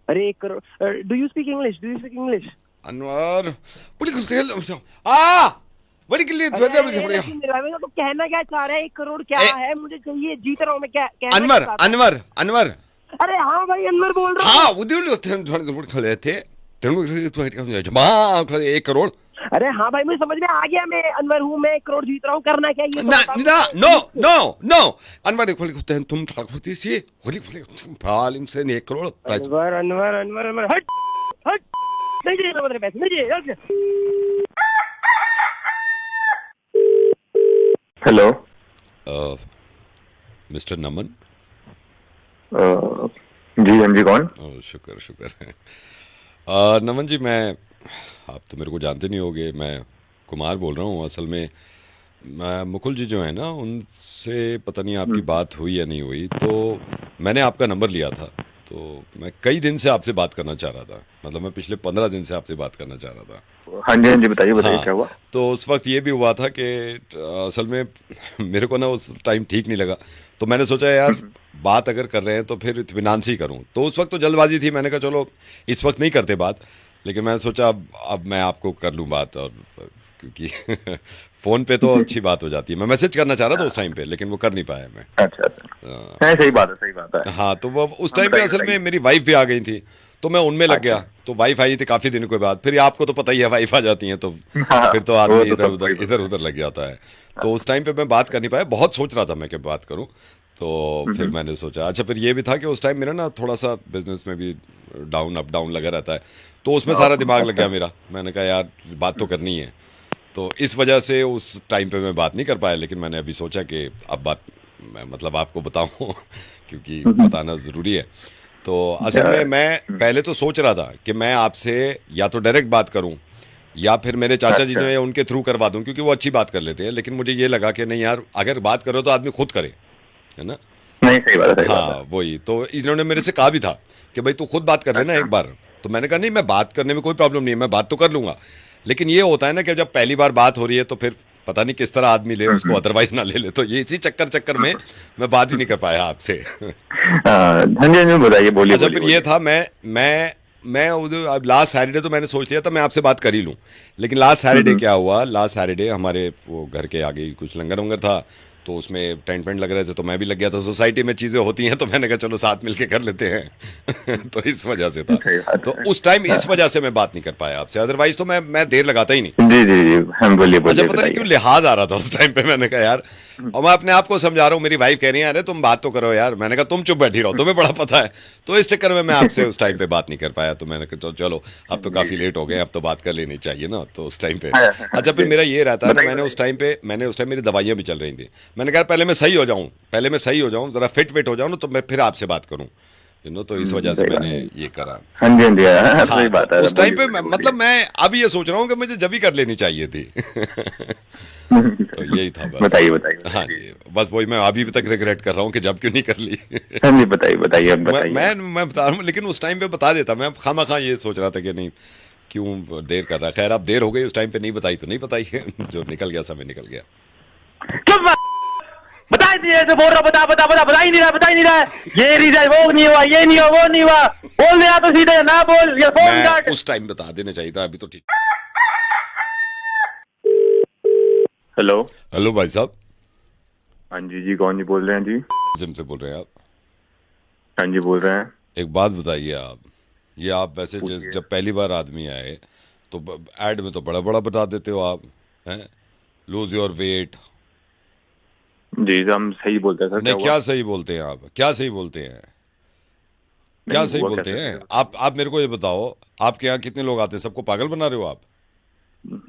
अरे 1 crore. Do you speak English? Do you speak English? Anwar तो कहना क्या चाह रहा है? 1 करोड़ क्या है? मुझे चाहिए, जीत रहा हूँ मैं। क्या अनवर अनवर अनवर। अरे हाँ भाई अनवर बोल रहा हूँ। हाँ खड़े थे 1 करोड़। अरे हाँ भाई मुझे समझ में आ गया, मैं अनवर हूँ, मैं 1 करोड़ जीत रहा हूँ। करना क्या ये? नो अनवर तुम से 1 करोड़। अनवर अनवर अनवर अनवर हट हट, नहीं दे मेरे पैसे, नहीं दे। हेलो मिस्टर नमन। जी हाँ जी, कौन? शुक्र शुक्र। नमन जी, आप तो मेरे को जानते नहीं होगे, मैं कुमार बोल रहा हूँ। असल में मुकुल जी जो है ना, उनसे पता नहीं आपकी बात हुई या नहीं हुई, तो मैंने आपका नंबर लिया था। तो मैं कई दिन से आपसे बात करना चाह रहा था, मतलब मैं पिछले 15 दिन से आपसे बात करना चाह रहा था। हाँ जी बताइए बताइए। हाँ, क्या हुआ? तो उस वक्त ये भी हुआ था कि असल में मेरे को ना उस टाइम ठीक नहीं लगा, तो मैंने सोचा यार बात अगर कर रहे हैं तो फिर इत्मीनान से ही करूं। तो उस वक्त तो जल्दबाजी थी, मैंने कहा चलो इस वक्त नहीं करते बात, लेकिन मैंने सोचा अब मैं आपको कर लूं बात, और क्योंकि फ़ोन पे तो अच्छी बात हो जाती है। मैं मैसेज करना चाह रहा था उस टाइम पे, लेकिन वो कर नहीं पाया मैं। अच्छा सही बात है। हाँ, तो वो उस टाइम पे असल में मेरी वाइफ भी आ गई थी, तो मैं उनमें लग गया। तो वाइफ आई थी काफ़ी दिनों के बाद, फिर आपको तो पता ही है वाइफ आ जाती है तो फिर तो आदमी इधर उधर लग जाता है। तो उस टाइम पे मैं बात कर नहीं पाया, बहुत सोच रहा था मैं कि बात करूँ। तो फिर मैंने सोचा, अच्छा फिर ये भी था कि उस टाइम मेरा ना थोड़ा सा बिजनेस में भी अप डाउन लगा रहता है, तो उसमें सारा दिमाग लग गया मेरा। मैंने कहा यार बात तो करनी है, तो इस वजह से उस टाइम पे मैं बात नहीं कर पाया। लेकिन मैंने अभी सोचा कि अब बात मैं मतलब आपको बताऊं क्योंकि बताना ज़रूरी है। तो असल में मैं पहले तो सोच रहा था कि मैं आपसे या तो डायरेक्ट बात करूं या फिर मेरे चाचा जी जो है उनके थ्रू करवा दूं, क्योंकि वो अच्छी बात कर लेते हैं। लेकिन मुझे ये लगा कि नहीं यार, अगर बात करो तो आदमी खुद करे, है ना? नहीं सही बात है। हाँ वही तो इन्होंने मेरे से कहा भी था कि भाई तू खुद बात कर लेना एक बार। तो मैंने कहा नहीं, मैं बात करने में कोई प्रॉब्लम नहीं है, मैं बात तो कर लूंगा। लेकिन ये होता है ना कि जब पहली बार बात हो रही है तो फिर पता नहीं किस तरह आदमी ले उसको, अदरवाइज ना ले ले। तो ये इसी चक्कर में मैं बात ही नहीं कर पाया आपसे। बताइए, बोलिए। अच्छा, फिर ये था मैं अब लास्ट सैटरडे तो मैंने सोच लिया था मैं आपसे बात कर ही लूँ। लेकिन लास्ट सैटरडे क्या हुआ, लास्ट सैटरडे हमारे वो घर के आगे कुछ लंगर वंगर था, तो उसमें टेंट वेंट लग रहे थे, तो मैं भी लग गया था। सोसाइटी में चीज़ें होती हैं तो मैंने कहा चलो साथ मिलके कर लेते हैं। तो इस वजह से था, तो उस टाइम इस वजह से मैं बात नहीं कर पाया आपसे, अदरवाइज तो मैं देर लगाता ही नहीं। जी हम बोलिए। अच्छा, पता नहीं क्यों लिहाज आ रहा था उस टाइम पे। मैंने कहा यार, और मैं अपने आप को समझा रहा हूँ, मेरी वाइफ कह रही है अरे तुम बात तो करो यार। मैंने कहा तुम चुप बैठी रहो, तुम्हें बड़ा पता है। तो इस चक्कर में मैं आपसे उस टाइम पे बात नहीं कर पाया। तो मैंने कहा चलो अब तो काफी लेट हो गए, अब तो बात कर लेनी चाहिए ना, तो उस टाइम पे। अच्छा, फिर मेरा ये रहता है ना, मैंने उस टाइम मेरी दवाइयाँ भी चल रही थी। मैंने कहा पहले मैं सही हो जाऊं, जरा फिट हो जाऊं ना, तो मैं फिर आपसे बात करूं, तो इस वजह से मैंने ये करा। सही बात है। उस टाइम पे मतलब मैं अब ये सोच रहा हूँ कि मुझे जब ही कर लेनी चाहिए थी। तो यही था बस। बताइए। हाँ जी, बस वही मैं अभी तक रिग्रेट कर रहा हूँ कि जब क्यों नहीं कर ली। बताइए। मैं बता रहा हूँ, लेकिन उस टाइम पे बता देता। मैं खामा ये सोच रहा था कि नहीं क्यों देर कर रहा है। खैर अब देर हो गई, उस टाइम पे नहीं बताई तो नहीं बताई। जो निकल गया समय निकल गया। बता दिए तो बोल रहा, बता ही नहीं रहा। ये रीजन वो नहीं हुआ, ये नहीं हुआ, वो नहीं हुआ। बोल दिया तो सीधे ना बोल, ये फोन काट। उस टाइम बता देना चाहिए था, अभी तो ठीक। हेलो भाई साहब। हाँ जी कौन जी बोल रहे हैं? जी जिम से बोल रहे हैं आप? हाँ जी बोल रहे हैं। एक बात बताइए आप, ये आप वैसे जब पहली बार आदमी आए तो ऐड में तो बड़ा बड़ा बता देते हो आप, हैं, लूज योर वेट। जी हम सही बोलते हैं सर। नहीं, क्या सही बोलते हैं आप, क्या सही बोलते हैं, क्या सही बोलते हैं आप मेरे को ये बताओ, आपके यहाँ कितने लोग आते हैं, सबको पागल बना रहे हो आप?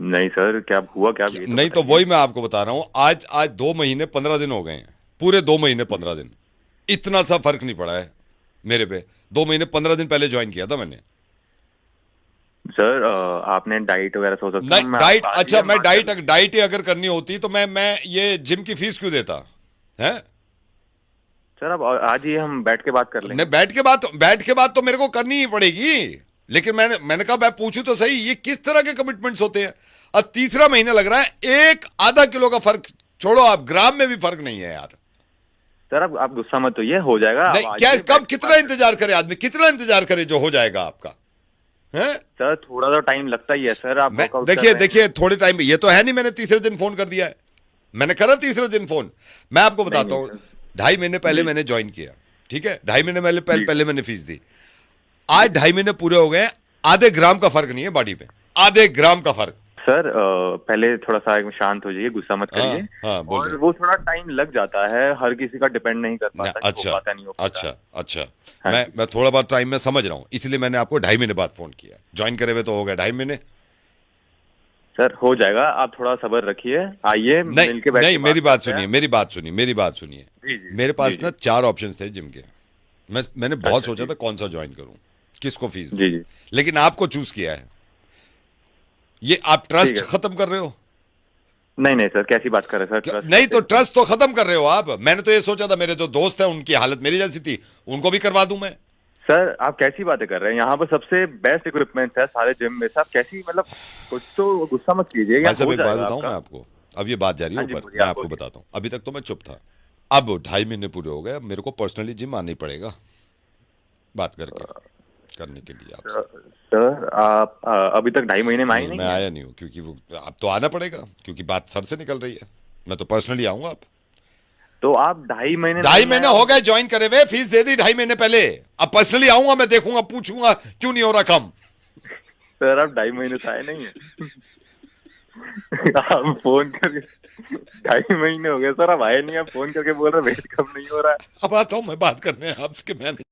नहीं सर, क्या हुआ क्या? नहीं तो वही मैं आपको बता रहा हूँ, आज 2 महीने 15 दिन हो गए हैं, पूरे 2 महीने 15 दिन, इतना सा फर्क नहीं पड़ा है मेरे पे। 2 महीने 15 दिन पहले ज्वाइन किया था मैंने। सर आपने डाइट वगैरह सोचा? नहीं डाइट, अच्छा मैं डाइट ही अगर करनी होती तो मैं ये जिम की फीस क्यों देता है? सर अब आज ही हम बैठ के बात कर लेंगे। नहीं, बैठ के बात तो मेरे को करनी ही पड़ेगी, लेकिन मैंने कहा मैं पूछूं तो सही, ये किस तरह के कमिटमेंट्स होते हैं? अब तीसरा महीना लग रहा है, एक आधा किलो का फर्क छोड़ो, आप ग्राम में भी फर्क नहीं है यार। सर अब आप गुस्सा मत होइए, हो जाएगा। नहीं, क्या कब कितना इंतजार करे आदमी, कितना इंतजार करे जो हो जाएगा आपका? है सर थोड़ा तो टाइम लगता ही है सर। आप देखिए थोड़े टाइम, ये तो है नहीं मैंने तीसरे दिन फोन कर दिया है, मैंने करा तीसरे दिन फोन। मैं आपको बताता हूँ, 2.5 महीने पहले मैंने ज्वाइन किया, ठीक है, 2.5 महीने पहले मैंने फीस दी। आज 2.5 महीने पूरे हो गए, आधे ग्राम का फर्क नहीं है बॉडी पे, आधे ग्राम का फर्क। सर पहले थोड़ा सा शांत हो जाइए, गुस्सा मत करिए। और वो थोड़ा टाइम लग जाता है, हर किसी का डिपेंड नहीं कर पाता। अच्छा मैं थोड़ा बहुत टाइम में समझ रहा हूँ, इसलिए मैंने आपको 2.5 महीने बाद फोन किया। ज्वाइन करे हुए तो हो गया 2.5 महीने। सर हो जाएगा, आप थोड़ा सब्र रखिए, आइए मिलके बैठ। नहीं मेरी बात सुनिए, मेरे पास ना 4 ऑप्शन थे जिम के। मैंने बहुत सोचा था कौन सा ज्वाइन करूं, किसको फीस दूं, लेकिन आपको चूज किया है। ये आप ट्रस्ट खत्म कर रहे हो? नहीं सर, कैसी बात कर रहे हैं सर? नहीं तो ट्रस्ट तो खत्म कर रहे हो आप। मैंने तो ये सोचा था, मेरे जो दोस्त हैं उनकी हालत मेरी जैसी थी, उनको भी करवा दूं मैं। सर आप कैसी बातें कर रहे हैं? यहाँ पर सबसे बेस्ट इक्विपमेंट है सारे जिम में। आप कैसी, मतलब कुछ तो गुस्सा मत कीजिए। एक बात बताऊं मैं आपको, अब ये बात जारी है ऊपर, मैं आपको बताता हूँ। अभी तक तो मैं चुप था, अब 2.5 महीने पूरे हो गए, अब मेरे को पर्सनली जिम आना ही पड़ेगा बात करने के लिए आपसे। सर आप अभी तक 2.5 महीने में आए नहीं? मैं आया नहीं हूँ, क्योंकि वो अब तो आना पड़ेगा, क्योंकि बात सर से निकल रही है। मैं तो पर्सनली आऊंगा। आप तो आप 2.5 महीने हो गए ज्वाइन करे हुए, फीस दे दी 2.5 महीने पहले। अब पर्सनली आऊंगा, मैं देखूंगा, पूछूंगा क्यों नहीं हो रहा कम। सर आप 2.5 महीने से आए नहीं है। आप फोन करके 2.5 महीने हो गए सर, अब आए नहीं, आप फोन करके बोल रहे वेट कम नहीं हो रहा है। अब आता हूँ मैं बात करने आपसे, मैंने